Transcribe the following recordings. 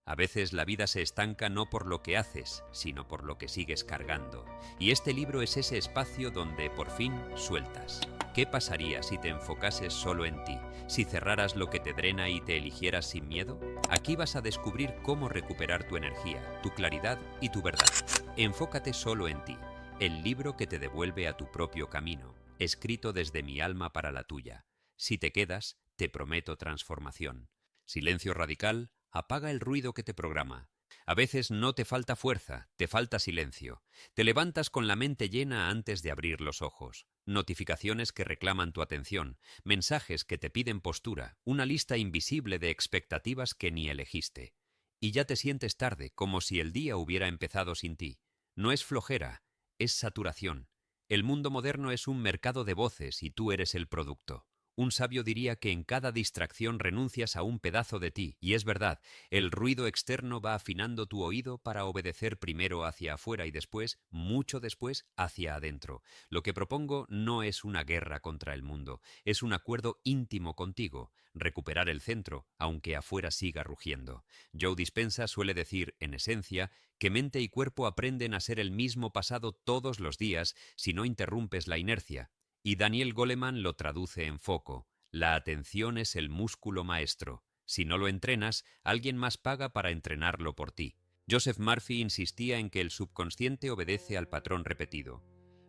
A veces la vida se estanca no por lo que haces, sino por lo que sigues cargando. Y este libro es ese espacio donde, por fin, sueltas. ¿Qué pasaría si te enfocases solo en ti? Si cerraras lo que te drena y te eligieras sin miedo? Aquí vas a descubrir cómo recuperar tu energía, tu claridad y tu verdad. Enfócate solo en ti. El libro que te devuelve a tu propio camino, escrito desde mi alma para la tuya. Si te quedas, te prometo transformación. Silencio radical, apaga el ruido que te programa. A veces no te falta fuerza, te falta silencio. Te levantas con la mente llena antes de abrir los ojos. Notificaciones que reclaman tu atención, mensajes que te piden postura, una lista invisible de expectativas que ni elegiste. Y ya te sientes tarde, como si el día hubiera empezado sin ti. No es flojera, es saturación. El mundo moderno es un mercado de voces y tú eres el producto. Un sabio diría que en cada distracción renuncias a un pedazo de ti, y es verdad, el ruido externo va afinando tu oído para obedecer primero hacia afuera y después, mucho después, hacia adentro. Lo que propongo no es una guerra contra el mundo, es un acuerdo íntimo contigo, recuperar el centro, aunque afuera siga rugiendo. Joe Dispenza suele decir, en esencia, que mente y cuerpo aprenden a ser el mismo pasado todos los días si no interrumpes la inercia. Y Daniel Goleman lo traduce en foco. La atención es el músculo maestro. Si no lo entrenas, alguien más paga para entrenarlo por ti. Joseph Murphy insistía en que el subconsciente obedece al patrón repetido.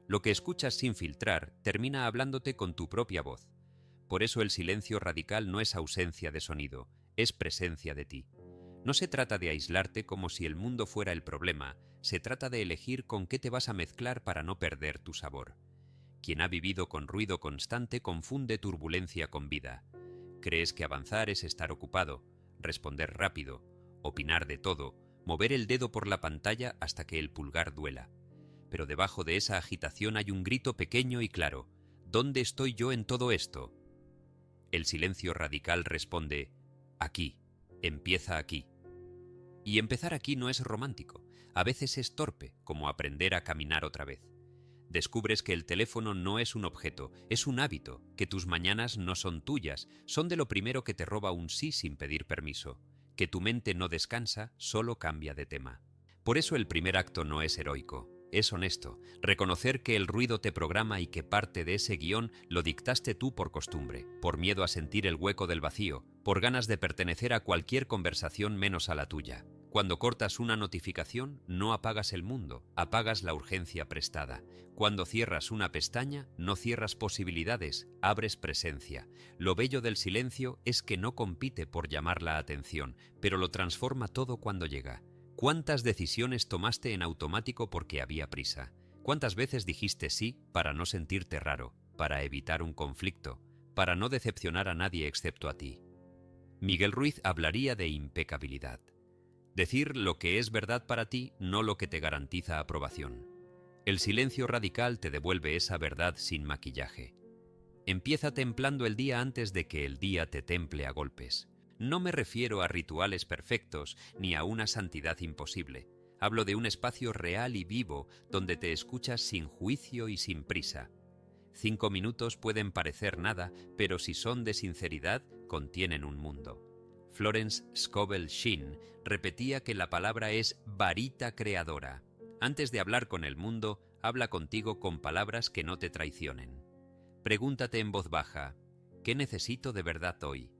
Lo que escuchas sin filtrar termina hablándote con tu propia voz. Por eso el silencio radical no es ausencia de sonido, es presencia de ti. No se trata de aislarte como si el mundo fuera el problema, se trata de elegir con qué te vas a mezclar para no perder tu sabor. Quien ha vivido con ruido constante confunde turbulencia con vida. Crees que avanzar es estar ocupado, responder rápido, opinar de todo, mover el dedo por la pantalla hasta que el pulgar duela. Pero debajo de esa agitación hay un grito pequeño y claro. ¿Dónde estoy yo en todo esto? El silencio radical responde, aquí, empieza aquí. Y empezar aquí no es romántico, a veces es torpe, como aprender a caminar otra vez. Descubres que el teléfono no es un objeto, es un hábito, que tus mañanas no son tuyas, son de lo primero que te roba un sí sin pedir permiso, que tu mente no descansa, solo cambia de tema. Por eso el primer acto no es heroico, es honesto, reconocer que el ruido te programa y que parte de ese guión lo dictaste tú por costumbre, por miedo a sentir el hueco del vacío, por ganas de pertenecer a cualquier conversación menos a la tuya. Cuando cortas una notificación, no apagas el mundo, apagas la urgencia prestada. Cuando cierras una pestaña, no cierras posibilidades, abres presencia. Lo bello del silencio es que no compite por llamar la atención, pero lo transforma todo cuando llega. ¿Cuántas decisiones tomaste en automático porque había prisa? ¿Cuántas veces dijiste sí para no sentirte raro, para evitar un conflicto, para no decepcionar a nadie excepto a ti? Miguel Ruiz hablaría de impecabilidad. Decir lo que es verdad para ti, no lo que te garantiza aprobación. El silencio radical te devuelve esa verdad sin maquillaje. Empieza templando el día antes de que el día te temple a golpes. No me refiero a rituales perfectos ni a una santidad imposible. Hablo de un espacio real y vivo donde te escuchas sin juicio y sin prisa. 5 minutos pueden parecer nada, pero si son de sinceridad, contienen un mundo. Florence Scovel Shinn repetía que la palabra es varita creadora. Antes de hablar con el mundo, habla contigo con palabras que no te traicionen. Pregúntate en voz baja, ¿qué necesito de verdad hoy?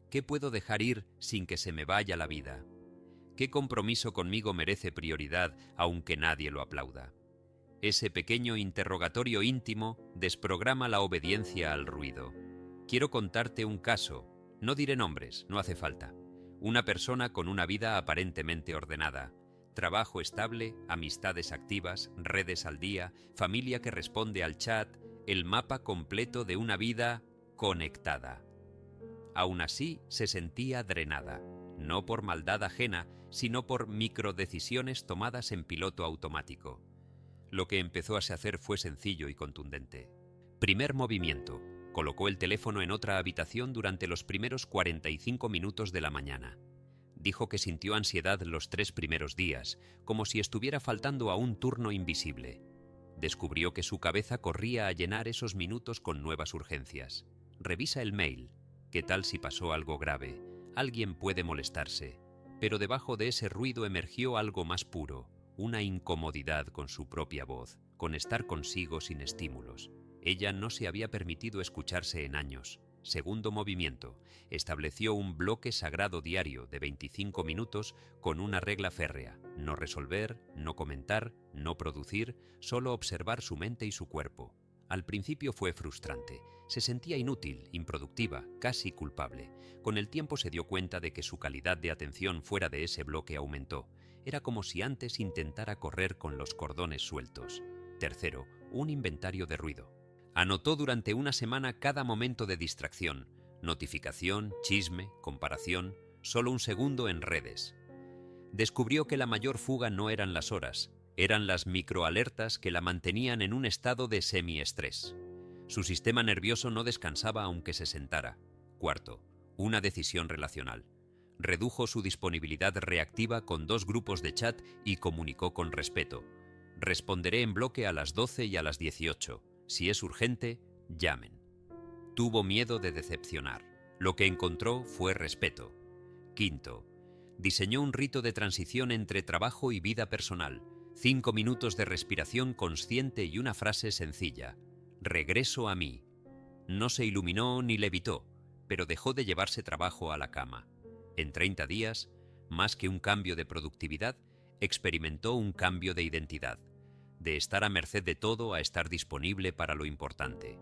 ¿Qué puedo dejar ir sin que se me vaya la vida? ¿Qué compromiso conmigo merece prioridad aunque nadie lo aplauda? Ese pequeño interrogatorio íntimo desprograma la obediencia al ruido. Quiero contarte un caso. No diré nombres, no hace falta. Una persona con una vida aparentemente ordenada. Trabajo estable, amistades activas, redes al día, familia que responde al chat, el mapa completo de una vida conectada. Aún así, se sentía drenada, no por maldad ajena, sino por microdecisiones tomadas en piloto automático. Lo que empezó a hacer fue sencillo y contundente. Primer movimiento. Colocó el teléfono en otra habitación durante los primeros 45 minutos de la mañana. Dijo que sintió ansiedad los 3 primeros días, como si estuviera faltando a un turno invisible. Descubrió que su cabeza corría a llenar esos minutos con nuevas urgencias. Revisa el mail. ¿Qué tal si pasó algo grave? Alguien puede molestarse. pero debajo de ese ruido emergió algo más puro, una incomodidad con su propia voz, con estar consigo sin estímulos. Ella no se había permitido escucharse en años. Segundo movimiento. Estableció un bloque sagrado diario de 25 minutos con una regla férrea: no resolver, no comentar, no producir, solo observar su mente y su cuerpo. Al principio fue frustrante. Se sentía inútil, improductiva, casi culpable. Con el tiempo se dio cuenta de que su calidad de atención fuera de ese bloque aumentó. Era como si antes intentara correr con los cordones sueltos. Tercero, un inventario de ruido. Anotó durante una semana cada momento de distracción: notificación, chisme, comparación, solo un segundo en redes. Descubrió que la mayor fuga no eran las horas, eran las microalertas que la mantenían en un estado de semiestrés. Su sistema nervioso no descansaba aunque se sentara. Cuarto, una decisión relacional. Redujo su disponibilidad reactiva con 2 grupos de chat y comunicó con respeto: responderé en bloque a las 12 y a las 18. Si es urgente, llamen. Tuvo miedo de decepcionar. Lo que encontró fue respeto. Quinto, diseñó un rito de transición entre trabajo y vida personal. 5 minutos de respiración consciente y una frase sencilla: regreso a mí. No se iluminó ni levitó, pero dejó de llevarse trabajo a la cama. En 30 días, más que un cambio de productividad, experimentó un cambio de identidad. De estar a merced de todo a estar disponible para lo importante.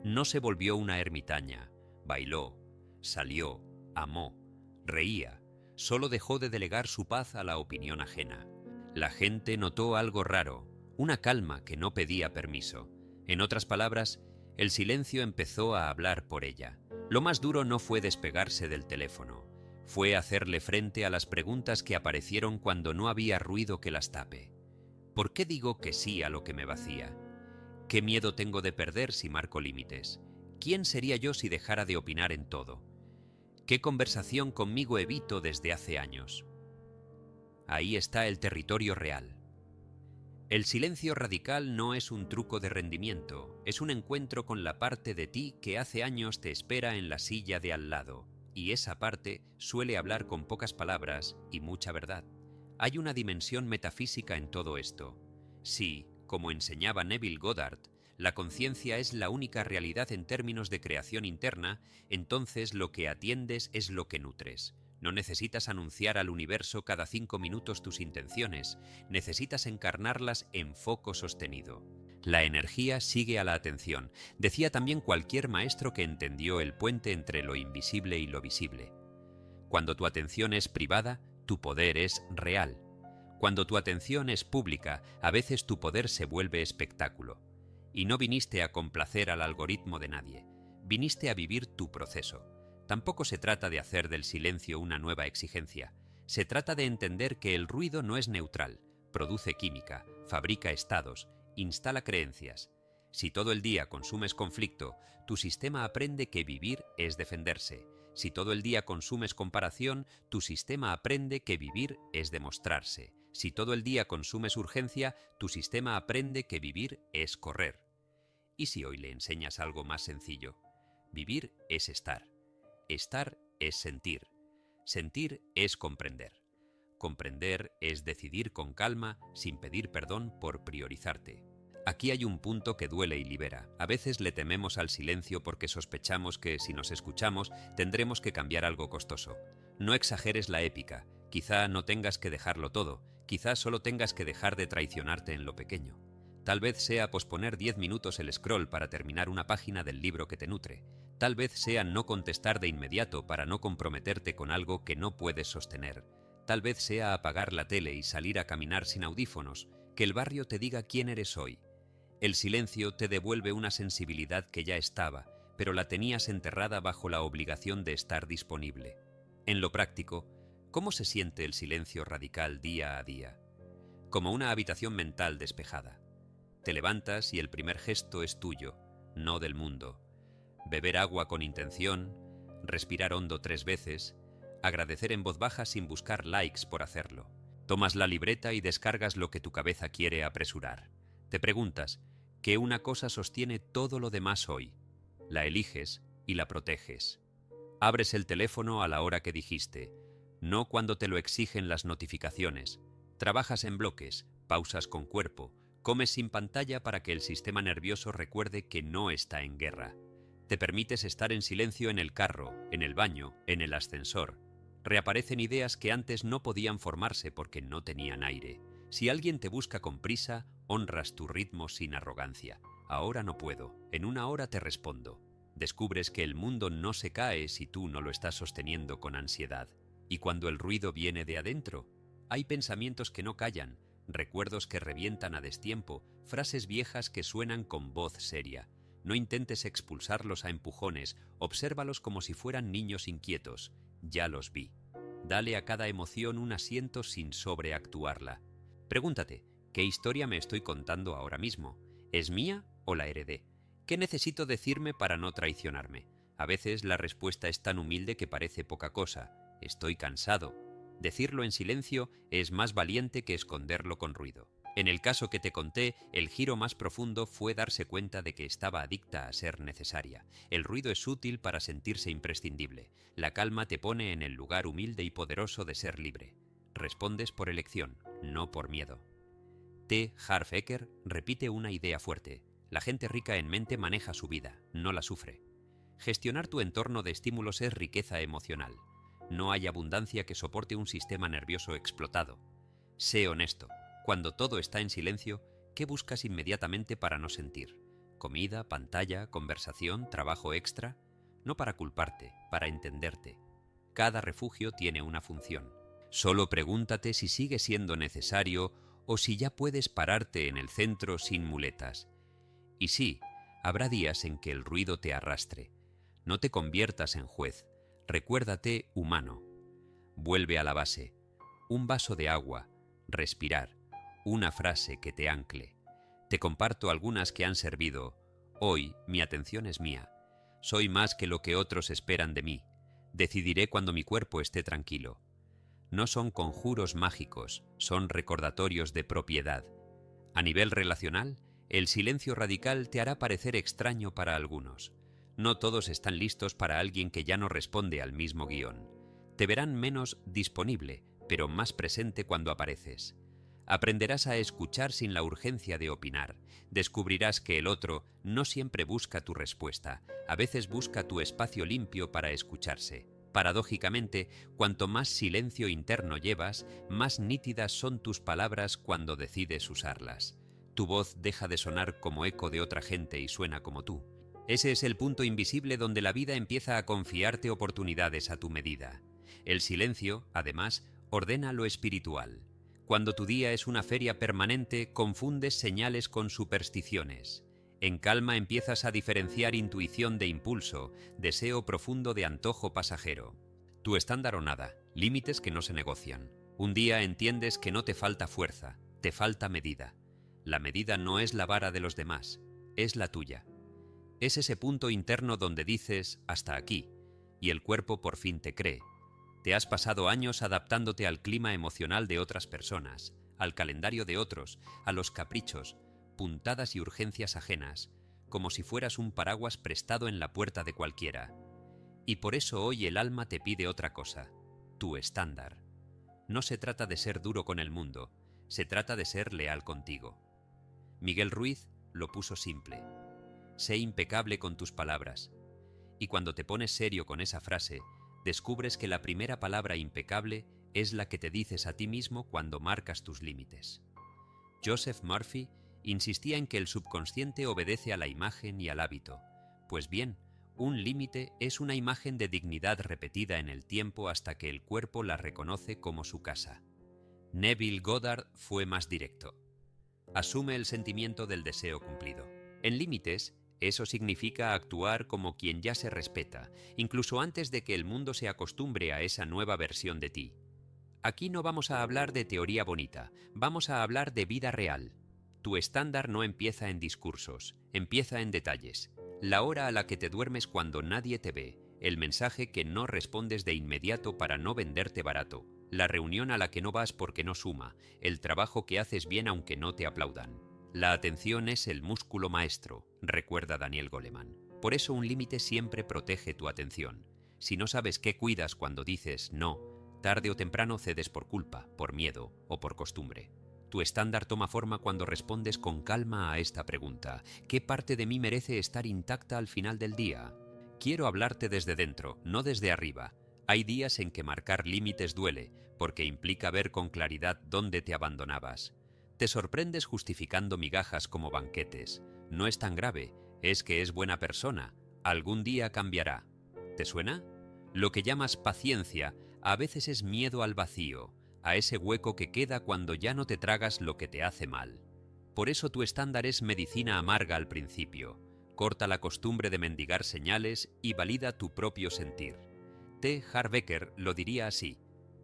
No se volvió una ermitaña, bailó, salió, amó, reía, solo dejó de delegar su paz a la opinión ajena. La gente notó algo raro, una calma que no pedía permiso. En otras palabras, el silencio empezó a hablar por ella. Lo más duro no fue despegarse del teléfono, fue hacerle frente a las preguntas que aparecieron cuando no había ruido que las tape. ¿Por qué digo que sí a lo que me vacía? ¿Qué miedo tengo de perder si marco límites? ¿Quién sería yo si dejara de opinar en todo? ¿Qué conversación conmigo evito desde hace años? Ahí está el territorio real. El silencio radical no es un truco de rendimiento, es un encuentro con la parte de ti que hace años te espera en la silla de al lado, y esa parte suele hablar con pocas palabras y mucha verdad. Hay una dimensión metafísica en todo esto. Si, como enseñaba Neville Goddard, la conciencia es la única realidad en términos de creación interna, entonces lo que atiendes es lo que nutres. No necesitas anunciar al universo cada 5 minutos tus intenciones, necesitas encarnarlas en foco sostenido. La energía sigue a la atención, decía también cualquier maestro que entendió el puente entre lo invisible y lo visible. Cuando tu atención es privada, tu poder es real. Cuando tu atención es pública, a veces tu poder se vuelve espectáculo. Y no viniste a complacer al algoritmo de nadie, viniste a vivir tu proceso. Tampoco se trata de hacer del silencio una nueva exigencia. Se trata de entender que el ruido no es neutral, produce química, fabrica estados, instala creencias. Si todo el día consumes conflicto, tu sistema aprende que vivir es defenderse. Si todo el día consumes comparación, tu sistema aprende que vivir es demostrarse. Si todo el día consumes urgencia, tu sistema aprende que vivir es correr. ¿Y si hoy le enseñas algo más sencillo? Vivir es estar. Estar es sentir. Sentir es comprender. Comprender es decidir con calma, sin pedir perdón por priorizarte. Aquí hay un punto que duele y libera. A veces le tememos al silencio porque sospechamos que si nos escuchamos tendremos que cambiar algo costoso. No exageres la épica. Quizá no tengas que dejarlo todo. Quizá solo tengas que dejar de traicionarte en lo pequeño. Tal vez sea posponer 10 minutos el scroll para terminar una página del libro que te nutre. Tal vez sea no contestar de inmediato para no comprometerte con algo que no puedes sostener. Tal vez sea apagar la tele y salir a caminar sin audífonos. Que el barrio te diga quién eres hoy. El silencio te devuelve una sensibilidad que ya estaba, pero la tenías enterrada bajo la obligación de estar disponible. En lo práctico, ¿cómo se siente el silencio radical día a día? Como una habitación mental despejada. Te levantas y el primer gesto es tuyo, no del mundo. Beber agua con intención, respirar hondo 3 veces, agradecer en voz baja sin buscar likes por hacerlo. Tomas la libreta y descargas lo que tu cabeza quiere apresurar. Te preguntas, ¿qué una cosa sostiene todo lo demás hoy? La eliges y la proteges. Abres el teléfono a la hora que dijiste, No cuando te lo exigen las notificaciones. Trabajas en bloques, pausas con cuerpo, comes sin pantalla para que el sistema nervioso recuerde que no está en guerra. Te permites estar en silencio en el carro, en el baño, en el ascensor. Reaparecen ideas que antes no podían formarse porque no tenían aire. Si alguien te busca con prisa, honras tu ritmo sin arrogancia. Ahora no puedo, en una hora te respondo. Descubres que el mundo no se cae si tú no lo estás sosteniendo con ansiedad. Y cuando el ruido viene de adentro, hay pensamientos que no callan, recuerdos que revientan a destiempo, frases viejas que suenan con voz seria. No intentes expulsarlos a empujones, obsérvalos como si fueran niños inquietos. Ya los vi. Dale a cada emoción un asiento sin sobreactuarla. Pregúntate, ¿qué historia me estoy contando ahora mismo? ¿Es mía o la heredé? ¿Qué necesito decirme para no traicionarme? A veces la respuesta es tan humilde que parece poca cosa. Estoy cansado. Decirlo en silencio es más valiente que esconderlo con ruido. En el caso que te conté, el giro más profundo fue darse cuenta de que estaba adicta a ser necesaria. El ruido es útil para sentirse imprescindible. La calma te pone en el lugar humilde y poderoso de ser libre. Respondes por elección, no por miedo. T. Harv Eker repite una idea fuerte. La gente rica en mente maneja su vida, no la sufre. Gestionar tu entorno de estímulos es riqueza emocional. No hay abundancia que soporte un sistema nervioso explotado. Sé honesto. Cuando todo está en silencio, ¿qué buscas inmediatamente para no sentir? ¿Comida, pantalla, conversación, trabajo extra? No para culparte, para entenderte. Cada refugio tiene una función. Solo pregúntate si sigue siendo necesario o si ya puedes pararte en el centro sin muletas. Y sí, habrá días en que el ruido te arrastre. No te conviertas en juez. Recuérdate humano. Vuelve a la base. Un vaso de agua. Respirar. Una frase que te ancle. Te comparto algunas que han servido. Hoy mi atención es mía. Soy más que lo que otros esperan de mí. Decidiré cuando mi cuerpo esté tranquilo. No son conjuros mágicos, son recordatorios de propiedad. A nivel relacional, el silencio radical te hará parecer extraño para algunos. No todos están listos para alguien que ya no responde al mismo guión. Te verán menos disponible, pero más presente cuando apareces. Aprenderás a escuchar sin la urgencia de opinar. Descubrirás que el otro no siempre busca tu respuesta, a veces busca tu espacio limpio para escucharse. Paradójicamente, cuanto más silencio interno llevas, más nítidas son tus palabras cuando decides usarlas. Tu voz deja de sonar como eco de otra gente y suena como tú. Ese es el punto invisible donde la vida empieza a confiarte oportunidades a tu medida. El silencio, además, ordena lo espiritual. Cuando tu día es una feria permanente, confundes señales con supersticiones. En calma empiezas a diferenciar intuición de impulso, deseo profundo de antojo pasajero. Tu estándar o nada, límites que no se negocian. Un día entiendes que no te falta fuerza, te falta medida. La medida no es la vara de los demás, es la tuya. Es ese punto interno donde dices hasta aquí, y el cuerpo por fin te cree. Te has pasado años adaptándote al clima emocional de otras personas, al calendario de otros, a los caprichos, puntadas y urgencias ajenas, como si fueras un paraguas prestado en la puerta de cualquiera. Y por eso hoy el alma te pide otra cosa, tu estándar. No se trata de ser duro con el mundo, se trata de ser leal contigo. Miguel Ruiz lo puso simple. Sé impecable con tus palabras. Y cuando te pones serio con esa frase, descubres que la primera palabra impecable es la que te dices a ti mismo cuando marcas tus límites. Joseph Murphy insistía en que el subconsciente obedece a la imagen y al hábito. Pues bien, un límite es una imagen de dignidad repetida en el tiempo hasta que el cuerpo la reconoce como su casa. Neville Goddard fue más directo. Asume el sentimiento del deseo cumplido. En límites, eso significa actuar como quien ya se respeta, incluso antes de que el mundo se acostumbre a esa nueva versión de ti. Aquí no vamos a hablar de teoría bonita, vamos a hablar de vida real. Tu estándar no empieza en discursos, empieza en detalles. La hora a la que te duermes cuando nadie te ve, el mensaje que no respondes de inmediato para no venderte barato, la reunión a la que no vas porque no suma, el trabajo que haces bien aunque no te aplaudan. La atención es el músculo maestro, recuerda Daniel Goleman. Por eso un límite siempre protege tu atención. Si no sabes qué cuidas cuando dices no, Tarde o temprano cedes por culpa, por miedo o por costumbre. Tu estándar toma forma cuando respondes con calma a esta pregunta: ¿qué parte de mí merece estar intacta al final del día? Quiero hablarte desde dentro, no desde arriba. Hay días en que marcar límites duele, porque implica ver con claridad dónde te abandonabas. Te sorprendes justificando migajas como banquetes. No es tan grave, es que es buena persona. Algún día cambiará. ¿Te suena? Lo que llamas paciencia a veces es miedo al vacío, a ese hueco que queda cuando ya no te tragas lo que te hace mal. Por eso tu estándar es medicina amarga al principio. Corta la costumbre de mendigar señales y valida tu propio sentir. T. Harv Eker lo diría así: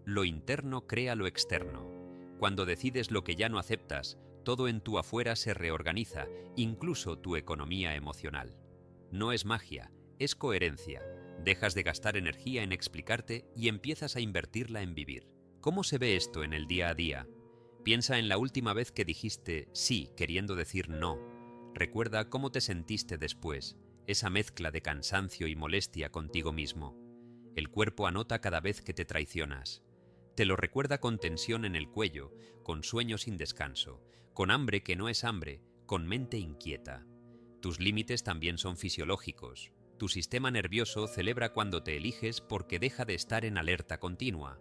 lo interno crea lo externo. Cuando decides lo que ya no aceptas, todo en tu afuera se reorganiza, incluso tu economía emocional. No es magia, es coherencia. Dejas de gastar energía en explicarte y empiezas a invertirla en vivir. ¿Cómo se ve esto en el día a día? Piensa en la última vez que dijiste sí queriendo decir no. Recuerda cómo te sentiste después, esa mezcla de cansancio y molestia contigo mismo. El cuerpo anota cada vez que te traicionas. Te lo recuerda con tensión en el cuello, con sueño sin descanso, con hambre que no es hambre, con mente inquieta. Tus límites también son fisiológicos. Tu sistema nervioso celebra cuando te eliges porque deja de estar en alerta continua.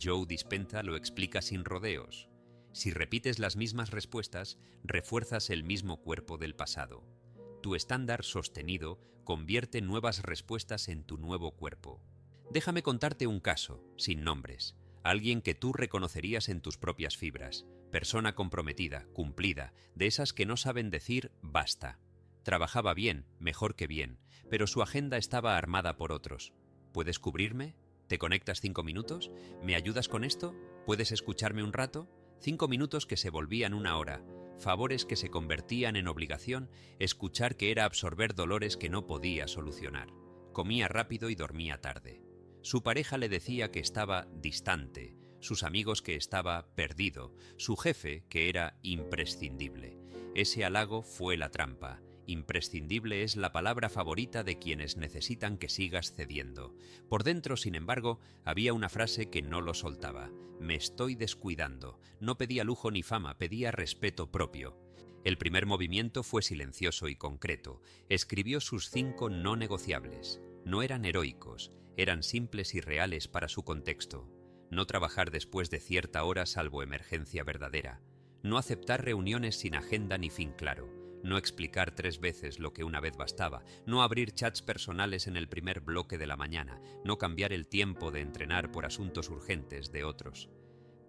Joe Dispenza lo explica sin rodeos. Si repites las mismas respuestas, refuerzas el mismo cuerpo del pasado. Tu estándar sostenido convierte nuevas respuestas en tu nuevo cuerpo. Déjame contarte un caso, sin nombres. Alguien que tú reconocerías en tus propias fibras. Persona comprometida, cumplida, de esas que no saben decir basta. Trabajaba bien, mejor que bien, pero su agenda estaba armada por otros. ¿Puedes cubrirme? ¿Te conectas 5 minutos? ¿Me ayudas con esto? ¿Puedes escucharme un rato? 5 minutos que se volvían 1 hora. Favores que se convertían en obligación, escuchar que era absorber dolores que no podía solucionar. Comía rápido y dormía tarde. Su pareja le decía que estaba distante, sus amigos que estaba perdido, su jefe que era imprescindible. Ese halago fue la trampa. Imprescindible es la palabra favorita de quienes necesitan que sigas cediendo. Por dentro, sin embargo, había una frase que no lo soltaba: me estoy descuidando. No pedía lujo ni fama, pedía respeto propio. El primer movimiento fue silencioso y concreto. Escribió sus 5 no negociables. No eran heroicos, eran simples y reales para su contexto. No trabajar después de cierta hora salvo emergencia verdadera. No aceptar reuniones sin agenda ni fin claro. No explicar 3 veces lo que una vez bastaba, no abrir chats personales en el primer bloque de la mañana, no cambiar el tiempo de entrenar por asuntos urgentes de otros.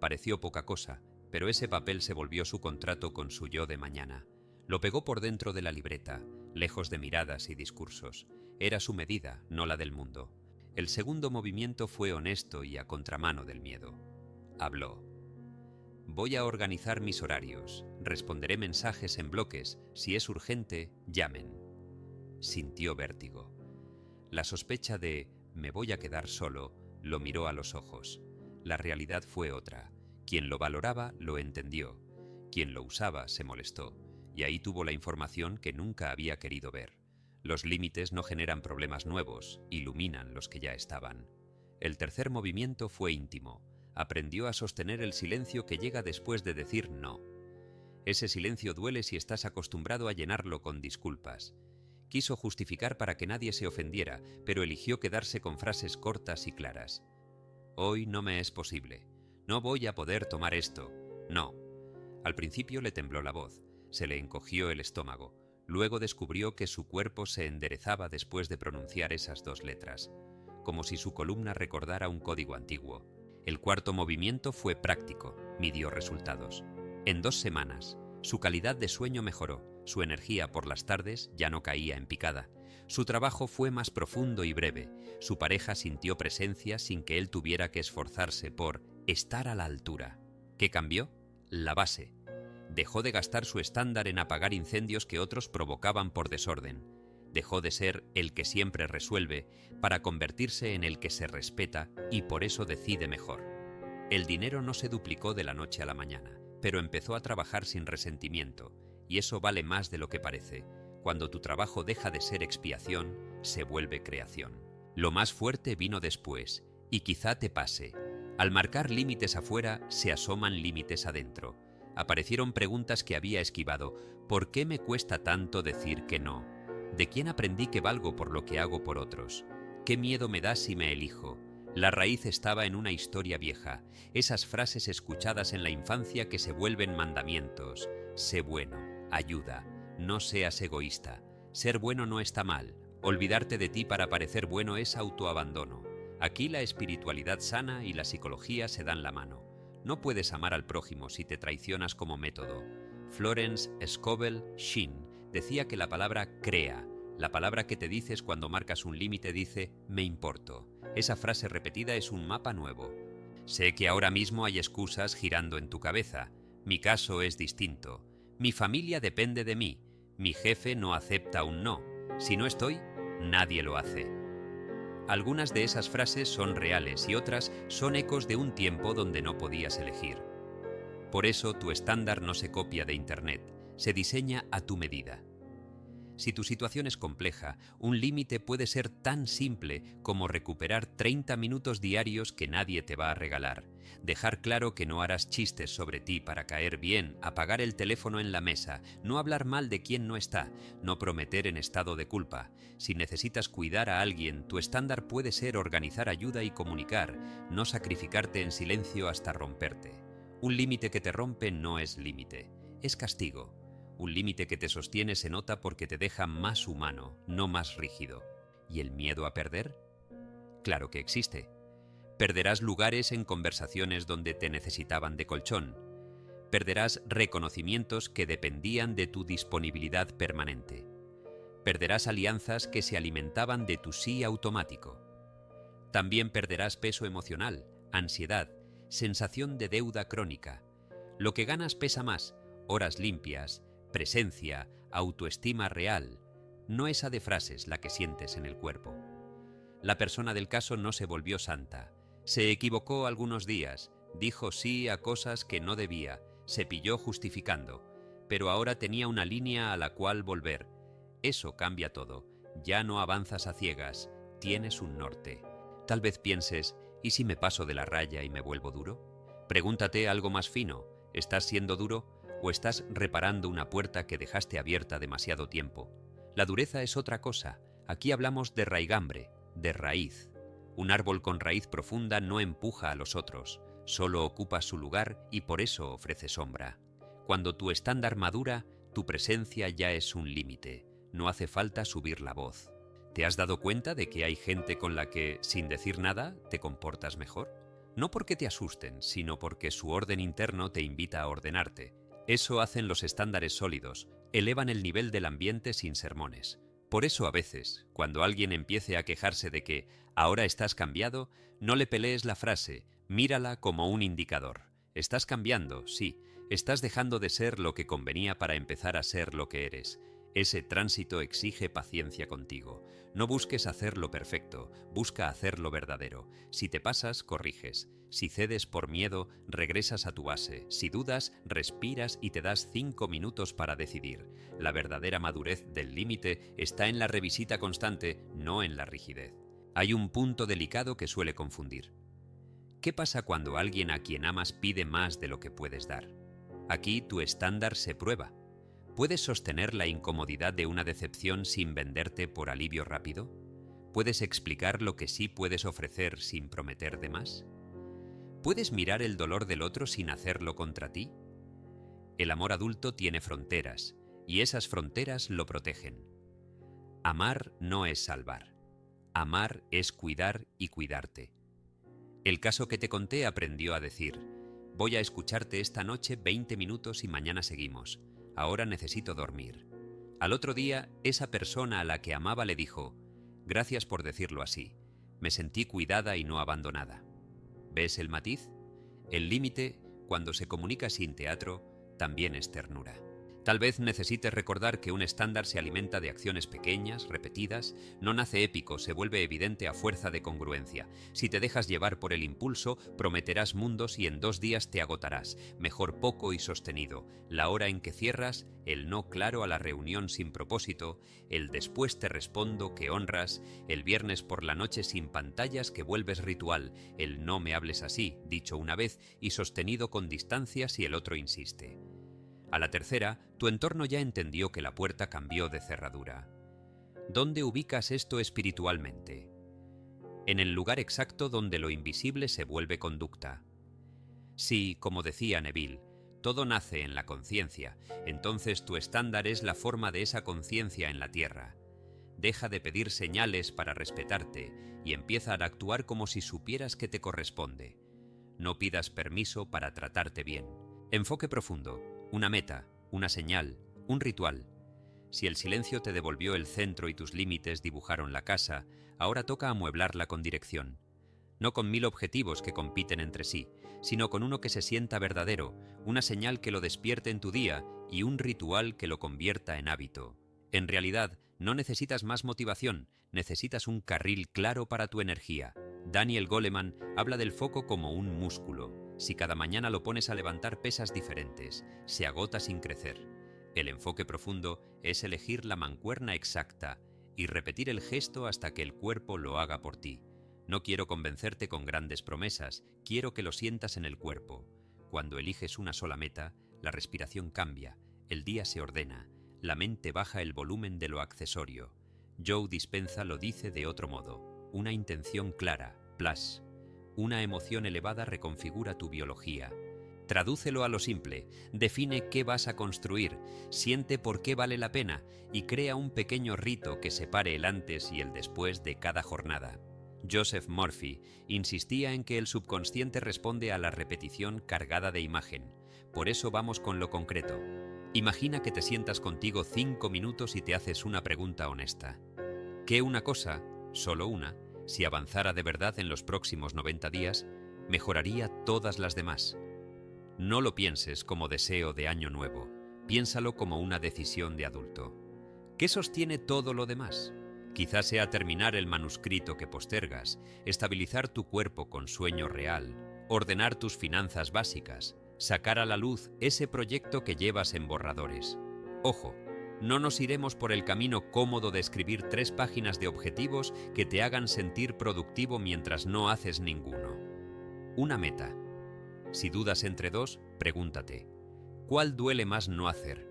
Pareció poca cosa, pero ese papel se volvió su contrato con su yo de mañana. Lo pegó por dentro de la libreta, lejos de miradas y discursos. Era su medida, no la del mundo. El segundo movimiento fue honesto y a contramano del miedo. Habló. Voy a organizar mis horarios. Responderé mensajes en bloques. Si es urgente, llamen. Sintió vértigo. La sospecha de «me voy a quedar solo» lo miró a los ojos. La realidad fue otra. Quien lo valoraba lo entendió. Quien lo usaba se molestó. Y ahí tuvo la información que nunca había querido ver. Los límites no generan problemas nuevos, iluminan los que ya estaban. El tercer movimiento fue íntimo. Aprendió a sostener el silencio que llega después de decir no. Ese silencio duele si estás acostumbrado a llenarlo con disculpas. Quiso justificar para que nadie se ofendiera, pero eligió quedarse con frases cortas y claras. Hoy no me es posible. No voy a poder tomar esto. No. Al principio le tembló la voz, se le encogió el estómago. Luego descubrió que su cuerpo se enderezaba después de pronunciar esas 2 letras, como si su columna recordara un código antiguo. El cuarto movimiento fue práctico, midió resultados. En 2 semanas, su calidad de sueño mejoró, su energía por las tardes ya no caía en picada. Su trabajo fue más profundo y breve, su pareja sintió presencia sin que él tuviera que esforzarse por estar a la altura. ¿Qué cambió? La base. Dejó de gastar su estándar en apagar incendios que otros provocaban por desorden. Dejó de ser el que siempre resuelve para convertirse en el que se respeta y por eso decide mejor. El dinero no se duplicó de la noche a la mañana, pero empezó a trabajar sin resentimiento, y eso vale más de lo que parece. Cuando tu trabajo deja de ser expiación, se vuelve creación. Lo más fuerte vino después, y quizá te pase. Al marcar límites afuera, se asoman límites adentro. Aparecieron preguntas que había esquivado. ¿Por qué me cuesta tanto decir que no? ¿De quién aprendí que valgo por lo que hago por otros? ¿Qué miedo me da si me elijo? La raíz estaba en una historia vieja, esas frases escuchadas en la infancia que se vuelven mandamientos. Sé bueno, ayuda, no seas egoísta. Ser bueno no está mal. Olvidarte de ti para parecer bueno es autoabandono. Aquí la espiritualidad sana y la psicología se dan la mano. No puedes amar al prójimo si te traicionas como método. Florence Scovel Shinn decía que la palabra crea, la palabra que te dices cuando marcas un límite dice me importo. Esa frase repetida es un mapa nuevo. Sé que ahora mismo hay excusas girando en tu cabeza. Mi caso es distinto. Mi familia depende de mí. Mi jefe no acepta un no. Si no estoy, nadie lo hace. Algunas de esas frases son reales y otras son ecos de un tiempo donde no podías elegir. Por eso tu estándar no se copia de Internet, se diseña a tu medida. Si tu situación es compleja, un límite puede ser tan simple como recuperar 30 minutos diarios que nadie te va a regalar, dejar claro que no harás chistes sobre ti para caer bien, apagar el teléfono en la mesa, no hablar mal de quien no está, no prometer en estado de culpa. Si necesitas cuidar a alguien, tu estándar puede ser organizar ayuda y comunicar, no sacrificarte en silencio hasta romperte. Un límite que te rompe no es límite, es castigo. Un límite que te sostiene se nota porque te deja más humano, no más rígido. ¿Y el miedo a perder? Claro que existe. Perderás lugares en conversaciones donde te necesitaban de colchón. Perderás reconocimientos que dependían de tu disponibilidad permanente. Perderás alianzas que se alimentaban de tu sí automático. También perderás peso emocional, ansiedad, sensación de deuda crónica. Lo que ganas pesa más, horas limpias, presencia, autoestima real, no esa de frases la que sientes en el cuerpo. La persona del caso no se volvió santa. Se equivocó algunos días, dijo sí a cosas que no debía, se pilló justificando, pero ahora tenía una línea a la cual volver. Eso cambia todo. Ya no avanzas a ciegas, tienes un norte. Tal vez pienses, ¿y si me paso de la raya y me vuelvo duro? Pregúntate algo más fino, ¿estás siendo duro? ¿O estás reparando una puerta que dejaste abierta demasiado tiempo? La dureza es otra cosa. Aquí hablamos de raigambre, de raíz. Un árbol con raíz profunda no empuja a los otros, solo ocupa su lugar y por eso ofrece sombra. Cuando tu estándar madura, tu presencia ya es un límite. No hace falta subir la voz. ¿Te has dado cuenta de que hay gente con la que, sin decir nada, te comportas mejor? No porque te asusten, sino porque su orden interno te invita a ordenarte. Eso hacen los estándares sólidos, elevan el nivel del ambiente sin sermones. Por eso a veces, cuando alguien empiece a quejarse de que ahora estás cambiado, no le pelees la frase, mírala como un indicador. Estás cambiando, sí, estás dejando de ser lo que convenía para empezar a ser lo que eres. Ese tránsito exige paciencia contigo. No busques hacerlo perfecto, busca hacerlo verdadero. Si te pasas, corriges. Si cedes por miedo, regresas a tu base. Si dudas, respiras y te das 5 minutos para decidir. La verdadera madurez del límite está en la revisita constante, no en la rigidez. Hay un punto delicado que suele confundir. ¿Qué pasa cuando alguien a quien amas pide más de lo que puedes dar? Aquí tu estándar se prueba. ¿Puedes sostener la incomodidad de una decepción sin venderte por alivio rápido? ¿Puedes explicar lo que sí puedes ofrecer sin prometer de más? ¿Puedes mirar el dolor del otro sin hacerlo contra ti? El amor adulto tiene fronteras, y esas fronteras lo protegen. Amar no es salvar. Amar es cuidar y cuidarte. El caso que te conté aprendió a decir, voy a escucharte esta noche 20 minutos y mañana seguimos. Ahora necesito dormir. Al otro día, esa persona a la que amaba le dijo, gracias por decirlo así. Me sentí cuidada y no abandonada. ¿Ves el matiz? El límite, cuando se comunica sin teatro, también es ternura. Tal vez necesites recordar que un estándar se alimenta de acciones pequeñas, repetidas, no nace épico, se vuelve evidente a fuerza de congruencia. Si te dejas llevar por el impulso, prometerás mundos y en 2 días te agotarás. Mejor poco y sostenido. La hora en que cierras, el no claro a la reunión sin propósito, el después te respondo que honras, el viernes por la noche sin pantallas que vuelves ritual, el no me hables así, dicho una vez y sostenido con distancia si el otro insiste. A la tercera, tu entorno ya entendió que la puerta cambió de cerradura. ¿Dónde ubicas esto espiritualmente? En el lugar exacto donde lo invisible se vuelve conducta. Si, como decía Neville, todo nace en la conciencia, entonces tu estándar es la forma de esa conciencia en la tierra. Deja de pedir señales para respetarte y empieza a actuar como si supieras que te corresponde. No pidas permiso para tratarte bien. Enfoque profundo. Una meta, una señal, un ritual. Si el silencio te devolvió el centro y tus límites dibujaron la casa, ahora toca amueblarla con dirección. No con 1000 objetivos que compiten entre sí, sino con uno que se sienta verdadero, una señal que lo despierte en tu día y un ritual que lo convierta en hábito. En realidad, no necesitas más motivación, necesitas un carril claro para tu energía. Daniel Goleman habla del foco como un músculo. Si cada mañana lo pones a levantar pesas diferentes, se agota sin crecer. El enfoque profundo es elegir la mancuerna exacta y repetir el gesto hasta que el cuerpo lo haga por ti. No quiero convencerte con grandes promesas, quiero que lo sientas en el cuerpo. Cuando eliges una sola meta, la respiración cambia, el día se ordena, la mente baja el volumen de lo accesorio. Joe Dispenza lo dice de otro modo, una intención clara, plus. Una emoción elevada reconfigura tu biología. Tradúcelo a lo simple, define qué vas a construir, siente por qué vale la pena y crea un pequeño rito que separe el antes y el después de cada jornada. Joseph Murphy insistía en que el subconsciente responde a la repetición cargada de imagen. Por eso vamos con lo concreto. Imagina que te sientas contigo 5 minutos y te haces una pregunta honesta. ¿Qué una cosa, solo una, si avanzara de verdad en los próximos 90 días, mejoraría todas las demás? No lo pienses como deseo de año nuevo, piénsalo como una decisión de adulto. ¿Qué sostiene todo lo demás? Quizás sea terminar el manuscrito que postergas, estabilizar tu cuerpo con sueño real, ordenar tus finanzas básicas, sacar a la luz ese proyecto que llevas en borradores. Ojo, no nos iremos por el camino cómodo de escribir 3 páginas de objetivos que te hagan sentir productivo mientras no haces ninguno. Una meta. Si dudas entre 2, pregúntate, ¿cuál duele más no hacer?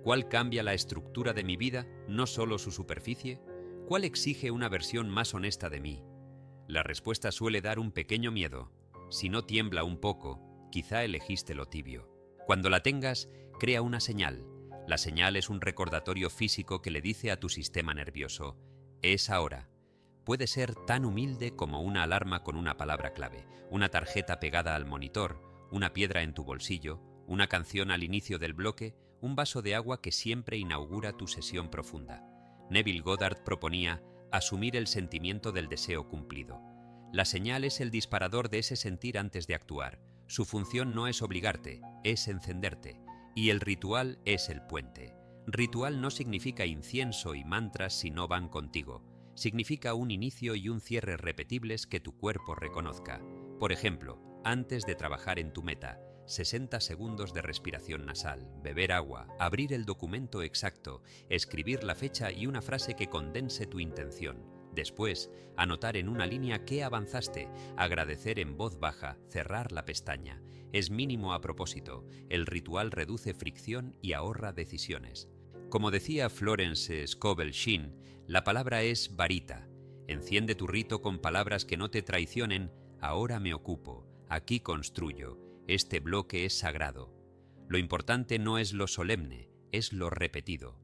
¿Cuál cambia la estructura de mi vida, no solo su superficie? ¿Cuál exige una versión más honesta de mí? La respuesta suele dar un pequeño miedo. Si no tiembla un poco, quizá elegiste lo tibio. Cuando la tengas, crea una señal. La señal es un recordatorio físico que le dice a tu sistema nervioso, es ahora. Puede ser tan humilde como una alarma con una palabra clave, una tarjeta pegada al monitor, una piedra en tu bolsillo, una canción al inicio del bloque, un vaso de agua que siempre inaugura tu sesión profunda. Neville Goddard proponía asumir el sentimiento del deseo cumplido. La señal es el disparador de ese sentir antes de actuar. Su función no es obligarte, es encenderte. Y el ritual es el puente. Ritual no significa incienso y mantras si no van contigo. Significa un inicio y un cierre repetibles que tu cuerpo reconozca. Por ejemplo, antes de trabajar en tu meta, 60 segundos de respiración nasal, beber agua, abrir el documento exacto, escribir la fecha y una frase que condense tu intención. Después, anotar en una línea qué avanzaste, agradecer en voz baja, cerrar la pestaña. Es mínimo a propósito, el ritual reduce fricción y ahorra decisiones. Como decía Florence Scovel Shinn, la palabra es varita. Enciende tu rito con palabras que no te traicionen, ahora me ocupo, aquí construyo, este bloque es sagrado. Lo importante no es lo solemne, es lo repetido.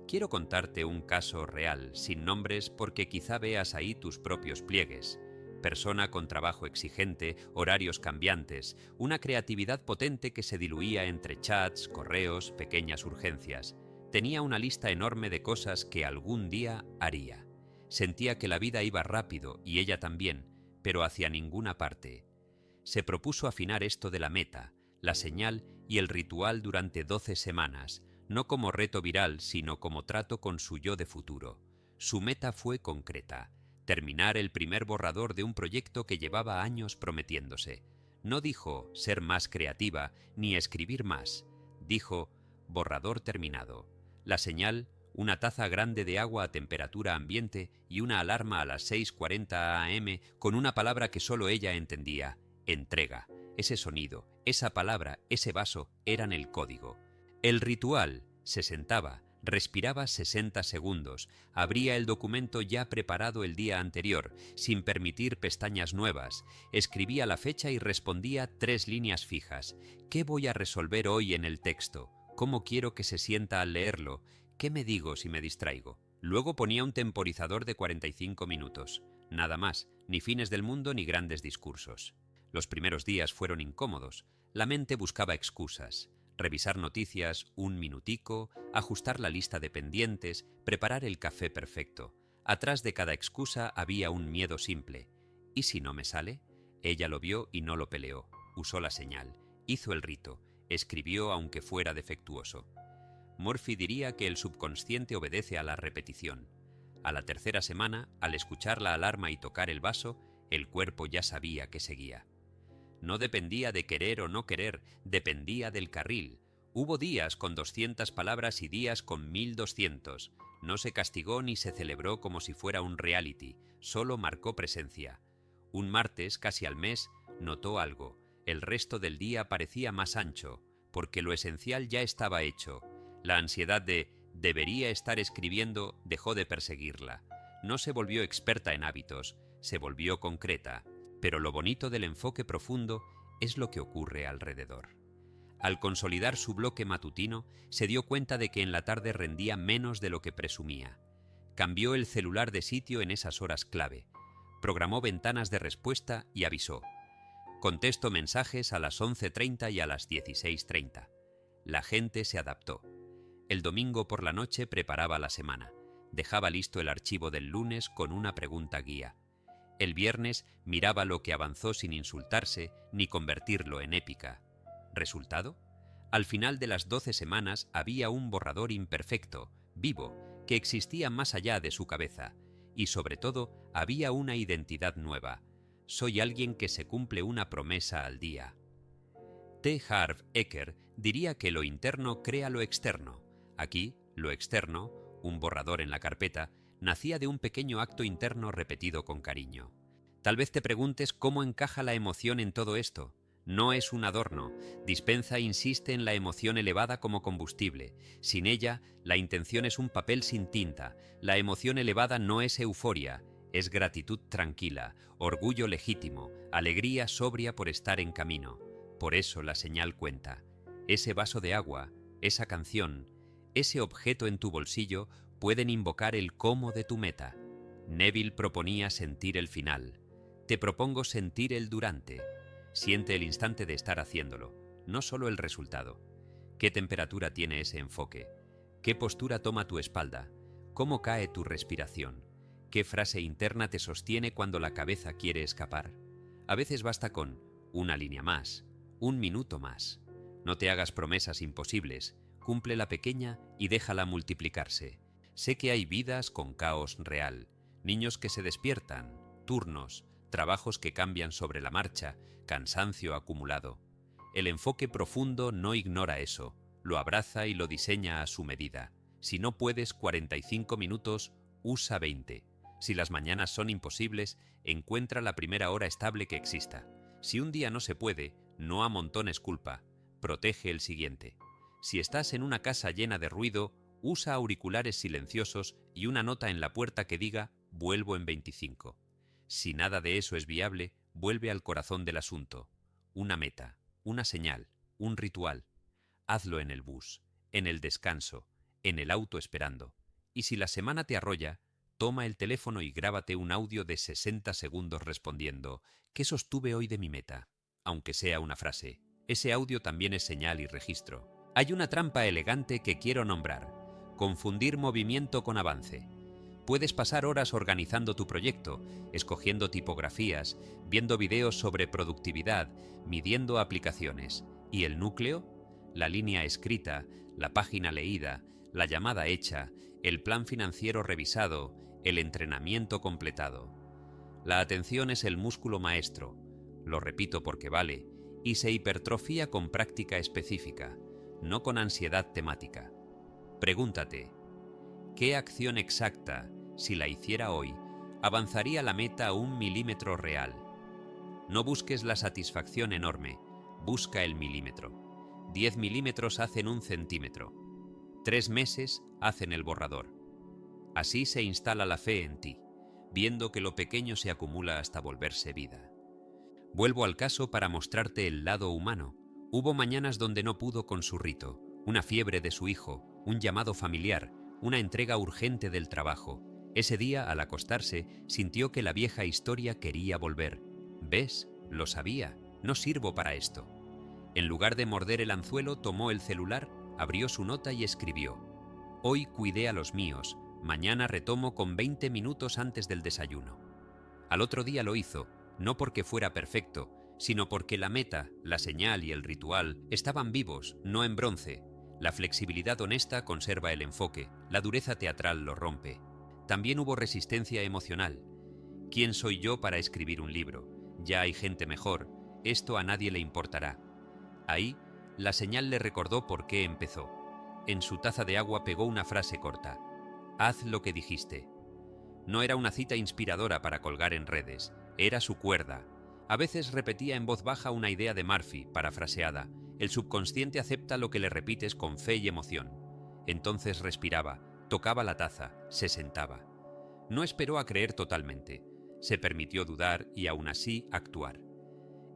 Quiero contarte un caso real, sin nombres, porque quizá veas ahí tus propios pliegues. Persona con trabajo exigente, horarios cambiantes, una creatividad potente que se diluía entre chats, correos, pequeñas urgencias. Tenía una lista enorme de cosas que algún día haría. Sentía que la vida iba rápido, y ella también, pero hacia ninguna parte. Se propuso afinar esto de la meta, la señal y el ritual durante 12 semanas. no como reto viral, sino como trato con su yo de futuro. Su meta fue concreta: terminar el primer borrador de un proyecto que llevaba años prometiéndose. No dijo ser más creativa ni escribir más. Dijo borrador terminado. La señal: una taza grande de agua a temperatura ambiente y una alarma a las 6:40 am con una palabra que solo ella entendía: entrega. Ese sonido, esa palabra, ese vaso eran el código. El ritual: se sentaba, respiraba 60 segundos, abría el documento ya preparado el día anterior, sin permitir pestañas nuevas, escribía la fecha y respondía 3 líneas fijas. ¿Qué voy a resolver hoy en el texto? ¿Cómo quiero que se sienta al leerlo? ¿Qué me digo si me distraigo? Luego ponía un temporizador de 45 minutos. Nada más, ni fines del mundo ni grandes discursos. Los primeros días fueron incómodos. La mente buscaba excusas. Revisar noticias, un minutico, ajustar la lista de pendientes, preparar el café perfecto. Atrás de cada excusa había un miedo simple. ¿Y si no me sale? Ella lo vio y no lo peleó. Usó la señal. Hizo el rito. Escribió aunque fuera defectuoso. Murphy diría que el subconsciente obedece a la repetición. A la tercera semana, al escuchar la alarma y tocar el vaso, el cuerpo ya sabía que seguía. No dependía de querer o no querer, dependía del carril. Hubo días con 200 palabras y días con 1200. No se castigó ni se celebró como si fuera un reality, solo marcó presencia. Un martes, casi al mes, notó algo. El resto del día parecía más ancho, porque lo esencial ya estaba hecho. La ansiedad de «debería estar escribiendo» dejó de perseguirla. No se volvió experta en hábitos, se volvió concreta. Pero lo bonito del enfoque profundo es lo que ocurre alrededor. Al consolidar su bloque matutino, se dio cuenta de que en la tarde rendía menos de lo que presumía. Cambió el celular de sitio en esas horas clave. Programó ventanas de respuesta y avisó: contesto mensajes a las 11:30 y a las 16:30. La gente se adaptó. El domingo por la noche preparaba la semana. Dejaba listo el archivo del lunes con una pregunta guía. El viernes miraba lo que avanzó sin insultarse ni convertirlo en épica. ¿Resultado? Al final de las 12 semanas había un borrador imperfecto, vivo, que existía más allá de su cabeza. Y sobre todo, había una identidad nueva. Soy alguien que se cumple una promesa al día. T. Harv Eker diría que lo interno crea lo externo. Aquí, lo externo, un borrador en la carpeta, nacía de un pequeño acto interno repetido con cariño. Tal vez te preguntes cómo encaja la emoción en todo esto. No es un adorno. Dispenza insiste en la emoción elevada como combustible. Sin ella, la intención es un papel sin tinta. La emoción elevada no es euforia, es gratitud tranquila, orgullo legítimo, alegría sobria por estar en camino. Por eso la señal cuenta. Ese vaso de agua, esa canción, ese objeto en tu bolsillo pueden invocar el cómo de tu meta. Neville proponía sentir el final. Te propongo sentir el durante. Siente el instante de estar haciéndolo, no solo el resultado. ¿Qué temperatura tiene ese enfoque? ¿Qué postura toma tu espalda? ¿Cómo cae tu respiración? ¿Qué frase interna te sostiene cuando la cabeza quiere escapar? A veces basta con una línea más, un minuto más. No te hagas promesas imposibles, cumple la pequeña y déjala multiplicarse. Sé que hay vidas con caos real, niños que se despiertan, turnos, trabajos que cambian sobre la marcha, cansancio acumulado. El enfoque profundo no ignora eso, lo abraza y lo diseña a su medida. Si no puedes 45 minutos, usa 20. Si las mañanas son imposibles, encuentra la primera hora estable que exista. Si un día no se puede, no amontones culpa, protege el siguiente. Si estás en una casa llena de ruido, usa auriculares silenciosos y una nota en la puerta que diga «vuelvo en 25». Si nada de eso es viable, vuelve al corazón del asunto. Una meta, una señal, un ritual. Hazlo en el bus, en el descanso, en el auto esperando. Y si la semana te arrolla, toma el teléfono y grábate un audio de 60 segundos respondiendo «¿Qué sostuve hoy de mi meta?», aunque sea una frase. Ese audio también es señal y registro. Hay una trampa elegante que quiero nombrar: confundir movimiento con avance. Puedes pasar horas organizando tu proyecto, escogiendo tipografías, viendo videos sobre productividad, midiendo aplicaciones. ¿Y el núcleo? la línea escrita, la página leída, la llamada hecha, el plan financiero revisado, el entrenamiento completado. La atención es el músculo maestro, lo repito porque vale, y se hipertrofia con práctica específica, no con ansiedad temática. Pregúntate, ¿qué acción exacta, si la hiciera hoy, avanzaría la meta 1 milímetro real? No busques la satisfacción enorme, busca el milímetro. 10 milímetros hacen 1 centímetro. 3 meses hacen el borrador. Así se instala la fe en ti, viendo que lo pequeño se acumula hasta volverse vida. Vuelvo al caso para mostrarte el lado humano. Hubo mañanas donde no pudo con su rito, una fiebre de su hijo, un llamado familiar, una entrega urgente del trabajo. Ese día, al acostarse, sintió que la vieja historia quería volver. ¿Ves? Lo sabía. No sirvo para esto. En lugar de morder el anzuelo, tomó el celular, abrió su nota y escribió: Hoy cuidé a los míos, mañana retomo con 20 minutos antes del desayuno. Al otro día lo hizo, no porque fuera perfecto, sino porque la meta, la señal y el ritual estaban vivos, no en bronce. La flexibilidad honesta conserva el enfoque, la dureza teatral lo rompe. También hubo resistencia emocional. ¿Quién soy yo para escribir un libro? Ya hay gente mejor, esto a nadie le importará. Ahí, la señal le recordó por qué empezó. En su taza de agua pegó una frase corta: haz lo que dijiste. No era una cita inspiradora para colgar en redes, era su cuerda. A veces repetía en voz baja una idea de Murphy, parafraseada: el subconsciente acepta lo que le repites con fe y emoción. Entonces respiraba, tocaba la taza, se sentaba. No esperó a creer totalmente. Se permitió dudar y aún así actuar.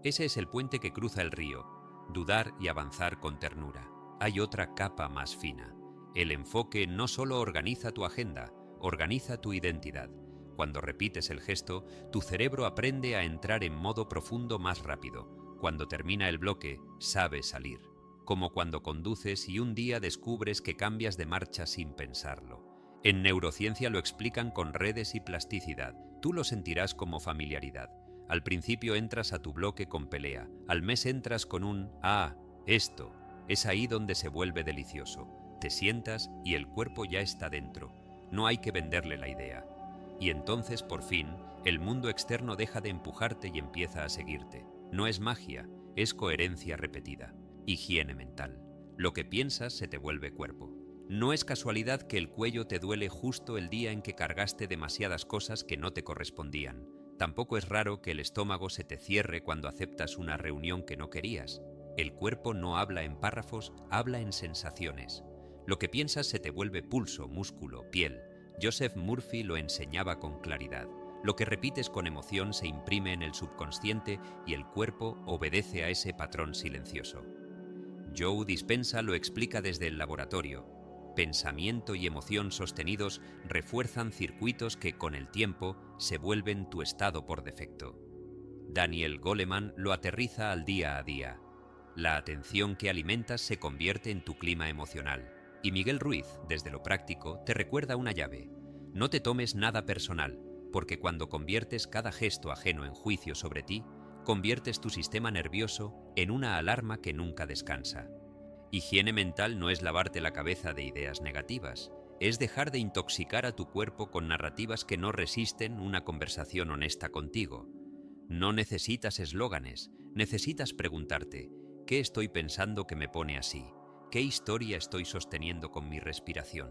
Ese es el puente que cruza el río, dudar y avanzar con ternura. Hay otra capa más fina. El enfoque no solo organiza tu agenda, organiza tu identidad. Cuando repites el gesto, tu cerebro aprende a entrar en modo profundo más rápido. Cuando termina el bloque, sabe salir. Como cuando conduces y un día descubres que cambias de marcha sin pensarlo. En neurociencia lo explican con redes y plasticidad. Tú lo sentirás como familiaridad. Al principio entras a tu bloque con pelea. Al mes entras con un esto. Es ahí donde se vuelve delicioso. Te sientas y el cuerpo ya está dentro. No hay que venderle la idea. Y entonces, por fin, el mundo externo deja de empujarte y empieza a seguirte. No es magia, es coherencia repetida. Higiene mental. Lo que piensas se te vuelve cuerpo. No es casualidad que el cuello te duele justo el día en que cargaste demasiadas cosas que no te correspondían. Tampoco es raro que el estómago se te cierre cuando aceptas una reunión que no querías. El cuerpo no habla en párrafos, habla en sensaciones. Lo que piensas se te vuelve pulso, músculo, piel. Joseph Murphy lo enseñaba con claridad. Lo que repites con emoción se imprime en el subconsciente y el cuerpo obedece a ese patrón silencioso. Joe Dispenza lo explica desde el laboratorio. Pensamiento y emoción sostenidos refuerzan circuitos que con el tiempo se vuelven tu estado por defecto. Daniel Goleman lo aterriza al día a día. La atención que alimentas se convierte en tu clima emocional. Y Miguel Ruiz, desde lo práctico, te recuerda una llave. No te tomes nada personal, porque cuando conviertes cada gesto ajeno en juicio sobre ti, conviertes tu sistema nervioso en una alarma que nunca descansa. Higiene mental no es lavarte la cabeza de ideas negativas, es dejar de intoxicar a tu cuerpo con narrativas que no resisten una conversación honesta contigo. No necesitas eslóganes, necesitas preguntarte: ¿qué estoy pensando que me pone así? ¿Qué historia estoy sosteniendo con mi respiración?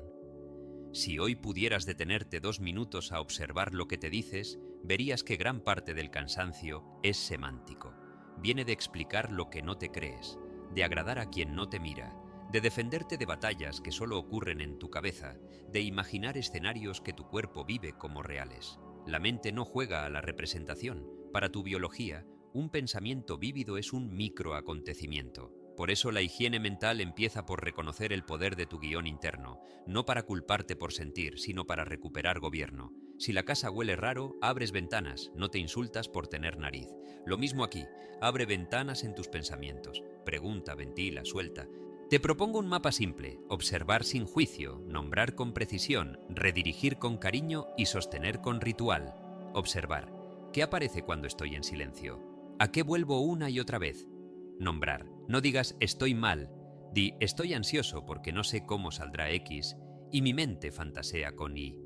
Si hoy pudieras detenerte 2 minutos a observar lo que te dices, verías que gran parte del cansancio es semántico. Viene de explicar lo que no te crees, de agradar a quien no te mira, de defenderte de batallas que solo ocurren en tu cabeza, de imaginar escenarios que tu cuerpo vive como reales. La mente no juega a la representación. Para tu biología, un pensamiento vívido es un microacontecimiento. Por eso la higiene mental empieza por reconocer el poder de tu guión interno, no para culparte por sentir, sino para recuperar gobierno. Si la casa huele raro, abres ventanas, no te insultas por tener nariz. Lo mismo aquí, abre ventanas en tus pensamientos, pregunta, ventila, suelta. Te propongo un mapa simple: observar sin juicio, nombrar con precisión, redirigir con cariño y sostener con ritual. Observar. ¿Qué aparece cuando estoy en silencio? ¿A qué vuelvo una y otra vez? Nombrar. No digas estoy mal, Di, estoy ansioso porque no sé cómo saldrá X y mi mente fantasea con Y.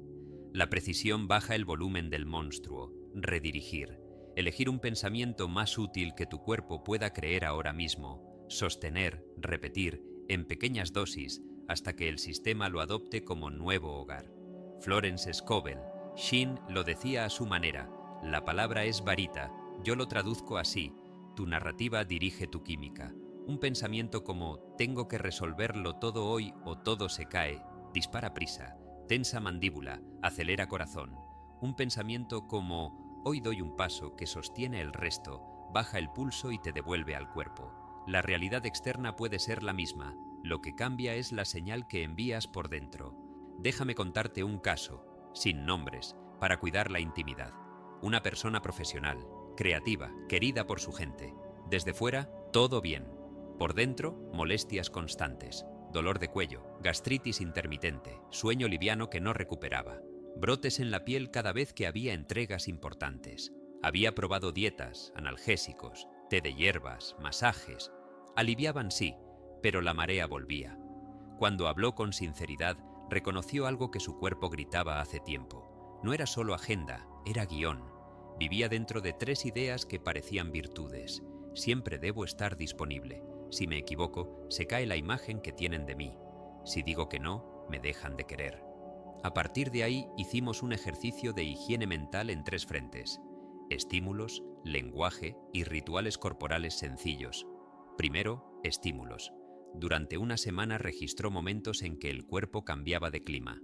La precisión baja el volumen del monstruo. Redirigir. Elegir un pensamiento más útil que tu cuerpo pueda creer ahora mismo. Sostener, repetir, en pequeñas dosis, hasta que el sistema lo adopte como nuevo hogar. Florence Scovel. Shin lo decía a su manera. La palabra es varita. Yo lo traduzco así. Tu narrativa dirige tu química. Un pensamiento como tengo que resolverlo todo hoy o todo se cae, dispara prisa, tensa mandíbula, acelera corazón. Un pensamiento como hoy doy un paso que sostiene el resto, baja el pulso y te devuelve al cuerpo. La realidad externa puede ser la misma, lo que cambia es la señal que envías por dentro. Déjame contarte un caso, sin nombres, para cuidar la intimidad. Una persona profesional, creativa, querida por su gente. Desde fuera, todo bien. Por dentro, molestias constantes, dolor de cuello, gastritis intermitente, sueño liviano que no recuperaba, brotes en la piel cada vez que había entregas importantes. Había probado dietas, analgésicos, té de hierbas, masajes. Aliviaban sí, pero la marea volvía. Cuando habló con sinceridad, reconoció algo que su cuerpo gritaba hace tiempo. No era solo agenda, era guión. Vivía dentro de 3 ideas que parecían virtudes. Siempre debo estar disponible. Si me equivoco, se cae la imagen que tienen de mí. Si digo que no, me dejan de querer. A partir de ahí hicimos un ejercicio de higiene mental en 3 frentes: estímulos, lenguaje y rituales corporales sencillos. Primero, estímulos. Durante una semana registró momentos en que el cuerpo cambiaba de clima.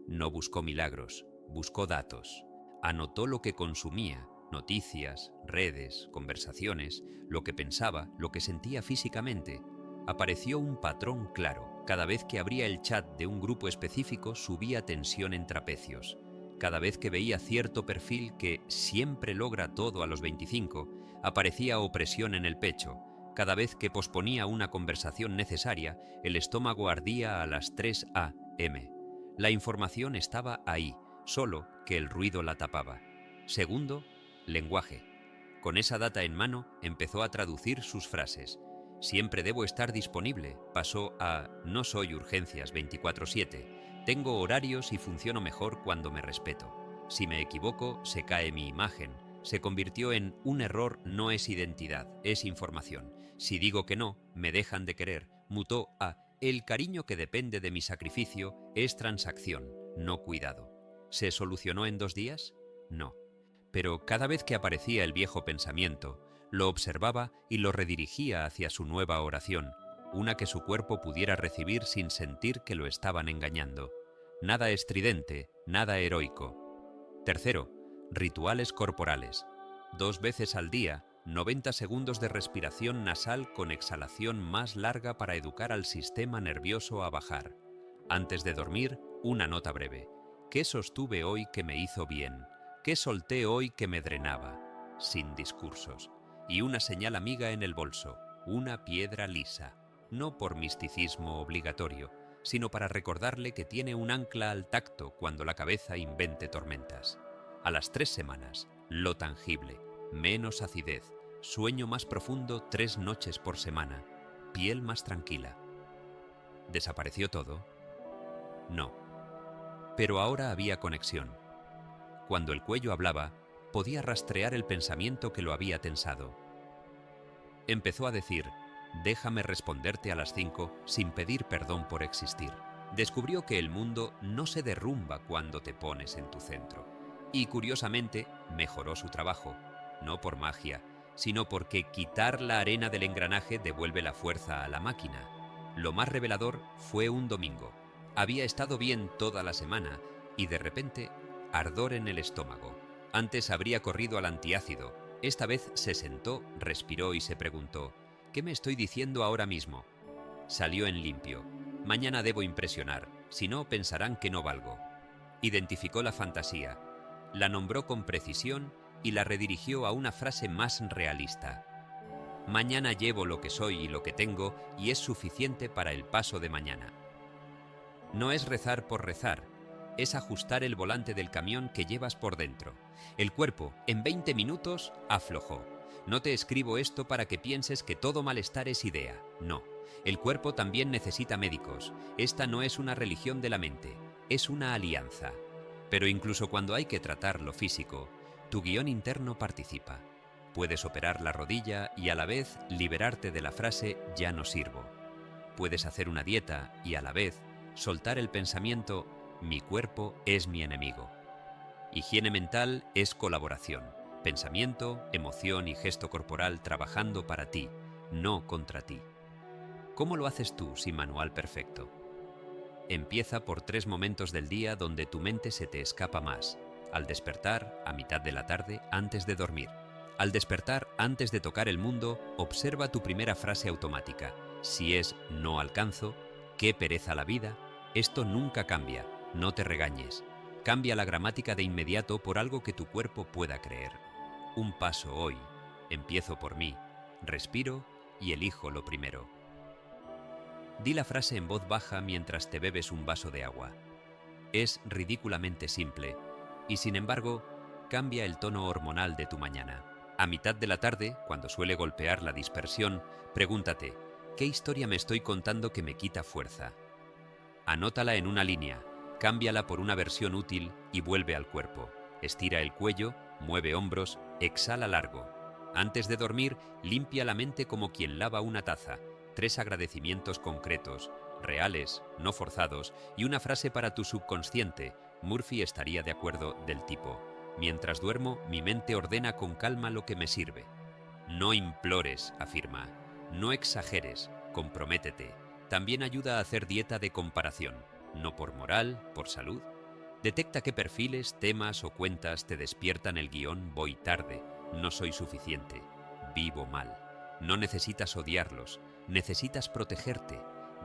No buscó milagros, buscó datos. Anotó lo que consumía, noticias, redes, conversaciones, lo que pensaba, lo que sentía físicamente. Apareció un patrón claro. Cada vez que abría el chat de un grupo específico subía tensión en trapecios. Cada vez que veía cierto perfil que siempre logra todo a los 25, aparecía opresión en el pecho. Cada vez que posponía una conversación necesaria, el estómago ardía a las 3 a.m. La información estaba ahí, solo que el ruido la tapaba. Segundo, lenguaje. Con esa data en mano, empezó a traducir sus frases. Siempre debo estar disponible, pasó a no soy urgencias 24/7. Tengo horarios y funciono mejor cuando me respeto. Si me equivoco, se cae mi imagen. Se convirtió en un error no es identidad, es información. Si digo que no, me dejan de querer. Mutó a el cariño que depende de mi sacrificio es transacción, no cuidado. ¿Se solucionó en 2 días? No. Pero cada vez que aparecía el viejo pensamiento, lo observaba y lo redirigía hacia su nueva oración, una que su cuerpo pudiera recibir sin sentir que lo estaban engañando. Nada estridente, nada heroico. Tercero, rituales corporales. 2 veces al día, 90 segundos de respiración nasal con exhalación más larga para educar al sistema nervioso a bajar. Antes de dormir, una nota breve. ¿Qué sostuve hoy que me hizo bien? ¿Qué solté hoy que me drenaba? Sin discursos. Y una señal amiga en el bolso, una piedra lisa. No por misticismo obligatorio, sino para recordarle que tiene un ancla al tacto cuando la cabeza invente tormentas. A las 3 semanas, lo tangible, menos acidez, sueño más profundo 3 noches por semana, piel más tranquila. ¿Desapareció todo? No. Pero ahora había conexión. Cuando el cuello hablaba, podía rastrear el pensamiento que lo había tensado. Empezó a decir, déjame responderte a las 5 sin pedir perdón por existir. Descubrió que el mundo no se derrumba cuando te pones en tu centro. Y curiosamente, mejoró su trabajo, no por magia, sino porque quitar la arena del engranaje devuelve la fuerza a la máquina. Lo más revelador fue un domingo. Había estado bien toda la semana y de repente, ardor en el estómago. Antes habría corrido al antiácido. Esta vez se sentó, respiró y se preguntó, ¿qué me estoy diciendo ahora mismo? Salió en limpio. Mañana debo impresionar, si no pensarán que no valgo. Identificó la fantasía, la nombró con precisión y la redirigió a una frase más realista. Mañana llevo lo que soy y lo que tengo y es suficiente para el paso de mañana. No es rezar por rezar, es ajustar el volante del camión que llevas por dentro. El cuerpo, en 20 minutos, aflojó. No te escribo esto para que pienses que todo malestar es idea, no. El cuerpo también necesita médicos. Esta no es una religión de la mente, es una alianza. Pero incluso cuando hay que tratar lo físico, tu guión interno participa. Puedes operar la rodilla y a la vez liberarte de la frase «ya no sirvo». Puedes hacer una dieta y a la vez soltar el pensamiento «mi cuerpo es mi enemigo». Higiene mental es colaboración. Pensamiento, emoción y gesto corporal trabajando para ti, no contra ti. ¿Cómo lo haces tú sin manual perfecto? Empieza por 3 momentos del día donde tu mente se te escapa más. Al despertar, a mitad de la tarde, antes de dormir. Al despertar, antes de tocar el mundo, observa tu primera frase automática. Si es «no alcanzo», «qué pereza la vida», esto nunca cambia, no te regañes. Cambia la gramática de inmediato por algo que tu cuerpo pueda creer. Un paso hoy, empiezo por mí, respiro y elijo lo primero. Di la frase en voz baja mientras te bebes un vaso de agua. Es ridículamente simple y, sin embargo, cambia el tono hormonal de tu mañana. A mitad de la tarde, cuando suele golpear la dispersión, pregúntate, ¿qué historia me estoy contando que me quita fuerza? Anótala en una línea, cámbiala por una versión útil y vuelve al cuerpo. Estira el cuello, mueve hombros, exhala largo. Antes de dormir, limpia la mente como quien lava una taza. 3 agradecimientos concretos, reales, no forzados, y una frase para tu subconsciente. Murphy estaría de acuerdo, del tipo: mientras duermo, mi mente ordena con calma lo que me sirve. No implores, afirma. No exageres, comprométete. También ayuda a hacer dieta de comparación, no por moral, por salud. Detecta qué perfiles, temas o cuentas te despiertan el guión «voy tarde», «no soy suficiente», «vivo mal». No necesitas odiarlos, necesitas protegerte.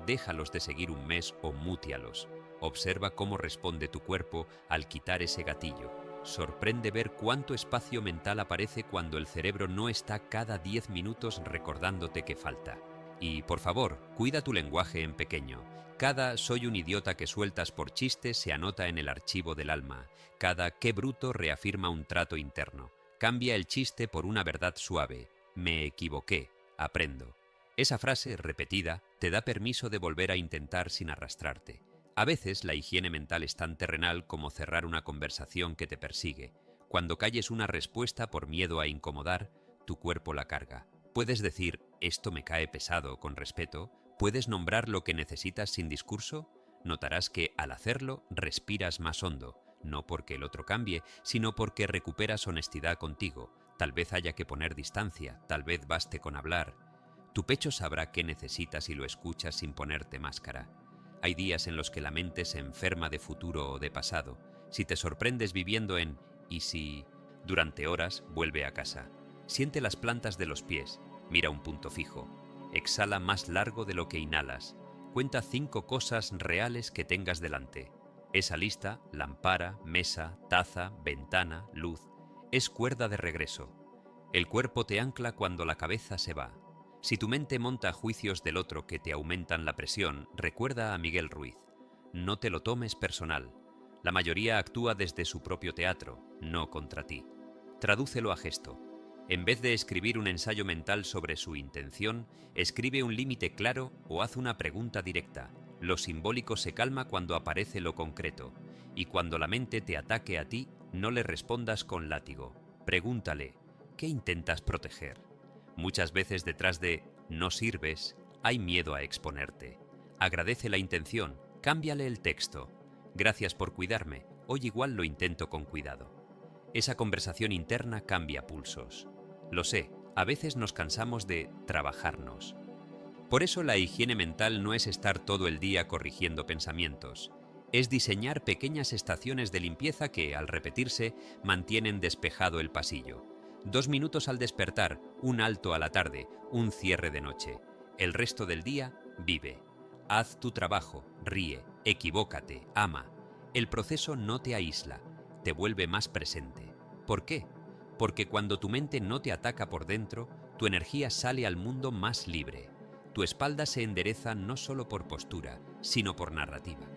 Déjalos de seguir un mes o mútealos. Observa cómo responde tu cuerpo al quitar ese gatillo. Sorprende ver cuánto espacio mental aparece cuando el cerebro no está cada 10 minutos recordándote que falta. Y, por favor, cuida tu lenguaje en pequeño. Cada «soy un idiota» que sueltas por chiste se anota en el archivo del alma. Cada «qué bruto» reafirma un trato interno. Cambia el chiste por una verdad suave. «Me equivoqué, aprendo». Esa frase, repetida, te da permiso de volver a intentar sin arrastrarte. A veces la higiene mental es tan terrenal como cerrar una conversación que te persigue. Cuando calles una respuesta por miedo a incomodar, tu cuerpo la carga. Puedes decir «esto me cae pesado» con respeto. Puedes nombrar lo que necesitas sin discurso. Notarás que, al hacerlo, respiras más hondo, no porque el otro cambie, sino porque recuperas honestidad contigo. Tal vez haya que poner distancia, tal vez baste con hablar. Tu pecho sabrá qué necesitas y lo escuchas sin ponerte máscara. Hay días en los que la mente se enferma de futuro o de pasado. Si te sorprendes viviendo en «¿y si?», durante horas, vuelve a casa. Siente las plantas de los pies, mira un punto fijo. Exhala más largo de lo que inhalas. Cuenta 5 cosas reales que tengas delante. Esa lista, lámpara, mesa, taza, ventana, luz, es cuerda de regreso. El cuerpo te ancla cuando la cabeza se va. Si tu mente monta juicios del otro que te aumentan la presión, recuerda a Miguel Ruiz. No te lo tomes personal. La mayoría actúa desde su propio teatro, no contra ti. Tradúcelo a gesto. En vez de escribir un ensayo mental sobre su intención, escribe un límite claro o haz una pregunta directa. Lo simbólico se calma cuando aparece lo concreto. Y cuando la mente te ataque a ti, no le respondas con látigo. Pregúntale, ¿qué intentas proteger? Muchas veces detrás de «no sirves» hay miedo a exponerte. Agradece la intención, cámbiale el texto. «Gracias por cuidarme, hoy igual lo intento con cuidado». Esa conversación interna cambia pulsos. Lo sé, a veces nos cansamos de trabajarnos. Por eso la higiene mental no es estar todo el día corrigiendo pensamientos. Es diseñar pequeñas estaciones de limpieza que, al repetirse, mantienen despejado el pasillo. 2 minutos al despertar, un alto a la tarde, un cierre de noche. El resto del día, vive. Haz tu trabajo, ríe, equivócate, ama. El proceso no te aísla, te vuelve más presente. ¿Por qué? Porque cuando tu mente no te ataca por dentro, tu energía sale al mundo más libre. Tu espalda se endereza no solo por postura, sino por narrativa.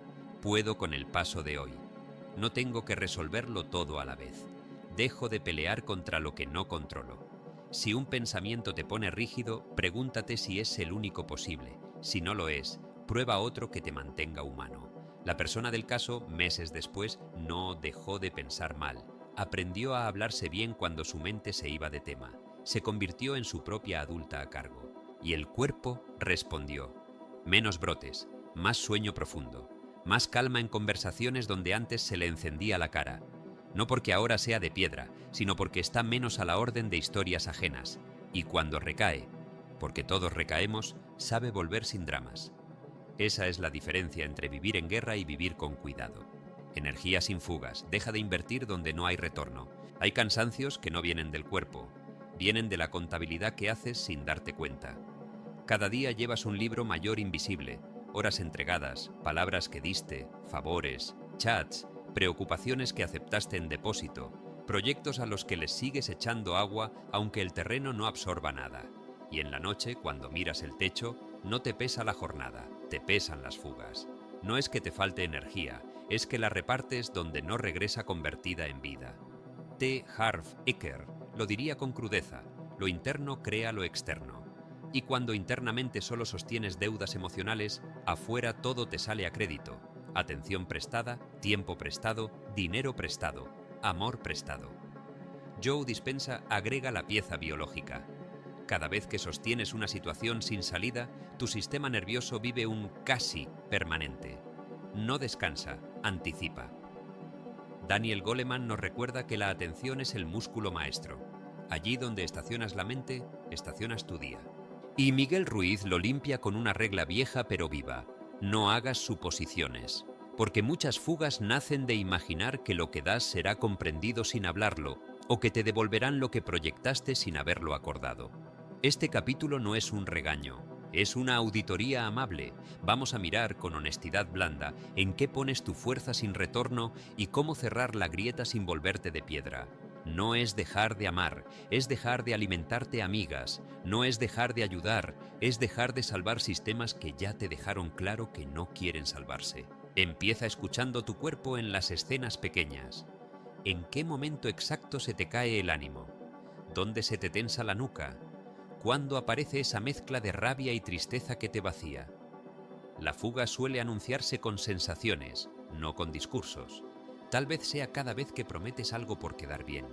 Puedo con el paso de hoy. No tengo que resolverlo todo a la vez. Dejo de pelear contra lo que no controlo. Si un pensamiento te pone rígido, pregúntate si es el único posible. Si no lo es, prueba otro que te mantenga humano. La persona del caso, meses después, no dejó de pensar mal. Aprendió a hablarse bien cuando su mente se iba de tema. Se convirtió en su propia adulta a cargo. Y el cuerpo respondió. Menos brotes, más sueño profundo, más calma en conversaciones donde antes se le encendía la cara. No porque ahora sea de piedra, sino porque está menos a la orden de historias ajenas. Y cuando recae, porque todos recaemos, sabe volver sin dramas. Esa es la diferencia entre vivir en guerra y vivir con cuidado. Energía sin fugas, deja de invertir donde no hay retorno. Hay cansancios que no vienen del cuerpo, vienen de la contabilidad que haces sin darte cuenta. Cada día llevas un libro mayor invisible, horas entregadas, palabras que diste, favores, chats, preocupaciones que aceptaste en depósito, proyectos a los que les sigues echando agua aunque el terreno no absorba nada. Y en la noche, cuando miras el techo, no te pesa la jornada, te pesan las fugas. No es que te falte energía, es que la repartes donde no regresa convertida en vida. T. Harv Eker lo diría con crudeza: lo interno crea lo externo. Y cuando internamente solo sostienes deudas emocionales, afuera todo te sale a crédito. Atención prestada, tiempo prestado, dinero prestado, amor prestado. Joe Dispenza agrega la pieza biológica. Cada vez que sostienes una situación sin salida, tu sistema nervioso vive un casi permanente. No descansa, anticipa. Daniel Goleman nos recuerda que la atención es el músculo maestro. Allí donde estacionas la mente, estacionas tu día. Y Miguel Ruiz lo limpia con una regla vieja pero viva: no hagas suposiciones, porque muchas fugas nacen de imaginar que lo que das será comprendido sin hablarlo, o que te devolverán lo que proyectaste sin haberlo acordado. Este capítulo no es un regaño, es una auditoría amable. Vamos a mirar con honestidad blanda en qué pones tu fuerza sin retorno y cómo cerrar la grieta sin volverte de piedra. No es dejar de amar, es dejar de alimentarte amigas. No es dejar de ayudar, es dejar de salvar sistemas que ya te dejaron claro que no quieren salvarse. Empieza escuchando tu cuerpo en las escenas pequeñas. ¿En qué momento exacto se te cae el ánimo? ¿Dónde se te tensa la nuca? ¿Cuándo aparece esa mezcla de rabia y tristeza que te vacía? La fuga suele anunciarse con sensaciones, no con discursos. Tal vez sea cada vez que prometes algo por quedar bien,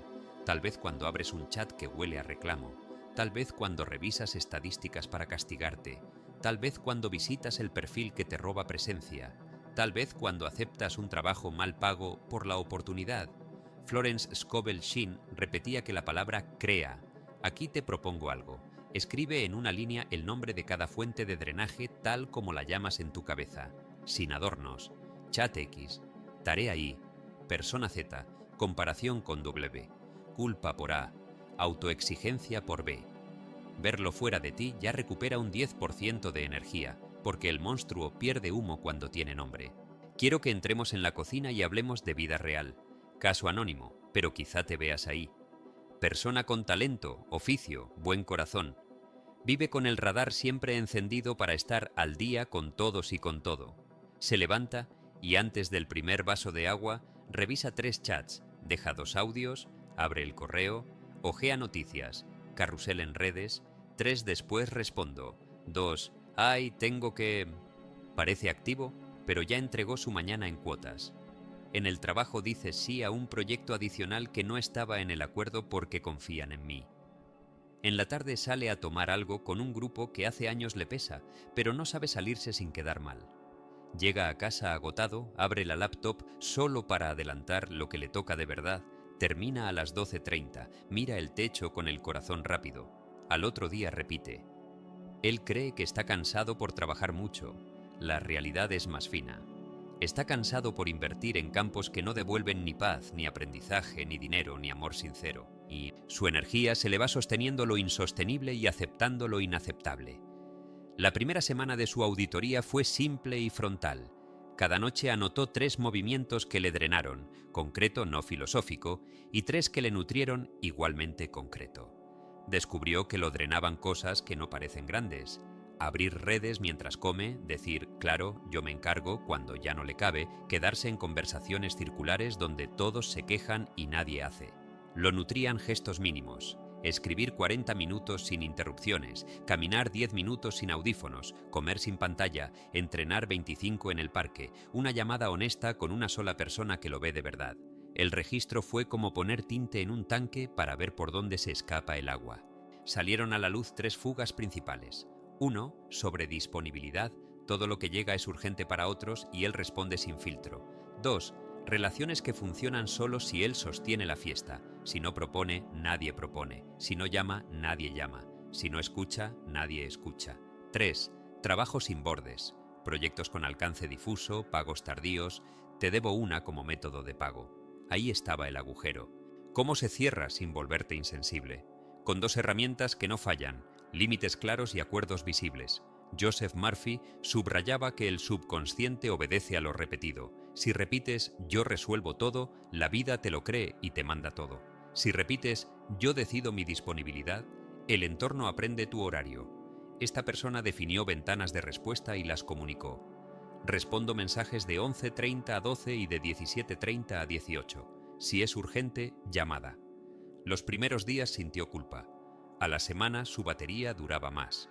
tal vez cuando abres un chat que huele a reclamo, tal vez cuando revisas estadísticas para castigarte, tal vez cuando visitas el perfil que te roba presencia, tal vez cuando aceptas un trabajo mal pago por la oportunidad. Florence Scovel Shinn repetía que la palabra crea. Aquí te propongo algo. Escribe en una línea el nombre de cada fuente de drenaje tal como la llamas en tu cabeza, sin adornos. Chat X, tarea Y, persona Z, comparación con W, culpa por A, autoexigencia por B. Verlo fuera de ti ya recupera un 10% de energía, porque el monstruo pierde humo cuando tiene nombre. Quiero que entremos en la cocina y hablemos de vida real. Caso anónimo, pero quizá te veas ahí. Persona con talento, oficio, buen corazón. Vive con el radar siempre encendido para estar al día con todos y con todo. Se levanta y antes del primer vaso de agua revisa 3 chats, deja 2 audios, abre el correo, ojea noticias, carrusel en redes. 3 después respondo. 2, ay, tengo que... Parece activo, pero ya entregó su mañana en cuotas. En el trabajo dice sí a un proyecto adicional que no estaba en el acuerdo porque confían en mí. En la tarde sale a tomar algo con un grupo que hace años le pesa, pero no sabe salirse sin quedar mal. Llega a casa agotado, abre la laptop solo para adelantar lo que le toca de verdad, termina a las 12:30, mira el techo con el corazón rápido. Al otro día repite. Él cree que está cansado por trabajar mucho. La realidad es más fina. Está cansado por invertir en campos que no devuelven ni paz, ni aprendizaje, ni dinero, ni amor sincero. Y su energía se le va sosteniendo lo insostenible y aceptando lo inaceptable. La primera semana de su auditoría fue simple y frontal. Cada noche anotó 3 movimientos que le drenaron, concreto no filosófico, y 3 que le nutrieron, igualmente concreto. Descubrió que lo drenaban cosas que no parecen grandes. Abrir redes mientras come, decir, claro, yo me encargo cuando ya no le cabe, quedarse en conversaciones circulares donde todos se quejan y nadie hace. Lo nutrían gestos mínimos. escribir 40 minutos sin interrupciones, caminar 10 minutos sin audífonos, comer sin pantalla, entrenar 25 en el parque, una llamada honesta con una sola persona que lo ve de verdad. El registro fue como poner tinte en un tanque para ver por dónde se escapa el agua. Salieron a la luz 3 fugas principales. 1. Sobre disponibilidad, todo lo que llega es urgente para otros y él responde sin filtro. 2. Relaciones que funcionan solo si él sostiene la fiesta. Si no propone, nadie propone. Si no llama, nadie llama. Si no escucha, nadie escucha. 3. Trabajo sin bordes. Proyectos con alcance difuso, pagos tardíos. Te debo una como método de pago. Ahí estaba el agujero. ¿Cómo se cierra sin volverte insensible? Con 2 herramientas que no fallan, límites claros y acuerdos visibles. Joseph Murphy subrayaba que el subconsciente obedece a lo repetido. Si repites «yo resuelvo todo», la vida te lo cree y te manda todo. Si repites «yo decido mi disponibilidad», el entorno aprende tu horario. Esta persona definió ventanas de respuesta y las comunicó. Respondo mensajes de 11:30 a 12 y de 17:30 a 18. Si es urgente, llamada. Los primeros días sintió culpa. A la semana su batería duraba más.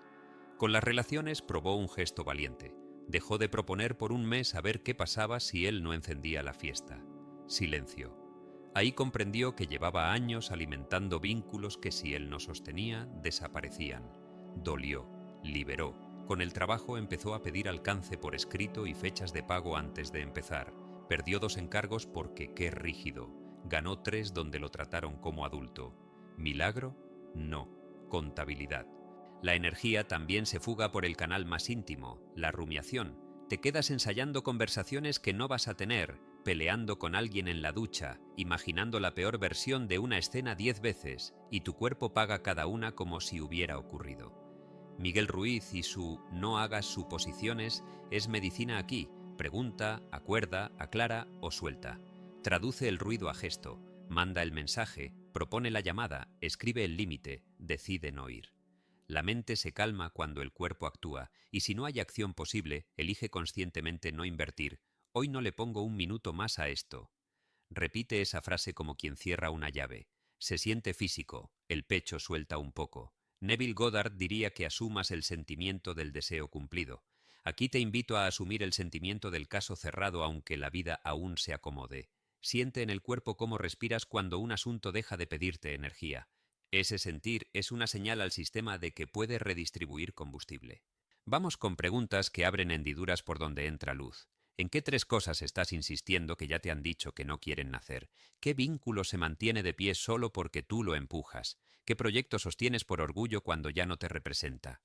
Con las relaciones probó un gesto valiente. Dejó de proponer por un mes a ver qué pasaba si él no encendía la fiesta. Silencio. Ahí comprendió que llevaba años alimentando vínculos que si él no sostenía, desaparecían. Dolió, liberó. Con el trabajo empezó a pedir alcance por escrito y fechas de pago antes de empezar. Perdió 2 encargos porque qué rígido. Ganó 3 donde lo trataron como adulto. ¿Milagro? No. Contabilidad. La energía también se fuga por el canal más íntimo, la rumiación. Te quedas ensayando conversaciones que no vas a tener, peleando con alguien en la ducha, imaginando la peor versión de una escena 10 veces, y tu cuerpo paga cada una como si hubiera ocurrido. Miguel Ruiz y su «no hagas suposiciones» es medicina aquí. Pregunta, acuerda, aclara o suelta. Traduce el ruido a gesto, manda el mensaje, propone la llamada, escribe el límite, decide no ir. La mente se calma cuando el cuerpo actúa, y si no hay acción posible, elige conscientemente no invertir. Hoy no le pongo 1 minuto más a esto. Repite esa frase como quien cierra una llave. Se siente físico, el pecho suelta un poco. Neville Goddard diría que asumas el sentimiento del deseo cumplido. Aquí te invito a asumir el sentimiento del caso cerrado aunque la vida aún se acomode. Siente en el cuerpo cómo respiras cuando un asunto deja de pedirte energía. Ese sentir es una señal al sistema de que puede redistribuir combustible. Vamos con preguntas que abren hendiduras por donde entra luz. ¿En qué 3 cosas estás insistiendo que ya te han dicho que no quieren nacer? ¿Qué vínculo se mantiene de pie solo porque tú lo empujas? ¿Qué proyecto sostienes por orgullo cuando ya no te representa?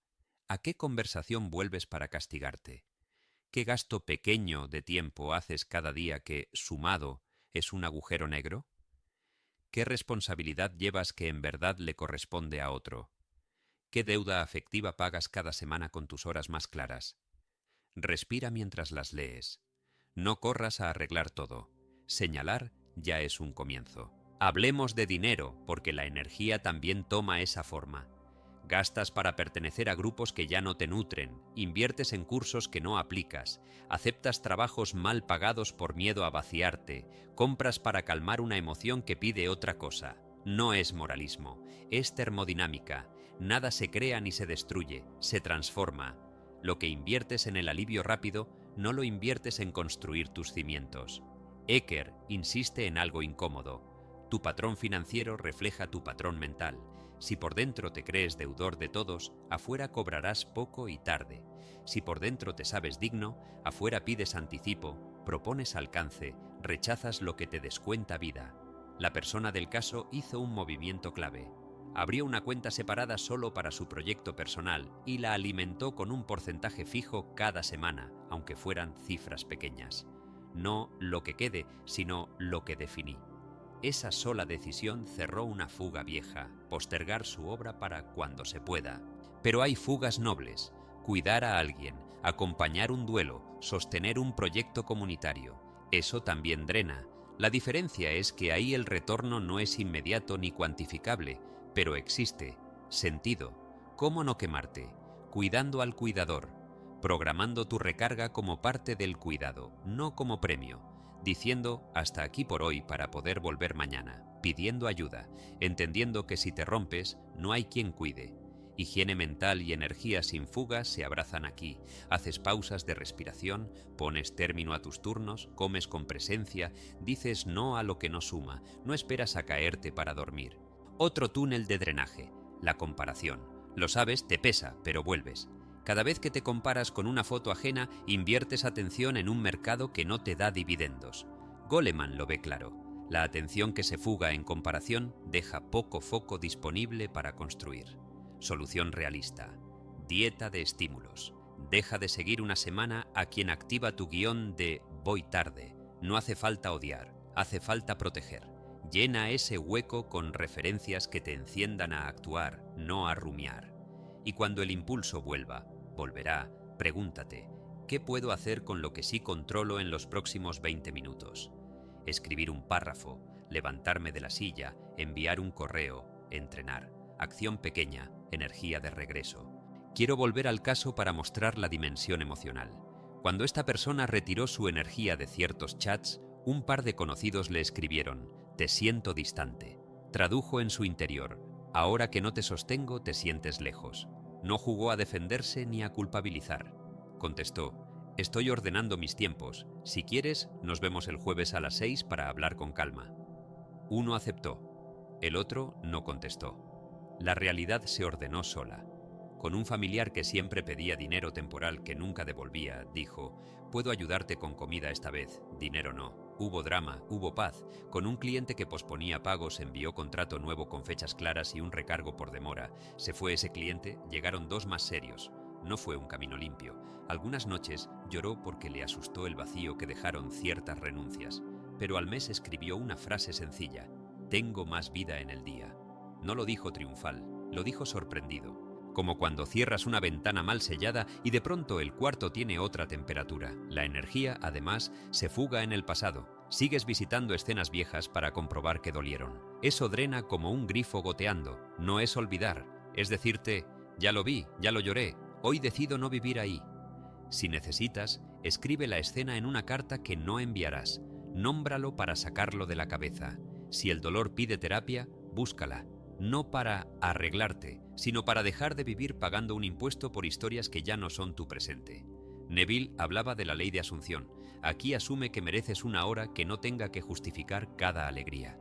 ¿A qué conversación vuelves para castigarte? ¿Qué gasto pequeño de tiempo haces cada día que, sumado, es un agujero negro? ¿Qué responsabilidad llevas que en verdad le corresponde a otro? ¿Qué deuda afectiva pagas cada semana con tus horas más claras? Respira mientras las lees. No corras a arreglar todo. Señalar ya es un comienzo. Hablemos de dinero, porque la energía también toma esa forma. Gastas para pertenecer a grupos que ya no te nutren, inviertes en cursos que no aplicas, aceptas trabajos mal pagados por miedo a vaciarte, compras para calmar una emoción que pide otra cosa. No es moralismo, es termodinámica. Nada se crea ni se destruye, se transforma. Lo que inviertes en el alivio rápido, no lo inviertes en construir tus cimientos. Eker insiste en algo incómodo. Tu patrón financiero refleja tu patrón mental. Si por dentro te crees deudor de todos, afuera cobrarás poco y tarde. Si por dentro te sabes digno, afuera pides anticipo, propones alcance, rechazas lo que te descuenta vida. La persona del caso hizo un movimiento clave. Abrió una cuenta separada solo para su proyecto personal y la alimentó con un porcentaje fijo cada semana, aunque fueran cifras pequeñas. No lo que quede, sino lo que definí. Esa sola decisión cerró una fuga vieja, postergar su obra para cuando se pueda. Pero hay fugas nobles: cuidar a alguien, acompañar un duelo, sostener un proyecto comunitario. Eso también drena. La diferencia es que ahí el retorno no es inmediato ni cuantificable, pero existe. Sentido. ¿Cómo no quemarte? Cuidando al cuidador. Programando tu recarga como parte del cuidado, no como premio. Diciendo hasta aquí por hoy para poder volver mañana. pidiendo ayuda, entendiendo que si te rompes, no hay quien cuide. Higiene mental y energía sin fugas se abrazan aquí. Haces pausas de respiración, pones término a tus turnos, comes con presencia, dices no a lo que no suma, no esperas a caerte para dormir. Otro túnel de drenaje, la comparación. Lo sabes, te pesa, pero vuelves. Cada vez que te comparas con una foto ajena, inviertes atención en un mercado que no te da dividendos. Goleman lo ve claro. La atención que se fuga en comparación deja poco foco disponible para construir. Solución realista. Dieta de estímulos. Deja de seguir una semana a quien activa tu guión de voy tarde. No hace falta odiar, hace falta proteger. Llena ese hueco con referencias que te enciendan a actuar, no a rumiar. Y cuando el impulso volverá, pregúntate, ¿qué puedo hacer con lo que sí controlo en los próximos 20 minutos? Escribir un párrafo, levantarme de la silla, enviar un correo, entrenar. Acción pequeña, energía de regreso. Quiero volver al caso para mostrar la dimensión emocional. Cuando esta persona retiró su energía de ciertos chats, un par de conocidos le escribieron, te siento distante. Tradujo en su interior, ahora que no te sostengo te sientes lejos. No jugó a defenderse ni a culpabilizar. Contestó, estoy ordenando mis tiempos. Si quieres, nos vemos el jueves a las 6 para hablar con calma. Uno aceptó. El otro no contestó. La realidad se ordenó sola. Con un familiar que siempre pedía dinero temporal que nunca devolvía, dijo, puedo ayudarte con comida esta vez, dinero no. Hubo drama, hubo paz. Con un cliente que posponía pagos envió contrato nuevo con fechas claras y un recargo por demora. Se fue ese cliente, llegaron dos más serios. No fue un camino limpio. Algunas noches lloró porque le asustó el vacío que dejaron ciertas renuncias. Pero al mes escribió una frase sencilla, tengo más vida en el día. No lo dijo triunfal, lo dijo sorprendido. Como cuando cierras una ventana mal sellada y de pronto el cuarto tiene otra temperatura. La energía, además, se fuga en el pasado. Sigues visitando escenas viejas para comprobar que dolieron. Eso drena como un grifo goteando. No es olvidar, es decirte, ya lo vi, ya lo lloré, hoy decido no vivir ahí. Si necesitas, escribe la escena en una carta que no enviarás. Nómbralo para sacarlo de la cabeza. Si el dolor pide terapia, búscala. No para arreglarte, sino para dejar de vivir pagando un impuesto por historias que ya no son tu presente. Neville hablaba de la ley de asunción. Aquí asume que mereces una hora que no tenga que justificar cada alegría.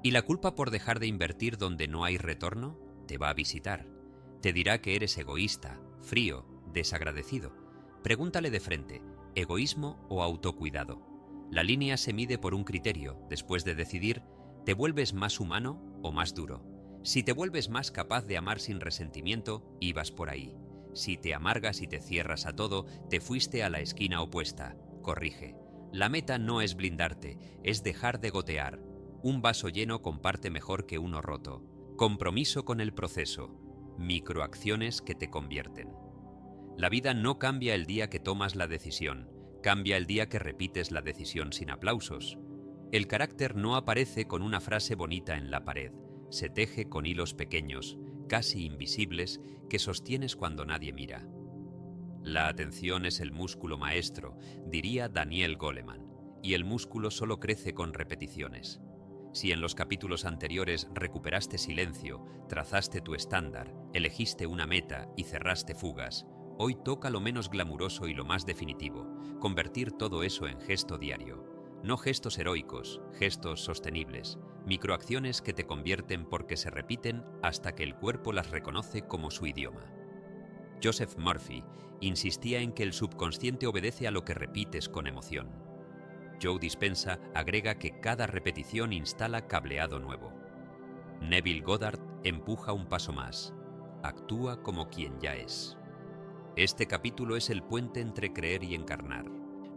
¿Y la culpa por dejar de invertir donde no hay retorno? Te va a visitar. Te dirá que eres egoísta, frío, desagradecido. Pregúntale de frente, ¿egoísmo o autocuidado? La línea se mide por un criterio. Después de decidir, ¿te vuelves más humano o más duro? Si te vuelves más capaz de amar sin resentimiento, ibas por ahí. Si te amargas y te cierras a todo, te fuiste a la esquina opuesta. Corrige. La meta no es blindarte, es dejar de gotear. Un vaso lleno comparte mejor que uno roto. Compromiso con el proceso. Microacciones que te convierten. La vida no cambia el día que tomas la decisión, cambia el día que repites la decisión sin aplausos. El carácter no aparece con una frase bonita en la pared. Se teje con hilos pequeños, casi invisibles, que sostienes cuando nadie mira. La atención es el músculo maestro, diría Daniel Goleman, y el músculo solo crece con repeticiones. Si en los capítulos anteriores recuperaste silencio, trazaste tu estándar, elegiste una meta y cerraste fugas, hoy toca lo menos glamuroso y lo más definitivo, convertir todo eso en gesto diario. No gestos heroicos, gestos sostenibles, microacciones que te convierten porque se repiten hasta que el cuerpo las reconoce como su idioma. Joseph Murphy insistía en que el subconsciente obedece a lo que repites con emoción. Joe Dispenza agrega que cada repetición instala cableado nuevo. Neville Goddard empuja un paso más. Actúa como quien ya es. Este capítulo es el puente entre creer y encarnar.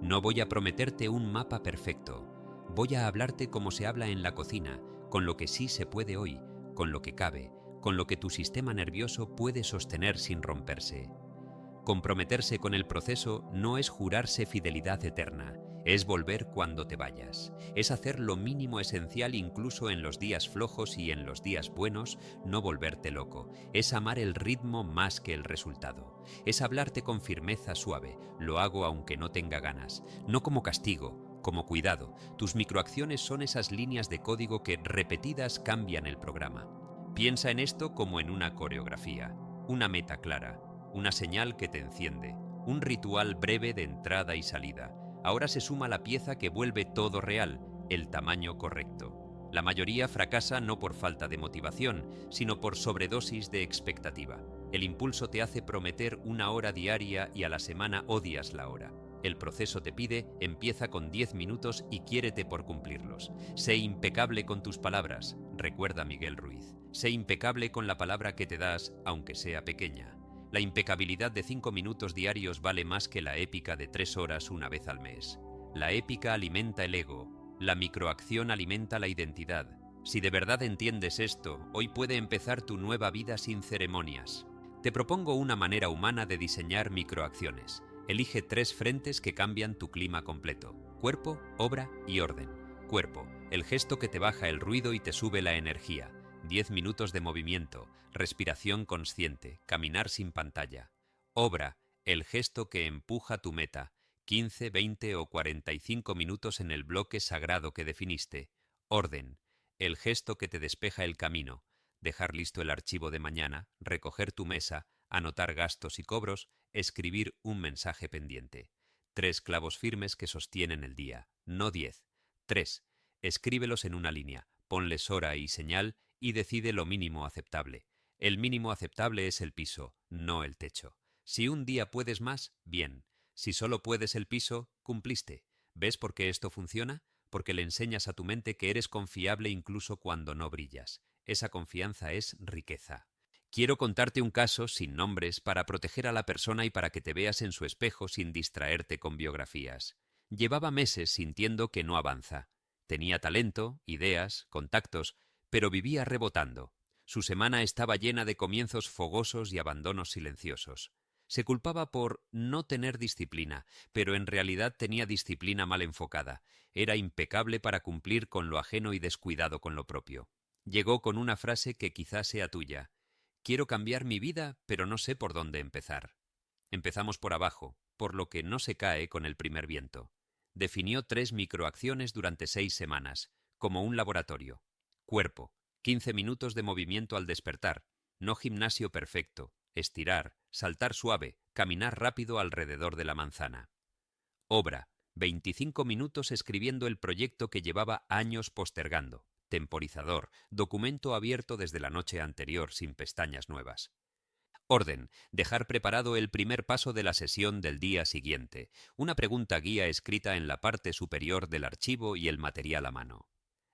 No voy a prometerte un mapa perfecto. Voy a hablarte como se habla en la cocina, con lo que sí se puede hoy, con lo que cabe, con lo que tu sistema nervioso puede sostener sin romperse. Comprometerse con el proceso no es jurarse fidelidad eterna, es volver cuando te vayas, es hacer lo mínimo esencial incluso en los días flojos y en los días buenos, no volverte loco, es amar el ritmo más que el resultado, es hablarte con firmeza suave, lo hago aunque no tenga ganas, no como castigo, Como cuidado, tus microacciones son esas líneas de código que, repetidas, cambian el programa. Piensa en esto como en una coreografía, una meta clara, una señal que te enciende, un ritual breve de entrada y salida. Ahora se suma la pieza que vuelve todo real, el tamaño correcto. La mayoría fracasa no por falta de motivación, sino por sobredosis de expectativa. El impulso te hace prometer 1 hora diaria y a la semana odias la hora. El proceso te pide, empieza con 10 minutos y quiérete por cumplirlos. Sé impecable con tus palabras, recuerda Miguel Ruiz. Sé impecable con la palabra que te das, aunque sea pequeña. La impecabilidad de 5 minutos diarios vale más que la épica de 3 horas una vez al mes. La épica alimenta el ego, la microacción alimenta la identidad. Si de verdad entiendes esto, hoy puede empezar tu nueva vida sin ceremonias. Te propongo una manera humana de diseñar microacciones. Elige 3 frentes que cambian tu clima completo: cuerpo, obra y orden. Cuerpo, el gesto que te baja el ruido y te sube la energía. 10 minutos de movimiento, respiración consciente, caminar sin pantalla. Obra, el gesto que empuja tu meta. 15, 20 o 45 minutos en el bloque sagrado que definiste. Orden, el gesto que te despeja el camino. Dejar listo el archivo de mañana, recoger tu mesa, anotar gastos y cobros, escribir un mensaje pendiente. 3 clavos firmes que sostienen el día, no 10. 3. Escríbelos en una línea, ponles hora y señal y decide lo mínimo aceptable. El mínimo aceptable es el piso, no el techo. Si un día puedes más, bien. Si solo puedes el piso, cumpliste. ¿Ves por qué esto funciona? Porque le enseñas a tu mente que eres confiable incluso cuando no brillas. Esa confianza es riqueza. Quiero contarte un caso sin nombres para proteger a la persona y para que te veas en su espejo sin distraerte con biografías. Llevaba meses sintiendo que no avanza. Tenía talento, ideas, contactos, pero vivía rebotando. Su semana estaba llena de comienzos fogosos y abandonos silenciosos. Se culpaba por no tener disciplina, pero en realidad tenía disciplina mal enfocada. Era impecable para cumplir con lo ajeno y descuidado con lo propio. Llegó con una frase que quizás sea tuya: quiero cambiar mi vida, pero no sé por dónde empezar. Empezamos por abajo, por lo que no se cae con el primer viento. Definió 3 microacciones durante 6 semanas, como un laboratorio. Cuerpo, 15 minutos de movimiento al despertar, no gimnasio perfecto, estirar, saltar suave, caminar rápido alrededor de la manzana. Obra, 25 minutos escribiendo el proyecto que llevaba años postergando. Temporizador, documento abierto desde la noche anterior sin pestañas nuevas. Orden, dejar preparado el primer paso de la sesión del día siguiente, una pregunta guía escrita en la parte superior del archivo y el material a mano.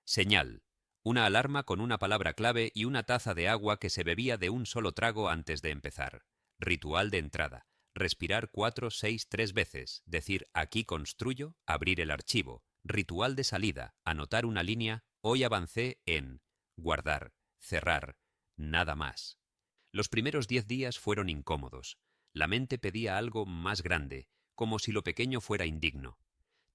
Señal, una alarma con una palabra clave y una taza de agua que se bebía de un solo trago antes de empezar. Ritual de entrada, respirar 4, 6, 3 veces, decir aquí construyo, abrir el archivo. Ritual de salida, anotar una línea, hoy avancé en guardar, cerrar, nada más. Los primeros 10 días fueron incómodos. La mente pedía algo más grande, como si lo pequeño fuera indigno.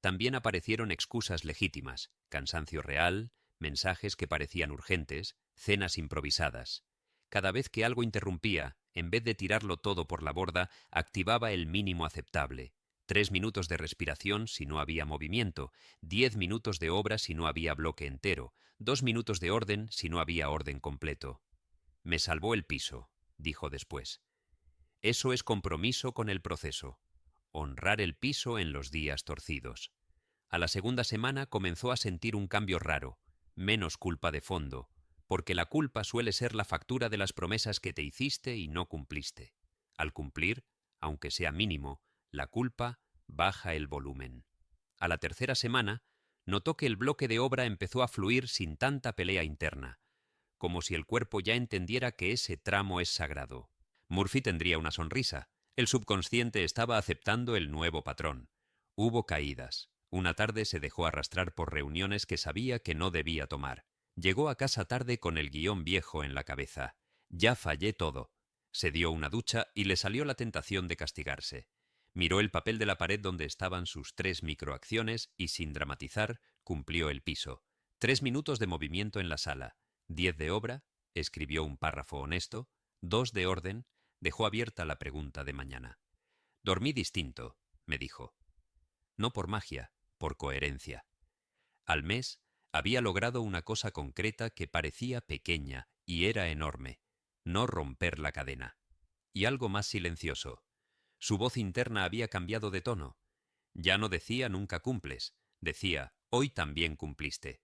También aparecieron excusas legítimas, cansancio real, mensajes que parecían urgentes, cenas improvisadas. Cada vez que algo interrumpía, en vez de tirarlo todo por la borda, activaba el mínimo aceptable. 3 minutos de respiración si no había movimiento, 10 minutos de obra si no había bloque entero, 2 minutos de orden si no había orden completo. Me salvó el piso, dijo después. Eso es compromiso con el proceso. Honrar el piso en los días torcidos. A la segunda semana comenzó a sentir un cambio raro, menos culpa de fondo, porque la culpa suele ser la factura de las promesas que te hiciste y no cumpliste. Al cumplir, aunque sea mínimo, la culpa baja el volumen. A la tercera semana, notó que el bloque de obra empezó a fluir sin tanta pelea interna, como si el cuerpo ya entendiera que ese tramo es sagrado. Murphy tendría una sonrisa. El subconsciente estaba aceptando el nuevo patrón. Hubo caídas. Una tarde se dejó arrastrar por reuniones que sabía que no debía tomar. Llegó a casa tarde con el guión viejo en la cabeza. Ya fallé todo. Se dio una ducha y le salió la tentación de castigarse. Miró el papel de la pared donde estaban sus 3 microacciones y, sin dramatizar, cumplió el piso. 3 minutos de movimiento en la sala. 10 de obra, escribió un párrafo honesto. 2 de orden, dejó abierta la pregunta de mañana. Dormí distinto, me dijo. No por magia, por coherencia. Al mes, había logrado una cosa concreta que parecía pequeña y era enorme: no romper la cadena. Y algo más silencioso. Su voz interna había cambiado de tono. Ya no decía nunca cumples, decía hoy también cumpliste.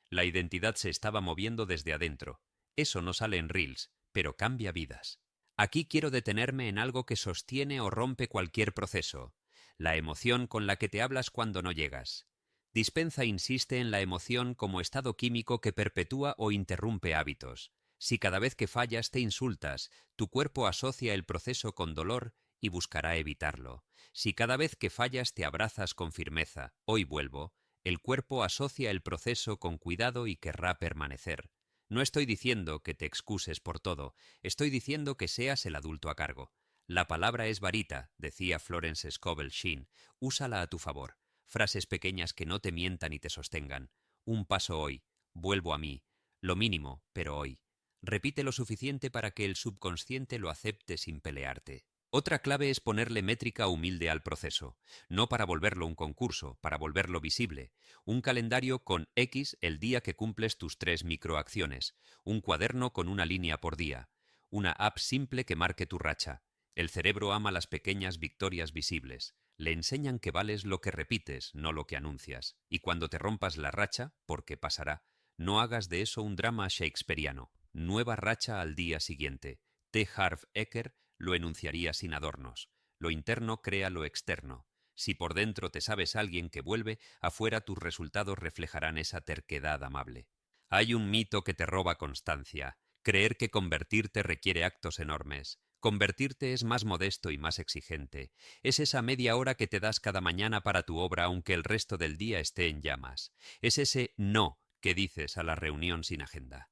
La identidad se estaba moviendo desde adentro. Eso no sale en Reels, pero cambia vidas. Aquí quiero detenerme en algo que sostiene o rompe cualquier proceso: la emoción con la que te hablas cuando no llegas. Dispenza insiste en la emoción como estado químico que perpetúa o interrumpe hábitos. Si cada vez que fallas te insultas, tu cuerpo asocia el proceso con dolor y buscará evitarlo. Si cada vez que fallas te abrazas con firmeza, hoy vuelvo, el cuerpo asocia el proceso con cuidado y querrá permanecer. No estoy diciendo que te excuses por todo, estoy diciendo que seas el adulto a cargo. La palabra es varita, decía Florence Scovel Sheen, úsala a tu favor. Frases pequeñas que no te mientan y te sostengan. Un paso hoy, vuelvo a mí, lo mínimo, pero hoy. Repite lo suficiente para que el subconsciente lo acepte sin pelearte. Otra clave es ponerle métrica humilde al proceso, no para volverlo un concurso, para volverlo visible. Un calendario con X el día que cumples tus 3 microacciones, un cuaderno con una línea por día, una app simple que marque tu racha. El cerebro ama las pequeñas victorias visibles. Le enseñan que vales lo que repites, no lo que anuncias. Y cuando te rompas la racha, porque pasará, no hagas de eso un drama shakespeariano. Nueva racha al día siguiente. T. Harv Eker lo enunciaría sin adornos. Lo interno crea lo externo. Si por dentro te sabes alguien que vuelve, afuera tus resultados reflejarán esa terquedad amable. Hay un mito que te roba constancia: creer que convertirte requiere actos enormes. Convertirte es más modesto y más exigente. Es esa media hora que te das cada mañana para tu obra aunque el resto del día esté en llamas. Es ese no que dices a la reunión sin agenda.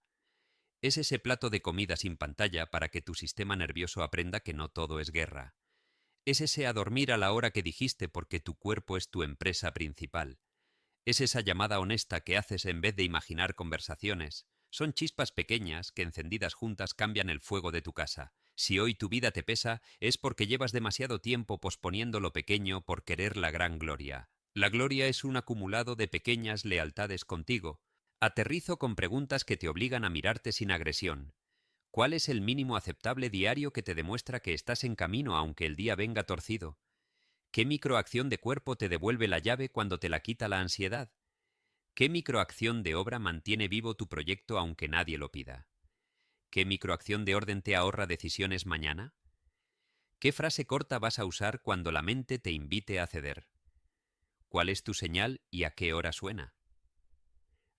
Es ese plato de comida sin pantalla para que tu sistema nervioso aprenda que no todo es guerra. Es ese a dormir a la hora que dijiste porque tu cuerpo es tu empresa principal. Es esa llamada honesta que haces en vez de imaginar conversaciones. Son chispas pequeñas que encendidas juntas cambian el fuego de tu casa. Si hoy tu vida te pesa, es porque llevas demasiado tiempo posponiendo lo pequeño por querer la gran gloria. La gloria es un acumulado de pequeñas lealtades contigo. Aterrizo con preguntas que te obligan a mirarte sin agresión. ¿Cuál es el mínimo aceptable diario que te demuestra que estás en camino aunque el día venga torcido? ¿Qué microacción de cuerpo te devuelve la llave cuando te la quita la ansiedad? ¿Qué microacción de obra mantiene vivo tu proyecto aunque nadie lo pida? ¿Qué microacción de orden te ahorra decisiones mañana? ¿Qué frase corta vas a usar cuando la mente te invite a ceder? ¿Cuál es tu señal y a qué hora suena?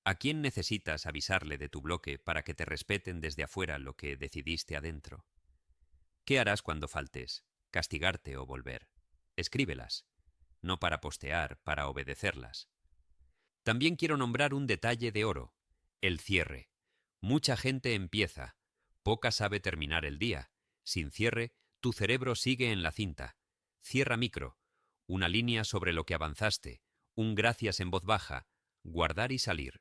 ¿A quién necesitas avisarle de tu bloque para que te respeten desde afuera lo que decidiste adentro? ¿Qué harás cuando faltes? ¿Castigarte o volver? Escríbelas. No para postear, para obedecerlas. También quiero nombrar un detalle de oro: el cierre. Mucha gente empieza, poca sabe terminar el día. Sin cierre, tu cerebro sigue en la cinta. Cierra micro, una línea sobre lo que avanzaste, un gracias en voz baja, guardar y salir.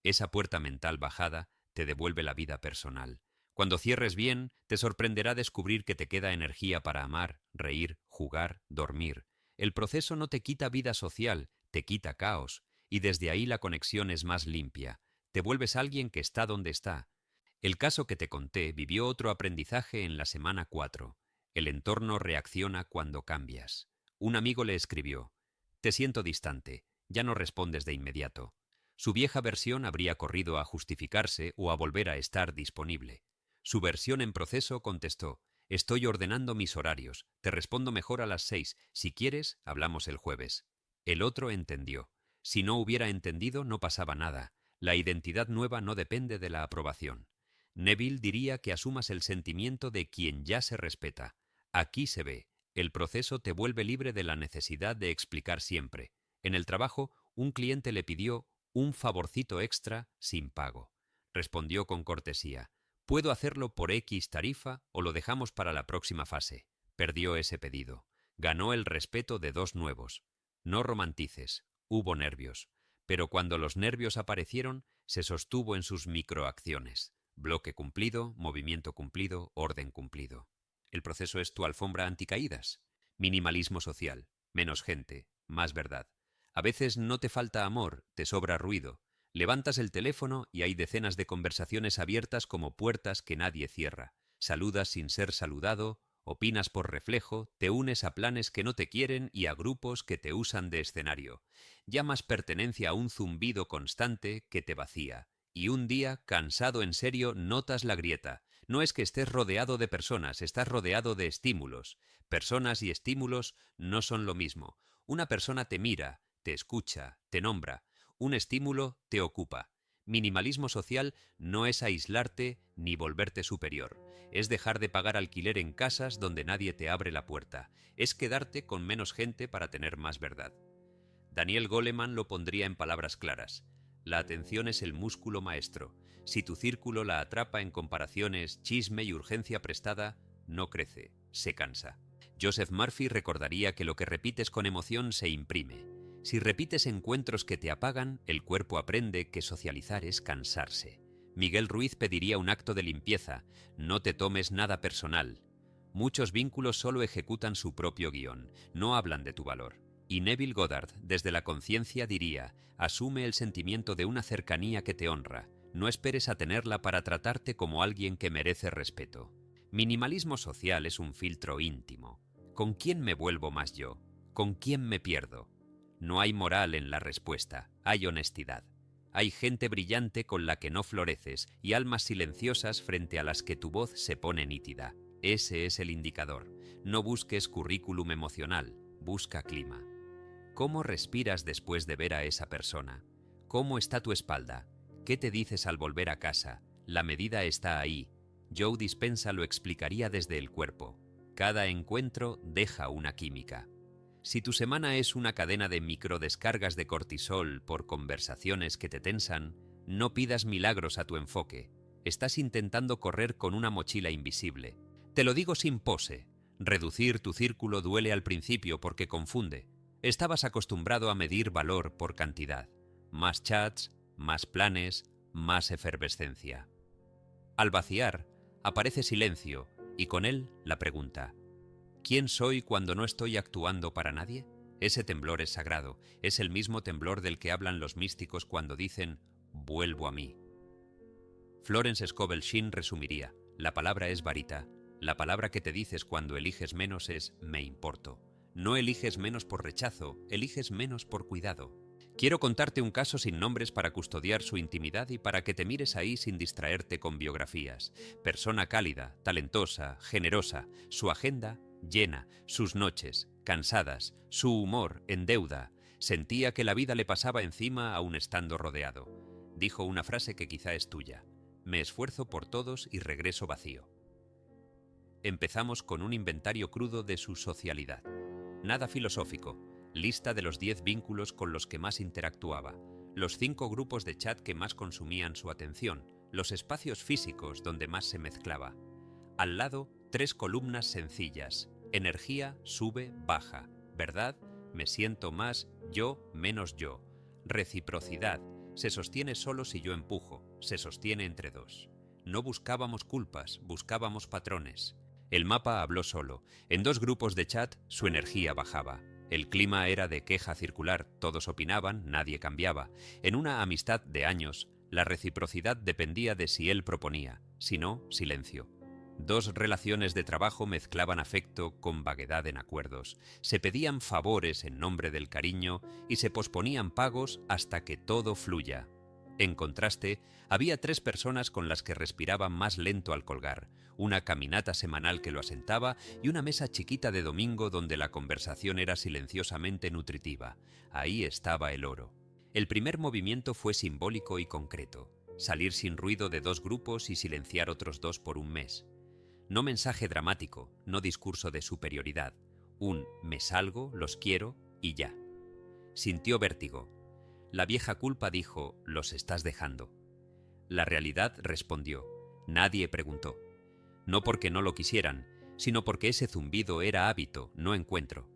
Esa puerta mental bajada te devuelve la vida personal. Cuando cierres bien, te sorprenderá descubrir que te queda energía para amar, reír, jugar, dormir. El proceso no te quita vida social, te quita caos. Y desde ahí la conexión es más limpia. Te vuelves alguien que está donde está. El caso que te conté vivió otro aprendizaje en la semana 4. El entorno reacciona cuando cambias. Un amigo le escribió: te siento distante, ya no respondes de inmediato. Su vieja versión habría corrido a justificarse o a volver a estar disponible. Su versión en proceso contestó: estoy ordenando mis horarios, te respondo mejor a las 6, si quieres, hablamos el jueves. El otro entendió. Si no hubiera entendido, no pasaba nada. La identidad nueva no depende de la aprobación. Neville diría que asumas el sentimiento de quien ya se respeta. Aquí se ve. El proceso te vuelve libre de la necesidad de explicar siempre. En el trabajo, un cliente le pidió un favorcito extra sin pago. Respondió con cortesía: puedo hacerlo por X tarifa o lo dejamos para la próxima fase. Perdió ese pedido. Ganó el respeto de 2 nuevos. No romantices. Hubo nervios, pero cuando los nervios aparecieron, se sostuvo en sus microacciones. Bloque cumplido, movimiento cumplido, orden cumplido. El proceso es tu alfombra anticaídas. Minimalismo social, menos gente, más verdad. A veces no te falta amor, te sobra ruido. Levantas el teléfono y hay decenas de conversaciones abiertas como puertas que nadie cierra. Saludas sin ser saludado, opinas por reflejo, te unes a planes que no te quieren y a grupos que te usan de escenario. Llamas pertenencia a un zumbido constante que te vacía. Y un día, cansado en serio, notas la grieta. No es que estés rodeado de personas, estás rodeado de estímulos. Personas y estímulos no son lo mismo. Una persona te mira, te escucha, te nombra. Un estímulo te ocupa. Minimalismo social no es aislarte ni volverte superior. Es dejar de pagar alquiler en casas donde nadie te abre la puerta. Es quedarte con menos gente para tener más verdad. Daniel Goleman lo pondría en palabras claras. La atención es el músculo maestro. Si tu círculo la atrapa en comparaciones, chisme y urgencia prestada, no crece, se cansa. Joseph Murphy recordaría que lo que repites con emoción se imprime. Si repites encuentros que te apagan, el cuerpo aprende que socializar es cansarse. Miguel Ruiz pediría un acto de limpieza. No te tomes nada personal. Muchos vínculos solo ejecutan su propio guión, no hablan de tu valor. Y Neville Goddard, desde la conciencia, diría: asume el sentimiento de una cercanía que te honra. No esperes a tenerla para tratarte como alguien que merece respeto. Minimalismo social es un filtro íntimo. ¿Con quién me vuelvo más yo? ¿Con quién me pierdo? No hay moral en la respuesta, hay honestidad. Hay gente brillante con la que no floreces y almas silenciosas frente a las que tu voz se pone nítida. Ese es el indicador. No busques currículum emocional, busca clima. ¿Cómo respiras después de ver a esa persona? ¿Cómo está tu espalda? ¿Qué te dices al volver a casa? La medida está ahí. Joe Dispenza lo explicaría desde el cuerpo. Cada encuentro deja una química. Si tu semana es una cadena de microdescargas de cortisol por conversaciones que te tensan, no pidas milagros a tu enfoque. Estás intentando correr con una mochila invisible. Te lo digo sin pose. Reducir tu círculo duele al principio porque confunde. Estabas acostumbrado a medir valor por cantidad. Más chats, más planes, más efervescencia. Al vaciar, aparece silencio y con él la pregunta: ¿quién soy cuando no estoy actuando para nadie? Ese temblor es sagrado, es el mismo temblor del que hablan los místicos cuando dicen «vuelvo a mí». Florence Scovel Shinn resumiría: la palabra es varita. La palabra que te dices cuando eliges menos es «me importo». No eliges menos por rechazo, eliges menos por cuidado. Quiero contarte un caso sin nombres para custodiar su intimidad y para que te mires ahí sin distraerte con biografías. Persona cálida, talentosa, generosa, su agenda llena, sus noches cansadas, su humor en deuda. Sentía que la vida le pasaba encima aun estando rodeado. Dijo una frase que quizá es tuya: me esfuerzo por todos y regreso vacío. Empezamos con un inventario crudo de su socialidad. Nada filosófico. Lista de los 10 vínculos con los que más interactuaba, los 5 grupos de chat que más consumían su atención, los espacios físicos donde más se mezclaba. Al lado, 3 columnas sencillas: energía, sube, baja; verdad, me siento más yo, menos yo; reciprocidad, se sostiene solo si yo empujo, se sostiene entre dos. No buscábamos culpas, buscábamos patrones. El mapa habló solo. En 2 grupos de chat su energía bajaba. El clima era de queja circular, todos opinaban, nadie cambiaba. En una amistad de años, la reciprocidad dependía de si él proponía, si no, silencio. 2 relaciones de trabajo mezclaban afecto con vaguedad en acuerdos. Se pedían favores en nombre del cariño y se posponían pagos hasta que todo fluya. En contraste, había 3 personas con las que respiraba más lento al colgar, una caminata semanal que lo asentaba y una mesa chiquita de domingo donde la conversación era silenciosamente nutritiva. Ahí estaba el oro. El primer movimiento fue simbólico y concreto: salir sin ruido de 2 grupos y silenciar otros 2 por un mes. No mensaje dramático, no discurso de superioridad. Un «me salgo, los quiero» y ya. Sintió vértigo. La vieja culpa dijo: los estás dejando. La realidad respondió. Nadie preguntó. No porque no lo quisieran, sino porque ese zumbido era hábito, no encuentro.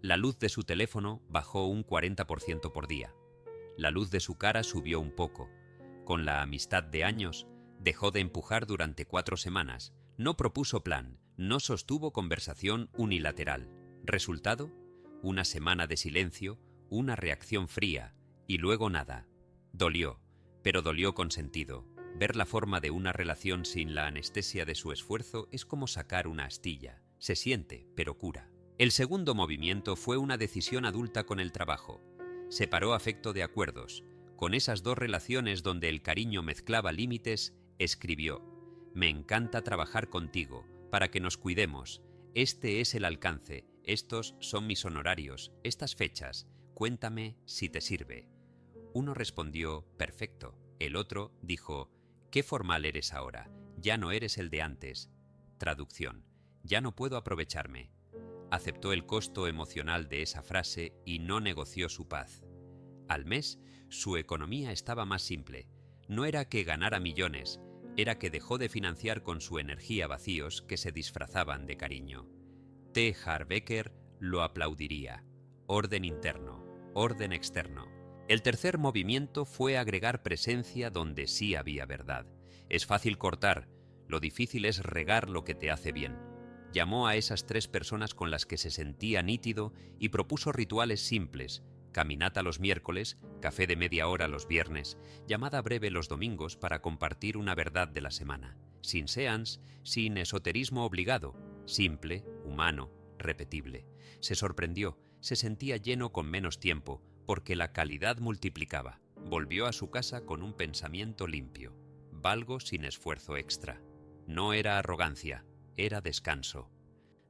La luz de su teléfono bajó un 40% por día. La luz de su cara subió un poco. Con la amistad de años, dejó de empujar durante 4 semanas. No propuso plan, no sostuvo conversación unilateral. ¿Resultado? Una semana de silencio, una reacción fría, y luego nada. Dolió, pero dolió con sentido. Ver la forma de una relación sin la anestesia de su esfuerzo es como sacar una astilla. Se siente, pero cura. El segundo movimiento fue una decisión adulta con el trabajo. Separó afecto de acuerdos. Con esas dos relaciones donde el cariño mezclaba límites, escribió: «Me encanta trabajar contigo, para que nos cuidemos. Este es el alcance, estos son mis honorarios, estas fechas. Cuéntame si te sirve». Uno respondió: «Perfecto». El otro dijo: «Qué formal eres ahora, ya no eres el de antes». Traducción: «Ya no puedo aprovecharme». Aceptó el costo emocional de esa frase y no negoció su paz. Al mes, su economía estaba más simple. No era que ganara millones, era que dejó de financiar con su energía vacíos que se disfrazaban de cariño. T. Harv Eker lo aplaudiría. Orden interno, orden externo. El tercer movimiento fue agregar presencia donde sí había verdad. Es fácil cortar, lo difícil es regar lo que te hace bien. Llamó a esas 3 personas con las que se sentía nítido y propuso rituales simples: caminata los miércoles, café de media hora los viernes, llamada breve los domingos para compartir una verdad de la semana. Sin séance, sin esoterismo obligado, simple, humano, repetible. Se sorprendió, se sentía lleno con menos tiempo, porque la calidad multiplicaba. Volvió a su casa con un pensamiento limpio. Valgo sin esfuerzo extra. No era arrogancia, era descanso.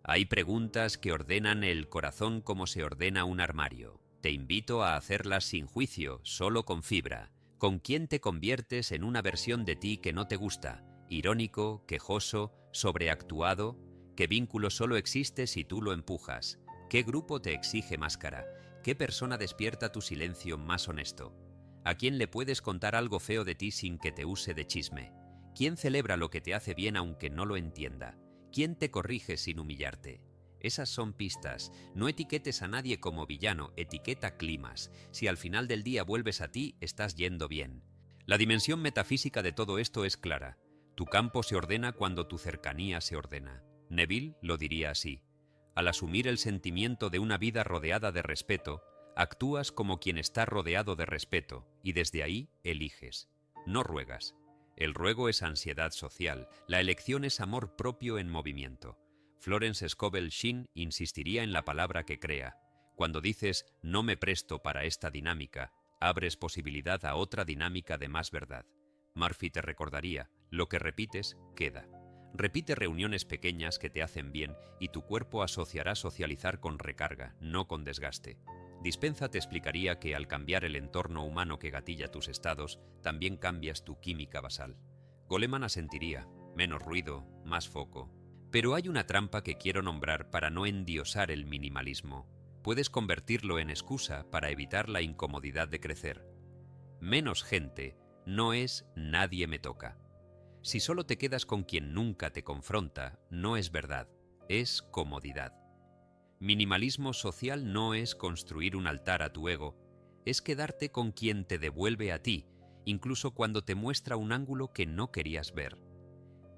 Hay preguntas que ordenan el corazón como se ordena un armario. Te invito a hacerlas sin juicio, solo con fibra. ¿Con quién te conviertes en una versión de ti que no te gusta? ¿Irónico, quejoso, sobreactuado? ¿Qué vínculo solo existe si tú lo empujas? ¿Qué grupo te exige máscara? ¿Qué persona despierta tu silencio más honesto? ¿A quién le puedes contar algo feo de ti sin que te use de chisme? ¿Quién celebra lo que te hace bien aunque no lo entienda? ¿Quién te corrige sin humillarte? Esas son pistas. No etiquetes a nadie como villano, etiqueta climas. Si al final del día vuelves a ti, estás yendo bien. La dimensión metafísica de todo esto es clara. Tu campo se ordena cuando tu cercanía se ordena. Neville lo diría así: al asumir el sentimiento de una vida rodeada de respeto, actúas como quien está rodeado de respeto, y desde ahí eliges. No ruegas. El ruego es ansiedad social, la elección es amor propio en movimiento. Florence Scovel Shinn insistiría en la palabra que crea. Cuando dices «no me presto para esta dinámica», abres posibilidad a otra dinámica de más verdad. Murphy te recordaría: lo que repites, queda. Repite reuniones pequeñas que te hacen bien y tu cuerpo asociará socializar con recarga, no con desgaste. Dispenza te explicaría que al cambiar el entorno humano que gatilla tus estados, también cambias tu química basal. Goleman asentiría: menos ruido, más foco. Pero hay una trampa que quiero nombrar para no endiosar el minimalismo. Puedes convertirlo en excusa para evitar la incomodidad de crecer. Menos gente no es nadie me toca. Si solo te quedas con quien nunca te confronta, no es verdad, es comodidad. Minimalismo social no es construir un altar a tu ego, es quedarte con quien te devuelve a ti, incluso cuando te muestra un ángulo que no querías ver.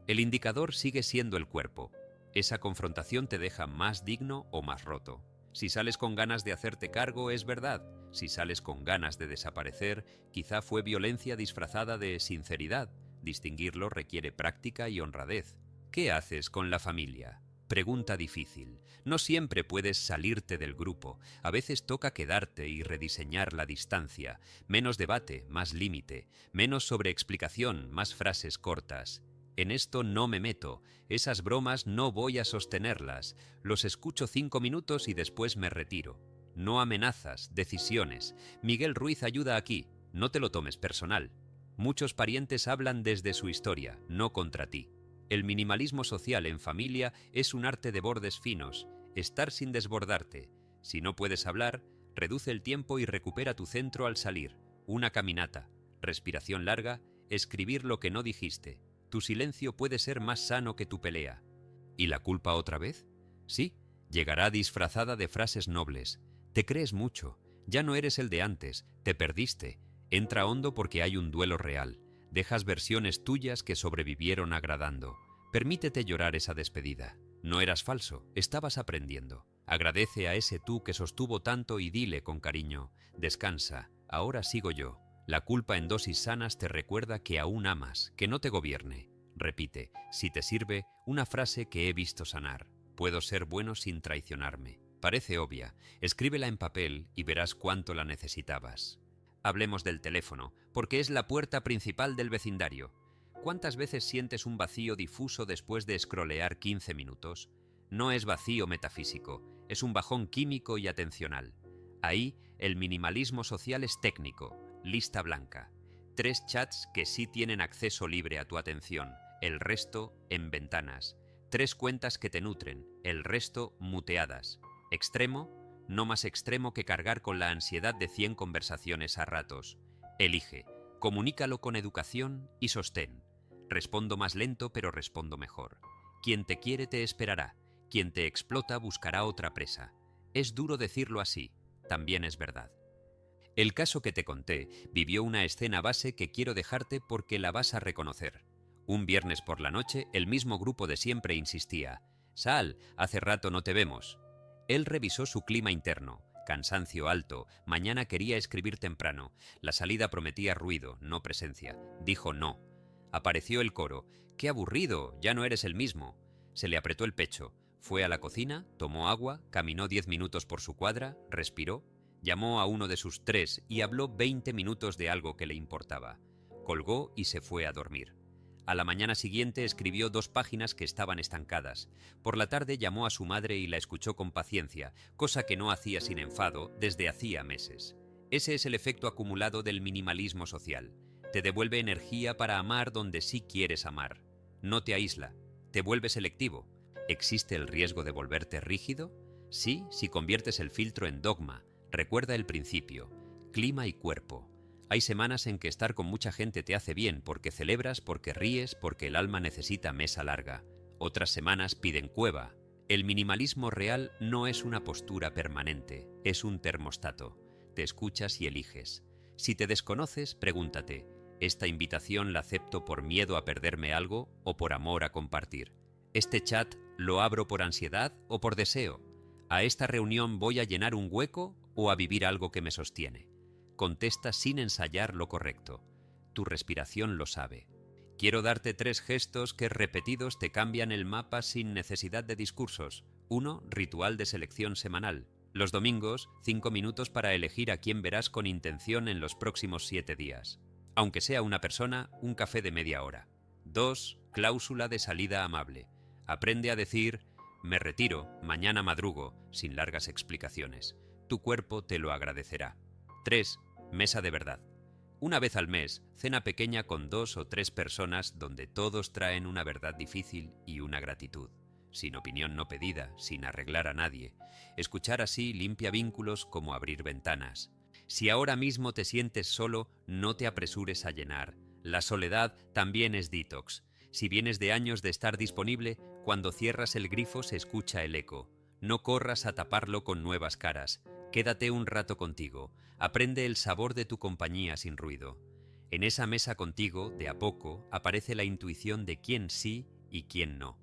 El indicador sigue siendo el cuerpo. Esa confrontación te deja más digno o más roto. Si sales con ganas de hacerte cargo, es verdad. Si sales con ganas de desaparecer, quizá fue violencia disfrazada de sinceridad. Distinguirlo requiere práctica y honradez. ¿Qué haces con la familia? Pregunta difícil. No siempre puedes salirte del grupo. A veces toca quedarte y rediseñar la distancia. Menos debate, más límite. Menos sobreexplicación, más frases cortas. En esto no me meto. Esas bromas no voy a sostenerlas. Los escucho 5 minutos y después me retiro. No amenazas, decisiones. Miguel Ruiz ayuda aquí. No te lo tomes personal. Muchos parientes hablan desde su historia, no contra ti. El minimalismo social en familia es un arte de bordes finos, estar sin desbordarte. Si no puedes hablar, reduce el tiempo y recupera tu centro al salir. Una caminata, respiración larga, escribir lo que no dijiste. Tu silencio puede ser más sano que tu pelea. ¿Y la culpa otra vez? Sí, llegará disfrazada de frases nobles. Te crees mucho, ya no eres el de antes, te perdiste. Entra hondo porque hay un duelo real. Dejas versiones tuyas que sobrevivieron agradando. Permítete llorar esa despedida. No eras falso, estabas aprendiendo. Agradece a ese tú que sostuvo tanto y dile con cariño: descansa, ahora sigo yo. La culpa en dosis sanas te recuerda que aún amas, que no te gobierne. Repite, si te sirve, una frase que he visto sanar: puedo ser bueno sin traicionarme. Parece obvia, escríbela en papel y verás cuánto la necesitabas. Hablemos del teléfono, porque es la puerta principal del vecindario. ¿Cuántas veces sientes un vacío difuso después de scrollear 15 minutos? No es vacío metafísico, es un bajón químico y atencional. Ahí, el minimalismo social es técnico, lista blanca. 3 chats que sí tienen acceso libre a tu atención, el resto en ventanas. 3 cuentas que te nutren, el resto muteadas. Extremo, no más extremo que cargar con la ansiedad de 100 conversaciones a ratos. Elige, comunícalo con educación y sostén. Respondo más lento, pero respondo mejor. Quien te quiere te esperará, quien te explota buscará otra presa. Es duro decirlo así, también es verdad. El caso que te conté vivió una escena base que quiero dejarte porque la vas a reconocer. Un viernes por la noche, el mismo grupo de siempre insistía: «Sal, hace rato no te vemos». Él revisó su clima interno. Cansancio alto, mañana quería escribir temprano. La salida prometía ruido, no presencia. Dijo no. Apareció el coro: «¡Qué aburrido! Ya no eres el mismo». Se le apretó el pecho. Fue a la cocina, tomó agua, caminó 10 minutos por su cuadra, respiró. Llamó a uno de sus 3 y habló 20 minutos de algo que le importaba. Colgó y se fue a dormir. A la mañana siguiente escribió 2 páginas que estaban estancadas. Por la tarde llamó a su madre y la escuchó con paciencia, cosa que no hacía sin enfado desde hacía meses. Ese es el efecto acumulado del minimalismo social. Te devuelve energía para amar donde sí quieres amar. No te aísla, te vuelve selectivo. ¿Existe el riesgo de volverte rígido? Sí, si conviertes el filtro en dogma. Recuerda el principio: clima y cuerpo. Hay semanas en que estar con mucha gente te hace bien porque celebras, porque ríes, porque el alma necesita mesa larga. Otras semanas piden cueva. El minimalismo real no es una postura permanente, es un termostato. Te escuchas y eliges. Si te desconoces, pregúntate: ¿esta invitación la acepto por miedo a perderme algo o por amor a compartir? ¿Este chat lo abro por ansiedad o por deseo? ¿A esta reunión voy a llenar un hueco o a vivir algo que me sostiene? Contesta sin ensayar lo correcto. Tu respiración lo sabe. Quiero darte 3 gestos que repetidos te cambian el mapa sin necesidad de discursos. 1. Ritual de selección semanal. Los domingos, 5 minutos para elegir a quién verás con intención en los próximos 7 días. Aunque sea una persona, un café de media hora. 2. Cláusula de salida amable. Aprende a decir: me retiro, mañana madrugo, sin largas explicaciones. Tu cuerpo te lo agradecerá. 3. Mesa de verdad. Una vez al mes, cena pequeña con 2 o 3 personas donde todos traen una verdad difícil y una gratitud. Sin opinión no pedida, sin arreglar a nadie. Escuchar así limpia vínculos como abrir ventanas. Si ahora mismo te sientes solo, no te apresures a llenar. La soledad también es detox. Si vienes de años de estar disponible, cuando cierras el grifo se escucha el eco. No corras a taparlo con nuevas caras. Quédate un rato contigo. Aprende el sabor de tu compañía sin ruido. En esa mesa contigo, de a poco, aparece la intuición de quién sí y quién no.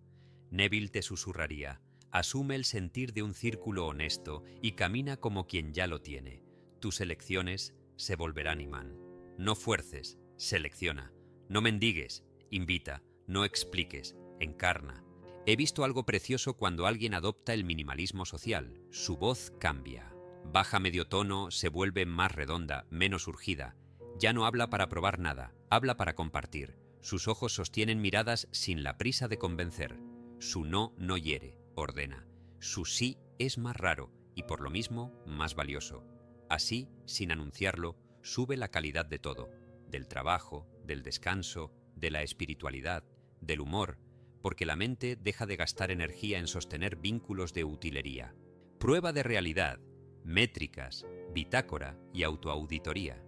Neville te susurraría: asume el sentir de un círculo honesto y camina como quien ya lo tiene. Tus elecciones se volverán imán. No fuerces, selecciona. No mendigues, invita. No expliques, encarna. He visto algo precioso cuando alguien adopta el minimalismo social. Su voz cambia. Baja medio tono, se vuelve más redonda, menos urgida. Ya no habla para probar nada, habla para compartir. Sus ojos sostienen miradas sin la prisa de convencer. Su no no hiere, ordena. Su sí es más raro y por lo mismo más valioso. Así, sin anunciarlo, sube la calidad de todo. Del trabajo, del descanso, de la espiritualidad, del humor, porque la mente deja de gastar energía en sostener vínculos de utilería. Prueba de realidad, métricas, bitácora y autoauditoría.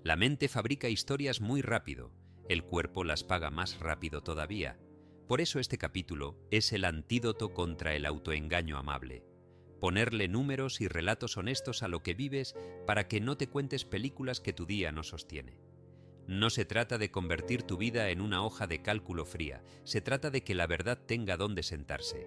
La mente fabrica historias muy rápido, el cuerpo las paga más rápido todavía. Por eso este capítulo es el antídoto contra el autoengaño amable. Ponerle números y relatos honestos a lo que vives para que no te cuentes películas que tu día no sostiene. No se trata de convertir tu vida en una hoja de cálculo fría, se trata de que la verdad tenga dónde sentarse.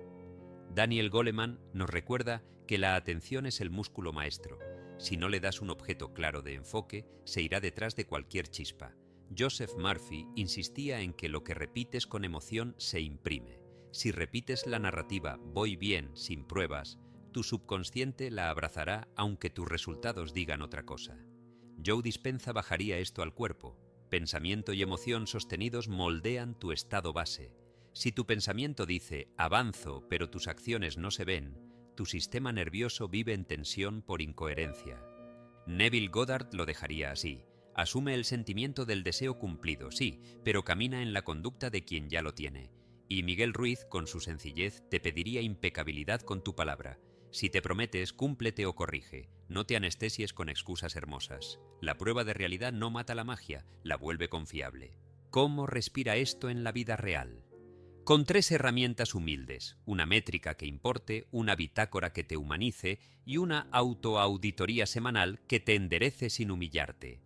Daniel Goleman nos recuerda que la atención es el músculo maestro. Si no le das un objeto claro de enfoque, se irá detrás de cualquier chispa. Joseph Murphy insistía en que lo que repites con emoción se imprime. Si repites la narrativa «voy bien» sin pruebas, tu subconsciente la abrazará aunque tus resultados digan otra cosa. Joe Dispenza bajaría esto al cuerpo. Pensamiento y emoción sostenidos moldean tu estado base. Si tu pensamiento dice «avanzo, pero tus acciones no se ven», tu sistema nervioso vive en tensión por incoherencia. Neville Goddard lo dejaría así. Asume el sentimiento del deseo cumplido, sí, pero camina en la conducta de quien ya lo tiene. Y Miguel Ruiz, con su sencillez, te pediría impecabilidad con tu palabra. Si te prometes, cúmplete o corrige. No te anestesies con excusas hermosas. La prueba de realidad no mata la magia, la vuelve confiable. ¿Cómo respira esto en la vida real? Con 3 herramientas humildes: una métrica que importe, una bitácora que te humanice y una autoauditoría semanal que te enderece sin humillarte.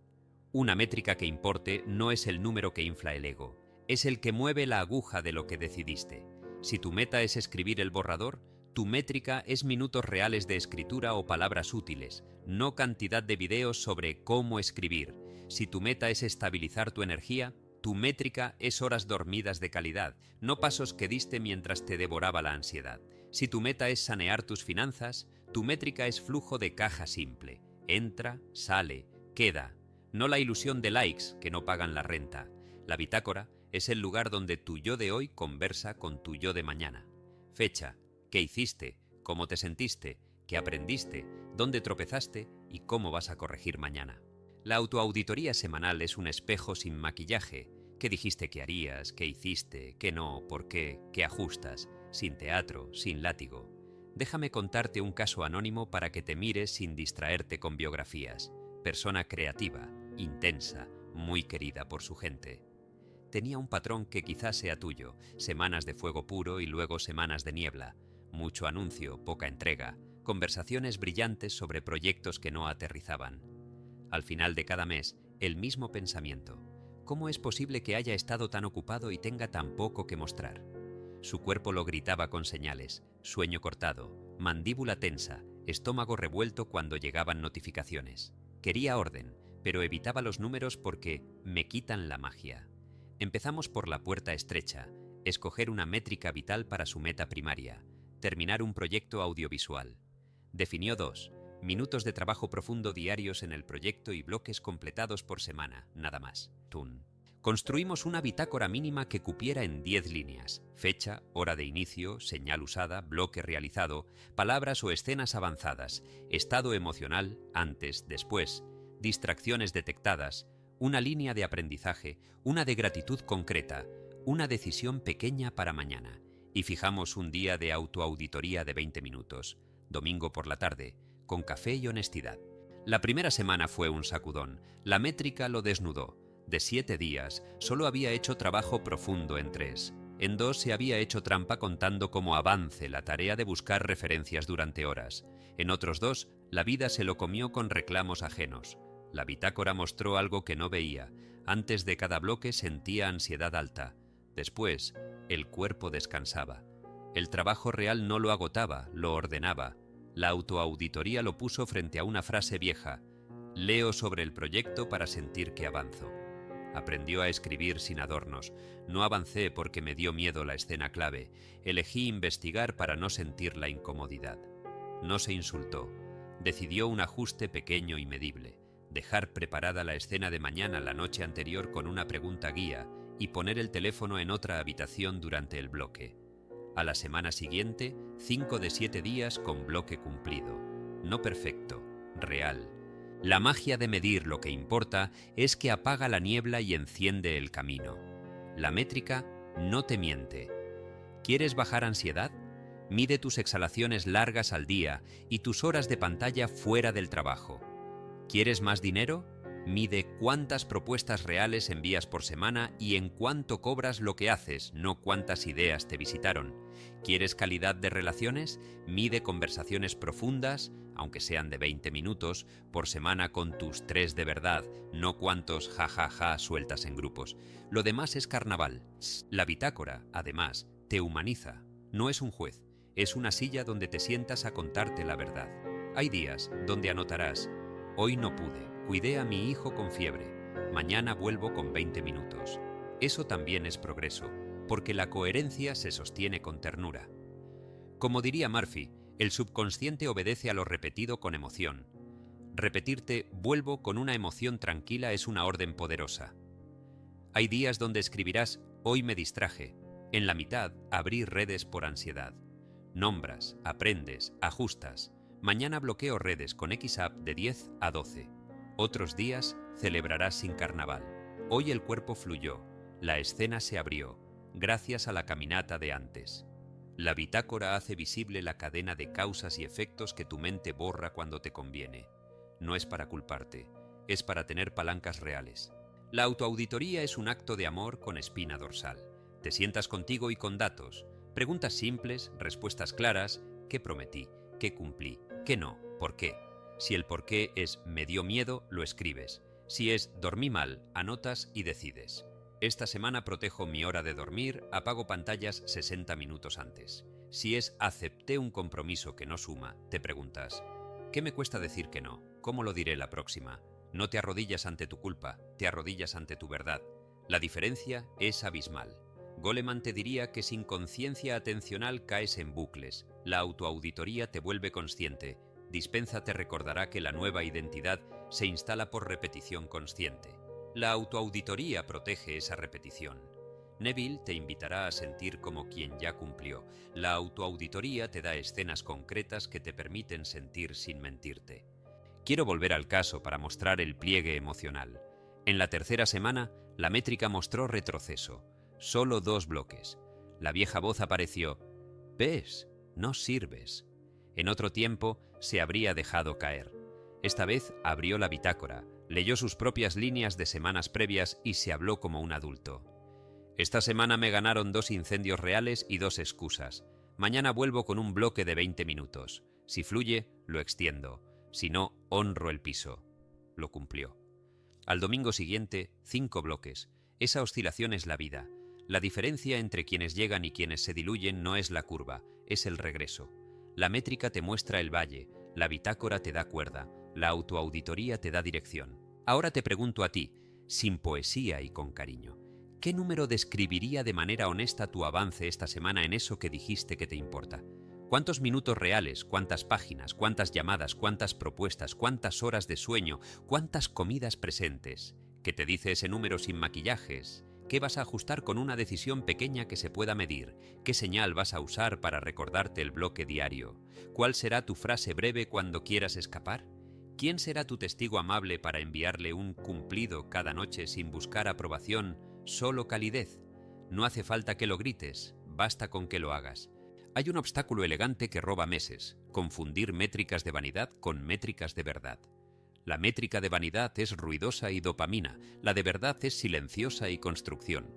Una métrica que importe no es el número que infla el ego, es el que mueve la aguja de lo que decidiste. Si tu meta es escribir el borrador, tu métrica es minutos reales de escritura o palabras útiles, no cantidad de videos sobre cómo escribir. Si tu meta es estabilizar tu energía, tu métrica es horas dormidas de calidad, no pasos que diste mientras te devoraba la ansiedad. Si tu meta es sanear tus finanzas, tu métrica es flujo de caja simple. Entra, sale, queda. No la ilusión de likes que no pagan la renta. La bitácora es el lugar donde tu yo de hoy conversa con tu yo de mañana. Fecha, qué hiciste, cómo te sentiste, qué aprendiste, dónde tropezaste y cómo vas a corregir mañana. La autoauditoría semanal es un espejo sin maquillaje. ¿Qué dijiste que harías? ¿Qué hiciste? ¿Qué no? ¿Por qué? ¿Qué ajustas? Sin teatro, sin látigo. Déjame contarte un caso anónimo para que te mires sin distraerte con biografías. Persona creativa, intensa, muy querida por su gente. Tenía un patrón que quizás sea tuyo: semanas de fuego puro y luego semanas de niebla. Mucho anuncio, poca entrega, conversaciones brillantes sobre proyectos que no aterrizaban. Al final de cada mes, el mismo pensamiento: ¿cómo es posible que haya estado tan ocupado y tenga tan poco que mostrar? Su cuerpo lo gritaba con señales: sueño cortado, mandíbula tensa, estómago revuelto cuando llegaban notificaciones. Quería orden, pero evitaba los números porque me quitan la magia. Empezamos por la puerta estrecha: escoger una métrica vital para su meta primaria, terminar un proyecto audiovisual. Definió 2: minutos de trabajo profundo diarios en el proyecto y bloques completados por semana, nada más. Tun. Construimos una bitácora mínima que cupiera en 10 líneas: fecha, hora de inicio, señal usada, bloque realizado, palabras o escenas avanzadas, estado emocional, antes, después, distracciones detectadas, una línea de aprendizaje, una de gratitud concreta, una decisión pequeña para mañana. Y fijamos un día de autoauditoría de 20 minutos, domingo por la tarde, con café y honestidad. La primera semana fue un sacudón. La métrica lo desnudó. De 7 días, solo había hecho trabajo profundo en 3. En 2 se había hecho trampa contando como avance la tarea de buscar referencias durante horas. En otros 2, la vida se lo comió con reclamos ajenos. La bitácora mostró algo que no veía. Antes de cada bloque sentía ansiedad alta. Después, el cuerpo descansaba. El trabajo real no lo agotaba, lo ordenaba. La autoauditoría lo puso frente a una frase vieja: leo sobre el proyecto para sentir que avanzo. Aprendió a escribir sin adornos. No avancé porque me dio miedo la escena clave. Elegí investigar para no sentir la incomodidad. No se insultó. Decidió un ajuste pequeño y medible: dejar preparada la escena de mañana la noche anterior con una pregunta guía y poner el teléfono en otra habitación durante el bloque. A la semana siguiente, 5 de 7 días con bloque cumplido. No perfecto, real. La magia de medir lo que importa es que apaga la niebla y enciende el camino. La métrica no te miente. ¿Quieres bajar ansiedad? Mide tus exhalaciones largas al día y tus horas de pantalla fuera del trabajo. ¿Quieres más dinero? Mide cuántas propuestas reales envías por semana y en cuánto cobras lo que haces, no cuántas ideas te visitaron. ¿Quieres calidad de relaciones? Mide conversaciones profundas, aunque sean de 20 minutos, por semana con tus 3 de verdad, no cuántos jajaja sueltas en grupos. Lo demás es carnaval. La bitácora, además, te humaniza. No es un juez, Es una silla donde te sientas a contarte la verdad. Hay días donde anotarás: hoy no pude, cuidé a mi hijo con fiebre, mañana vuelvo con 20 minutos. Eso también es progreso, porque la coherencia se sostiene con ternura. Como diría Murphy, el subconsciente obedece a lo repetido con emoción. Repetirte vuelvo con una emoción tranquila es una orden poderosa. Hay días donde escribirás: hoy me distraje. En la mitad abrí redes por ansiedad. Nombras, aprendes, ajustas. Mañana bloqueo redes con XApp de 10 a 12. Otros días celebrarás sin carnaval. Hoy el cuerpo fluyó, la escena se abrió, gracias a la caminata de antes. La bitácora hace visible la cadena de causas y efectos que tu mente borra cuando te conviene. No es para culparte, es para tener palancas reales. La autoauditoría es un acto de amor con espina dorsal. Te sientas contigo y con datos. Preguntas simples, respuestas claras. ¿Qué prometí? ¿Qué cumplí? ¿Qué no? ¿Por qué? Si el por qué es me dio miedo, lo escribes. Si es dormí mal, anotas y decides. Esta semana protejo mi hora de dormir, apago pantallas 60 minutos antes. Si es acepté un compromiso que no suma, te preguntas: ¿qué me cuesta decir que no? ¿Cómo lo diré la próxima? No te arrodillas ante tu culpa, te arrodillas ante tu verdad. La diferencia es abismal. Goleman te diría que sin conciencia atencional caes en bucles. La autoauditoría te vuelve consciente. Dispenza te recordará que la nueva identidad se instala por repetición consciente. La autoauditoría protege esa repetición. Neville te invitará a sentir como quien ya cumplió. La autoauditoría te da escenas concretas que te permiten sentir sin mentirte. Quiero volver al caso para mostrar el pliegue emocional. En la tercera semana, la métrica mostró retroceso. Solo 2 bloques. La vieja voz apareció: ¿ves? No sirves. En otro tiempo se habría dejado caer. Esta vez abrió la bitácora, leyó sus propias líneas de semanas previas y se habló como un adulto. Esta semana me ganaron 2 incendios reales y 2 excusas. Mañana vuelvo con un bloque de 20 minutos. Si fluye, lo extiendo. Si no, honro el piso. Lo cumplió. Al domingo siguiente, 5 bloques. Esa oscilación es la vida. La diferencia entre quienes llegan y quienes se diluyen no es la curva, es el regreso. La métrica te muestra el valle, la bitácora te da cuerda, la autoauditoría te da dirección. Ahora te pregunto a ti, sin poesía y con cariño, ¿qué número describiría de manera honesta tu avance esta semana en eso que dijiste que te importa? ¿Cuántos minutos reales, cuántas páginas, cuántas llamadas, cuántas propuestas, cuántas horas de sueño, cuántas comidas presentes? ¿Qué te dice ese número sin maquillajes? ¿Qué vas a ajustar con una decisión pequeña que se pueda medir? ¿Qué señal vas a usar para recordarte el bloque diario? ¿Cuál será tu frase breve cuando quieras escapar? ¿Quién será tu testigo amable para enviarle un cumplido cada noche sin buscar aprobación, solo calidez? No hace falta que lo grites, basta con que lo hagas. Hay un obstáculo elegante que roba meses: confundir métricas de vanidad con métricas de verdad. La métrica de vanidad es ruidosa y dopamina, la de verdad es silenciosa y construcción.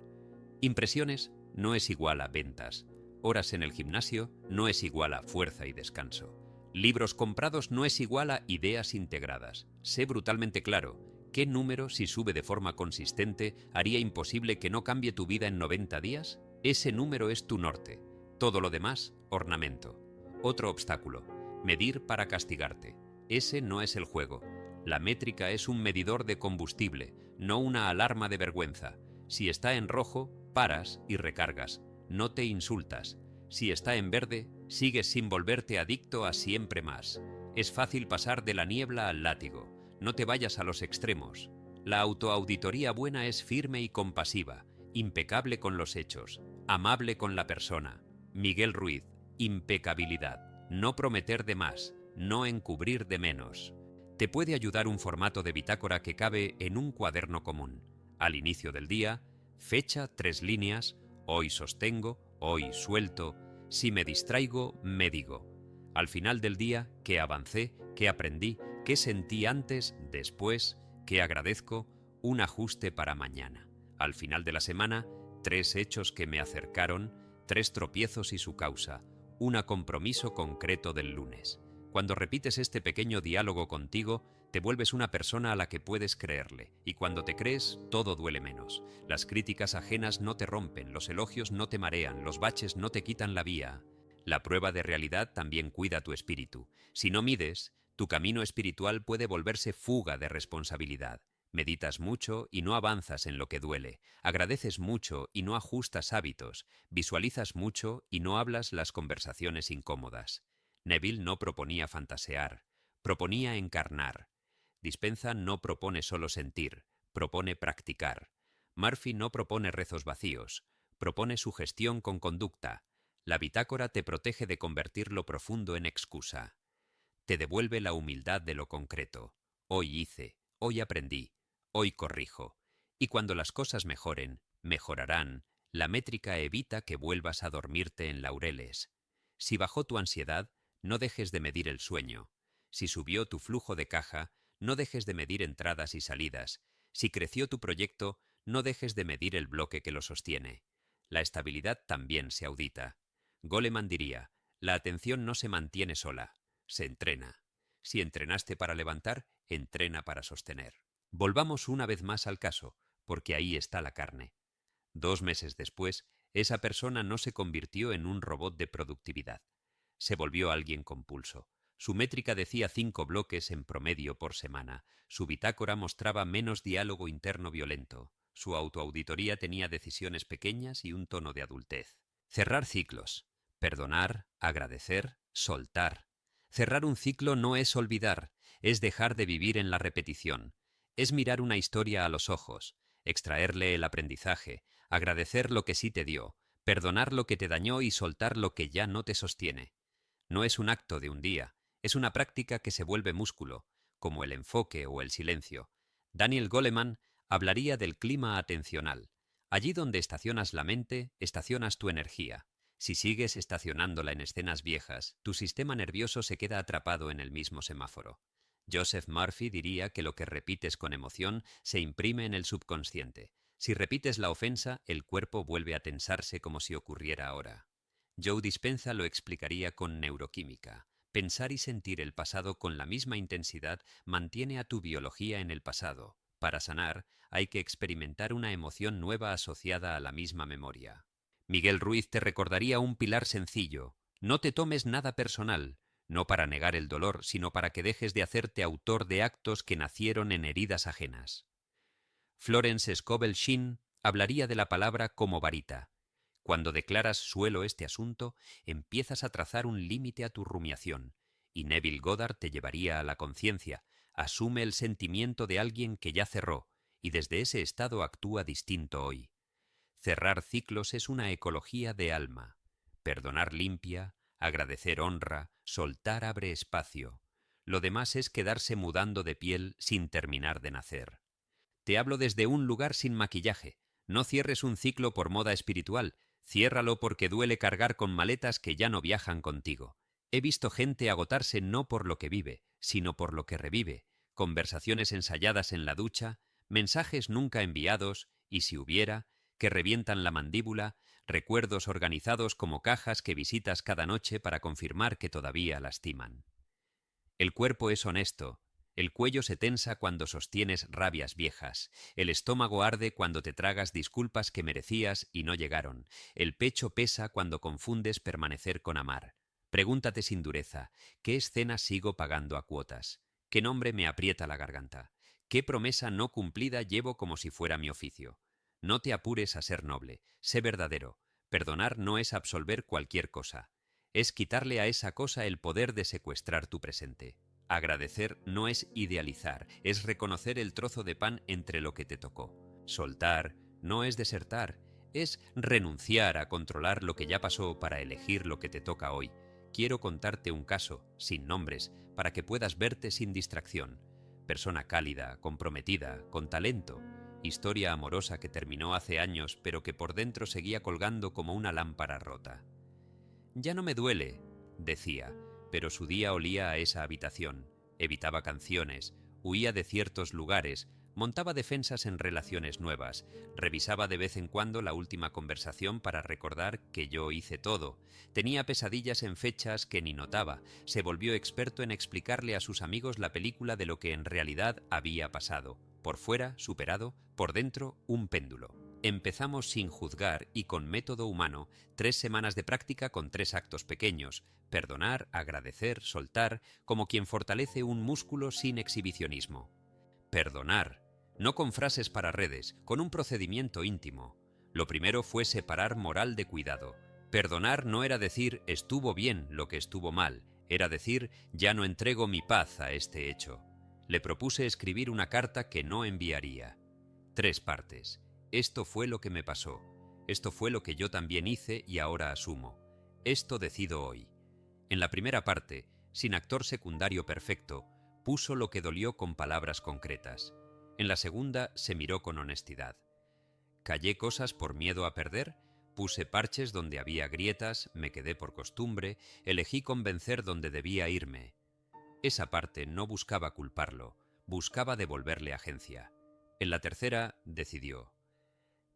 Impresiones no es igual a ventas. Horas en el gimnasio no es igual a fuerza y descanso. Libros comprados no es igual a ideas integradas. Sé brutalmente claro: ¿qué número, si sube de forma consistente, haría imposible que no cambie tu vida en 90 días? Ese número es tu norte. Todo lo demás, ornamento. Otro obstáculo: medir para castigarte. Ese no es el juego. La métrica es un medidor de combustible, no una alarma de vergüenza. Si está en rojo, paras y recargas. No te insultas. Si está en verde, sigues sin volverte adicto a siempre más. Es fácil pasar de la niebla al látigo. No te vayas a los extremos. La autoauditoría buena es firme y compasiva, impecable con los hechos, amable con la persona. Miguel Ruiz: impecabilidad. No prometer de más, no encubrir de menos. Te puede ayudar un formato de bitácora que cabe en un cuaderno común. Al inicio del día, fecha 3 líneas: hoy sostengo, hoy suelto, si me distraigo, me digo. Al final del día, ¿qué avancé? ¿Qué aprendí? ¿Qué sentí antes, después? ¿Qué agradezco? Un ajuste para mañana. Al final de la semana, 3 hechos que me acercaron, 3 tropiezos y su causa, un compromiso concreto del lunes. Cuando repites este pequeño diálogo contigo, te vuelves una persona a la que puedes creerle, y cuando te crees, todo duele menos. Las críticas ajenas no te rompen, los elogios no te marean, los baches no te quitan la vía. La prueba de realidad también cuida tu espíritu. Si no mides, tu camino espiritual puede volverse fuga de responsabilidad. Meditas mucho y no avanzas en lo que duele. Agradeces mucho y no ajustas hábitos. Visualizas mucho y no hablas las conversaciones incómodas. Neville no proponía fantasear, proponía encarnar. Dispenza no propone solo sentir, propone practicar. Murphy no propone rezos vacíos, propone sugestión con conducta. La bitácora te protege de convertir lo profundo en excusa. Te devuelve la humildad de lo concreto. Hoy hice, hoy aprendí, hoy corrijo. Y cuando las cosas mejoren, mejorarán, la métrica evita que vuelvas a dormirte en laureles. Si bajó tu ansiedad, no dejes de medir el sueño. Si subió tu flujo de caja, no dejes de medir entradas y salidas. Si creció tu proyecto, no dejes de medir el bloque que lo sostiene. La estabilidad también se audita. Goleman diría, la atención no se mantiene sola, se entrena. Si entrenaste para levantar, entrena para sostener. Volvamos una vez más al caso, porque ahí está la carne. 2 meses después, esa persona no se convirtió en un robot de productividad. Se volvió alguien con pulso. Su métrica decía 5 bloques en promedio por semana. Su bitácora mostraba menos diálogo interno violento. Su autoauditoría tenía decisiones pequeñas y un tono de adultez. Cerrar ciclos. Perdonar, agradecer, soltar. Cerrar un ciclo no es olvidar, es dejar de vivir en la repetición. Es mirar una historia a los ojos, extraerle el aprendizaje, agradecer lo que sí te dio, perdonar lo que te dañó y soltar lo que ya no te sostiene. No es un acto de un día, es una práctica que se vuelve músculo, como el enfoque o el silencio. Daniel Goleman hablaría del clima atencional. Allí donde estacionas la mente, estacionas tu energía. Si sigues estacionándola en escenas viejas, tu sistema nervioso se queda atrapado en el mismo semáforo. Joseph Murphy diría que lo que repites con emoción se imprime en el subconsciente. Si repites la ofensa, el cuerpo vuelve a tensarse como si ocurriera ahora. Joe Dispenza lo explicaría con neuroquímica. Pensar y sentir el pasado con la misma intensidad mantiene a tu biología en el pasado. Para sanar, hay que experimentar una emoción nueva asociada a la misma memoria. Miguel Ruiz te recordaría un pilar sencillo. No te tomes nada personal, no para negar el dolor, sino para que dejes de hacerte autor de actos que nacieron en heridas ajenas. Florence Scovel Shinn hablaría de la palabra como varita. Cuando declaras suelo este asunto, empiezas a trazar un límite a tu rumiación, y Neville Goddard te llevaría a la conciencia. Asume el sentimiento de alguien que ya cerró, y desde ese estado actúa distinto hoy. Cerrar ciclos es una ecología de alma. Perdonar limpia, agradecer honra, soltar abre espacio. Lo demás es quedarse mudando de piel sin terminar de nacer. Te hablo desde un lugar sin maquillaje. No cierres un ciclo por moda espiritual. Ciérralo porque duele cargar con maletas que ya no viajan contigo. He visto gente agotarse no por lo que vive, sino por lo que revive. Conversaciones ensayadas en la ducha, mensajes nunca enviados, y si hubiera, que revientan la mandíbula, recuerdos organizados como cajas que visitas cada noche para confirmar que todavía lastiman. El cuerpo es honesto. El cuello se tensa cuando sostienes rabias viejas. El estómago arde cuando te tragas disculpas que merecías y no llegaron. El pecho pesa cuando confundes permanecer con amar. Pregúntate sin dureza, ¿qué escena sigo pagando a cuotas? ¿Qué nombre me aprieta la garganta? ¿Qué promesa no cumplida llevo como si fuera mi oficio? No te apures a ser noble, sé verdadero. Perdonar no es absolver cualquier cosa. Es quitarle a esa cosa el poder de secuestrar tu presente. Agradecer no es idealizar, es reconocer el trozo de pan entre lo que te tocó. Soltar no es desertar, es renunciar a controlar lo que ya pasó para elegir lo que te toca hoy. Quiero contarte un caso, sin nombres, para que puedas verte sin distracción. Persona cálida, comprometida, con talento. Historia amorosa que terminó hace años, pero que por dentro seguía colgando como una lámpara rota. Ya no me duele, decía, pero su día olía a esa habitación. Evitaba canciones, huía de ciertos lugares, montaba defensas en relaciones nuevas, revisaba de vez en cuando la última conversación para recordar que yo hice todo. Tenía pesadillas en fechas que ni notaba. Se volvió experto en explicarle a sus amigos la película de lo que en realidad había pasado. Por fuera, superado, por dentro, un péndulo. Empezamos sin juzgar y con método humano 3 semanas de práctica con 3 actos pequeños: perdonar, agradecer, soltar, como quien fortalece un músculo sin exhibicionismo. Perdonar, no con frases para redes, con un procedimiento íntimo. Lo primero fue separar moral de cuidado. Perdonar no era decir estuvo bien lo que estuvo mal, era decir ya no entrego mi paz a este hecho. Le propuse escribir una carta que no enviaría. 3 partes. Esto fue lo que me pasó. Esto fue lo que yo también hice y ahora asumo. Esto decido hoy. En la primera parte, sin actor secundario perfecto, puso lo que dolió con palabras concretas. En la segunda se miró con honestidad. Callé cosas por miedo a perder, puse parches donde había grietas, me quedé por costumbre, elegí convencer donde debía irme. Esa parte no buscaba culparlo, buscaba devolverle agencia. En la tercera decidió: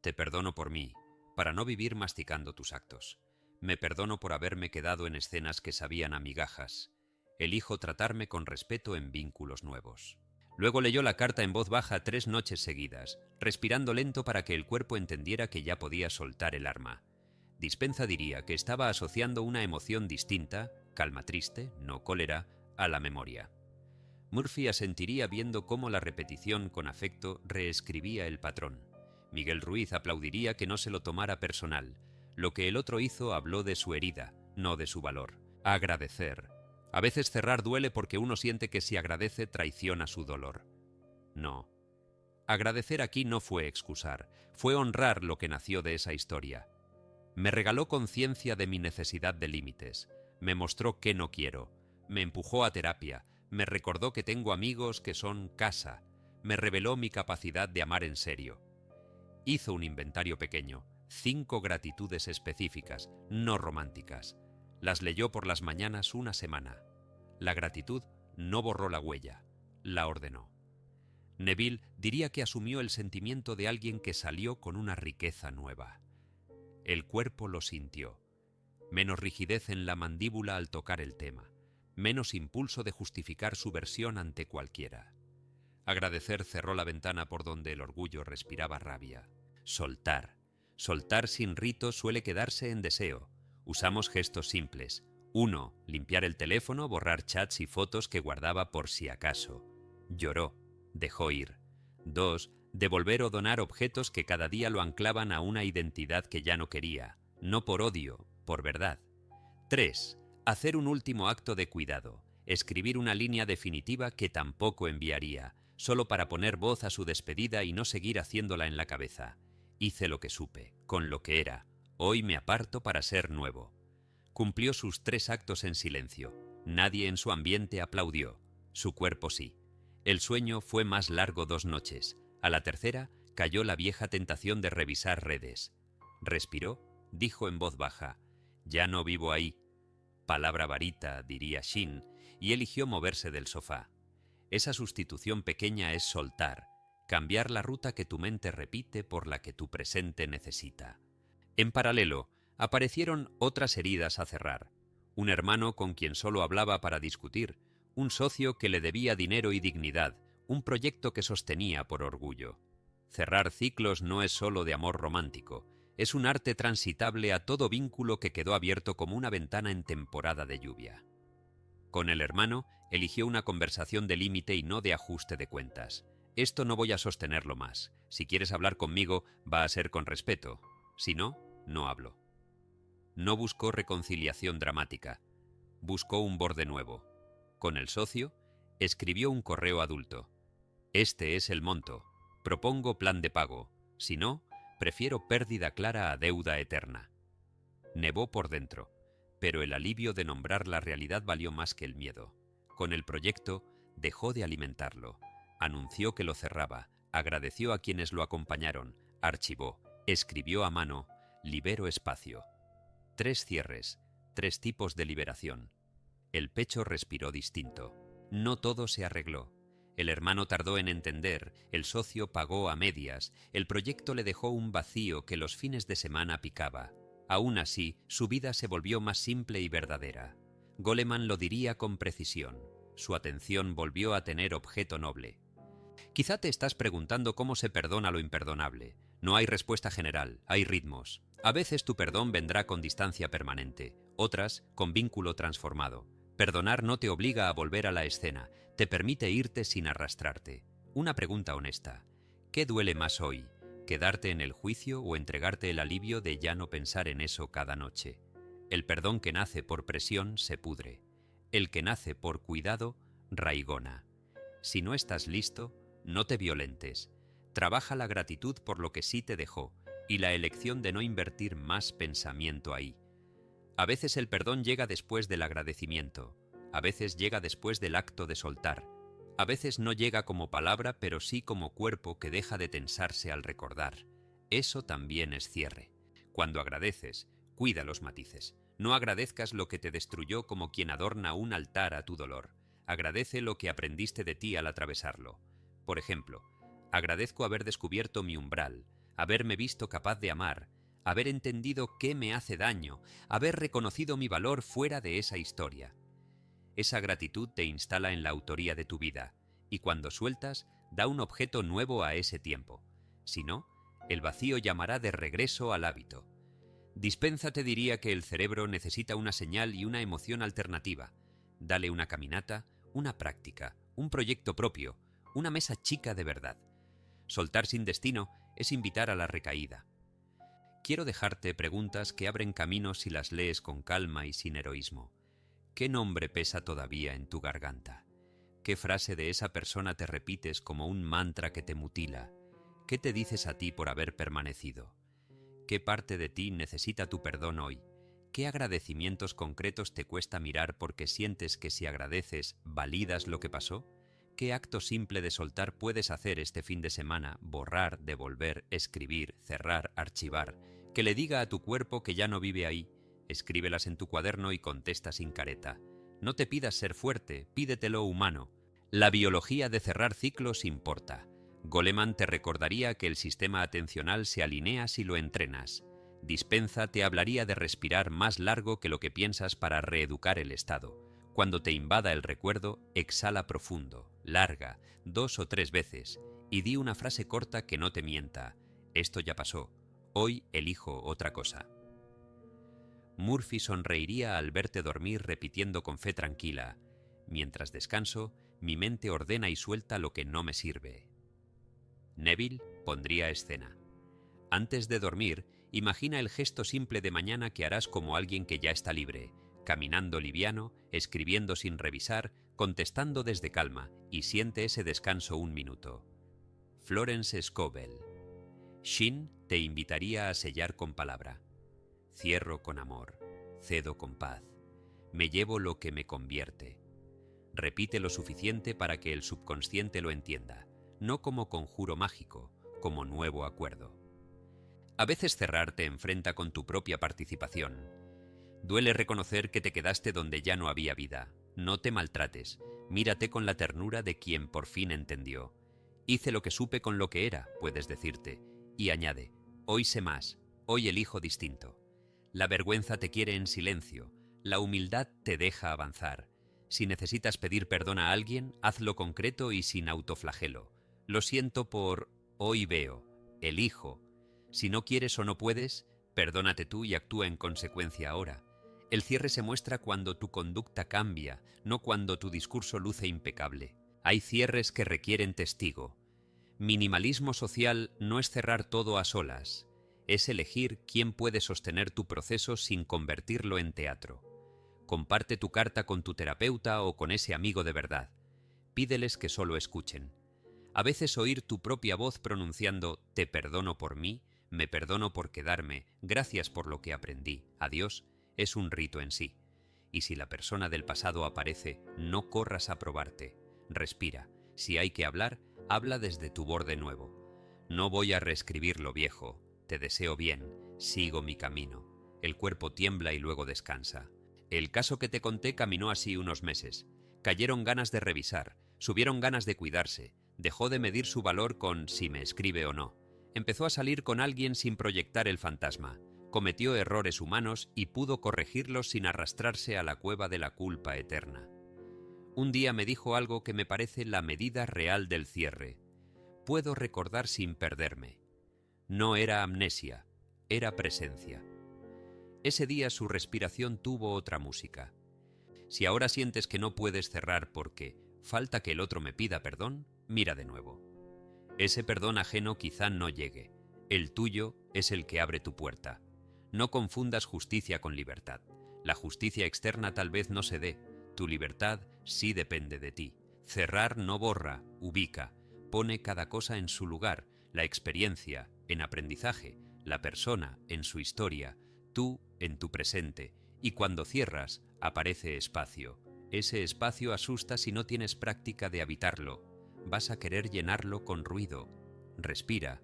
te perdono por mí, para no vivir masticando tus actos. Me perdono por haberme quedado en escenas que sabían a migajas. Elijo tratarme con respeto en vínculos nuevos. Luego leyó la carta en voz baja 3 noches seguidas, respirando lento para que el cuerpo entendiera que ya podía soltar el arma. Dispenza diría que estaba asociando una emoción distinta, calma triste, no cólera, a la memoria. Murphy asentiría viendo cómo la repetición con afecto reescribía el patrón. Miguel Ruiz aplaudiría que no se lo tomara personal. Lo que el otro hizo habló de su herida, no de su valor. Agradecer. A veces cerrar duele porque uno siente que si agradece traiciona su dolor. No. Agradecer aquí no fue excusar, fue honrar lo que nació de esa historia. Me regaló conciencia de mi necesidad de límites, me mostró qué no quiero, me empujó a terapia, me recordó que tengo amigos que son casa, me reveló mi capacidad de amar en serio. Hizo un inventario pequeño, 5 gratitudes específicas, no románticas. Las leyó por las mañanas una semana. La gratitud no borró la huella, la ordenó. Neville diría que asumió el sentimiento de alguien que salió con una riqueza nueva. El cuerpo lo sintió. Menos rigidez en la mandíbula al tocar el tema, menos impulso de justificar su versión ante cualquiera. Agradecer cerró la ventana por donde el orgullo respiraba rabia. Soltar. Soltar sin rito suele quedarse en deseo. Usamos gestos simples. 1. Limpiar el teléfono, borrar chats y fotos que guardaba por si acaso. Lloró. Dejó ir. 2. Devolver o donar objetos que cada día lo anclaban a una identidad que ya no quería. No por odio, por verdad. 3. Hacer un último acto de cuidado. Escribir una línea definitiva que tampoco enviaría, solo para poner voz a su despedida y no seguir haciéndola en la cabeza. Hice lo que supe, con lo que era. Hoy me aparto para ser nuevo. Cumplió sus 3 actos en silencio. Nadie en su ambiente aplaudió. Su cuerpo sí. El sueño fue más largo 2 noches. A la tercera cayó la vieja tentación de revisar redes. Respiró, dijo en voz baja: ya no vivo ahí. Palabra varita, diría Shin, y eligió moverse del sofá. Esa sustitución pequeña es soltar, cambiar la ruta que tu mente repite por la que tu presente necesita. En paralelo, aparecieron otras heridas a cerrar. Un hermano con quien solo hablaba para discutir, un socio que le debía dinero y dignidad, un proyecto que sostenía por orgullo. Cerrar ciclos no es solo de amor romántico, es un arte transitable a todo vínculo que quedó abierto como una ventana en temporada de lluvia. Con el hermano, eligió una conversación de límite y no de ajuste de cuentas. Esto no voy a sostenerlo más. Si quieres hablar conmigo, va a ser con respeto. Si no, no hablo. No buscó reconciliación dramática. Buscó un borde nuevo. Con el socio, escribió un correo adulto. Este es el monto. Propongo plan de pago. Si no, prefiero pérdida clara a deuda eterna. Nevó por dentro, pero el alivio de nombrar la realidad valió más que el miedo. Con el proyecto, dejó de alimentarlo. Anunció que lo cerraba, agradeció a quienes lo acompañaron, archivó, escribió a mano, libero espacio. 3 cierres, 3 tipos de liberación. El pecho respiró distinto. No todo se arregló. El hermano tardó en entender, el socio pagó a medias, el proyecto le dejó un vacío que los fines de semana picaba. Aún así, su vida se volvió más simple y verdadera. Goleman lo diría con precisión. Su atención volvió a tener objeto noble. Quizá te estás preguntando cómo se perdona lo imperdonable. No hay respuesta general, hay ritmos. A veces tu perdón vendrá con distancia permanente, otras con vínculo transformado. Perdonar no te obliga a volver a la escena, te permite irte sin arrastrarte. Una pregunta honesta: ¿qué duele más hoy? ¿Quedarte en el juicio o entregarte el alivio de ya no pensar en eso cada noche? El perdón que nace por presión se pudre. El que nace por cuidado, raigona. Si no estás listo, no te violentes. Trabaja la gratitud por lo que sí te dejó y la elección de no invertir más pensamiento ahí. A veces el perdón llega después del agradecimiento, a veces llega después del acto de soltar, a veces no llega como palabra, pero sí como cuerpo que deja de tensarse al recordar. Eso también es cierre. Cuando agradeces, cuida los matices. No agradezcas lo que te destruyó como quien adorna un altar a tu dolor. Agradece lo que aprendiste de ti al atravesarlo. Por ejemplo, agradezco haber descubierto mi umbral, haberme visto capaz de amar, haber entendido qué me hace daño, haber reconocido mi valor fuera de esa historia. Esa gratitud te instala en la autoría de tu vida, y cuando sueltas, da un objeto nuevo a ese tiempo. Si no, el vacío llamará de regreso al hábito. Dispenza te diría que el cerebro necesita una señal y una emoción alternativa. Dale una caminata, una práctica, un proyecto propio, una mesa chica de verdad. Soltar sin destino es invitar a la recaída. Quiero dejarte preguntas que abren caminos si las lees con calma y sin heroísmo. ¿Qué nombre pesa todavía en tu garganta? ¿Qué frase de esa persona te repites como un mantra que te mutila? ¿Qué te dices a ti por haber permanecido? ¿Qué parte de ti necesita tu perdón hoy? ¿Qué agradecimientos concretos te cuesta mirar porque sientes que si agradeces, validas lo que pasó? ¿Qué acto simple de soltar puedes hacer este fin de semana? Borrar, devolver, escribir, cerrar, archivar. Que le diga a tu cuerpo que ya no vive ahí. Escríbelas en tu cuaderno y contesta sin careta. No te pidas ser fuerte, pídetelo humano. La biología de cerrar ciclos importa. Goleman te recordaría que el sistema atencional se alinea si lo entrenas. Dispenza te hablaría de respirar más largo que lo que piensas para reeducar el estado. Cuando te invada el recuerdo, exhala profundo, larga, 2 o 3 veces, y di una frase corta que no te mienta. Esto ya pasó. Hoy elijo otra cosa. Murphy sonreiría al verte dormir repitiendo con fe tranquila: mientras descanso, mi mente ordena y suelta lo que no me sirve. Neville pondría escena. Antes de dormir, imagina el gesto simple de mañana que harás como alguien que ya está libre, caminando liviano, escribiendo sin revisar, contestando desde calma, y siente ese descanso un minuto. Florence Scovel. Shin te invitaría a sellar con palabra. Cierro con amor, cedo con paz, me llevo lo que me convierte. Repite lo suficiente para que el subconsciente lo entienda, no como conjuro mágico, como nuevo acuerdo. A veces cerrar te enfrenta con tu propia participación. Duele reconocer que te quedaste donde ya no había vida. No te maltrates, mírate con la ternura de quien por fin entendió. Hice lo que supe con lo que era, puedes decirte, y añade: hoy sé más, hoy elijo distinto. La vergüenza te quiere en silencio, la humildad te deja avanzar. Si necesitas pedir perdón a alguien, hazlo concreto y sin autoflagelo. Lo siento por hoy veo, elijo. Si no quieres o no puedes, perdónate tú y actúa en consecuencia ahora. El cierre se muestra cuando tu conducta cambia, no cuando tu discurso luce impecable. Hay cierres que requieren testigo. Minimalismo social no es cerrar todo a solas. Es elegir quién puede sostener tu proceso sin convertirlo en teatro. Comparte tu carta con tu terapeuta o con ese amigo de verdad. Pídeles que solo escuchen. A veces oír tu propia voz pronunciando «te perdono por mí», «me perdono por quedarme», «gracias por lo que aprendí», «adiós», es un rito en sí. Y si la persona del pasado aparece, no corras a probarte. Respira. Si hay que hablar, habla desde tu borde nuevo. No voy a reescribir lo viejo. Te deseo bien, sigo mi camino. El cuerpo tiembla y luego descansa. El caso que te conté caminó así unos meses. Cayeron ganas de revisar, subieron ganas de cuidarse, dejó de medir su valor con si me escribe o no. Empezó a salir con alguien sin proyectar el fantasma. Cometió errores humanos y pudo corregirlos sin arrastrarse a la cueva de la culpa eterna. Un día me dijo algo que me parece la medida real del cierre. Puedo recordar sin perderme. No era amnesia, era presencia. Ese día su respiración tuvo otra música. Si ahora sientes que no puedes cerrar porque falta que el otro me pida perdón, mira de nuevo. Ese perdón ajeno quizá no llegue. El tuyo es el que abre tu puerta. No confundas justicia con libertad. La justicia externa tal vez no se dé. Tu libertad sí depende de ti. Cerrar no borra, ubica. Pone cada cosa en su lugar. La experiencia en aprendizaje. La persona en su historia. Tú en tu presente. Y cuando cierras, aparece espacio. Ese espacio asusta si no tienes práctica de habitarlo. Vas a querer llenarlo con ruido. Respira.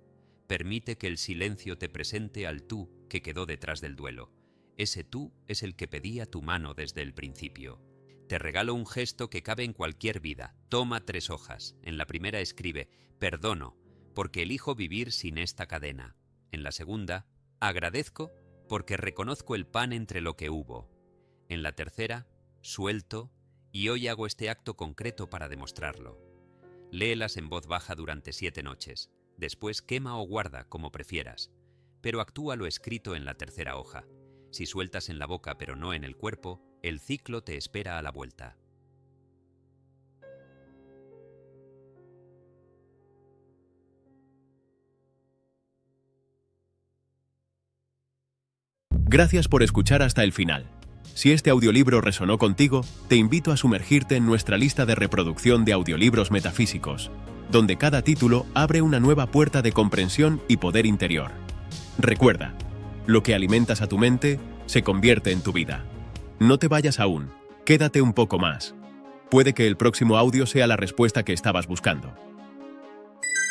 Permite que el silencio te presente al tú que quedó detrás del duelo. Ese tú es el que pedía tu mano desde el principio. Te regalo un gesto que cabe en cualquier vida. Toma 3 hojas. En la primera escribe: perdono, porque elijo vivir sin esta cadena. En la segunda, agradezco, porque reconozco el pan entre lo que hubo. En la tercera, suelto, y hoy hago este acto concreto para demostrarlo. Léelas en voz baja durante 7 noches. Después quema o guarda, como prefieras. Pero actúa lo escrito en la tercera hoja. Si sueltas en la boca pero no en el cuerpo, el ciclo te espera a la vuelta. Gracias por escuchar hasta el final. Si este audiolibro resonó contigo, te invito a sumergirte en nuestra lista de reproducción de audiolibros metafísicos, donde cada título abre una nueva puerta de comprensión y poder interior. Recuerda, lo que alimentas a tu mente se convierte en tu vida. No te vayas aún, quédate un poco más. Puede que el próximo audio sea la respuesta que estabas buscando.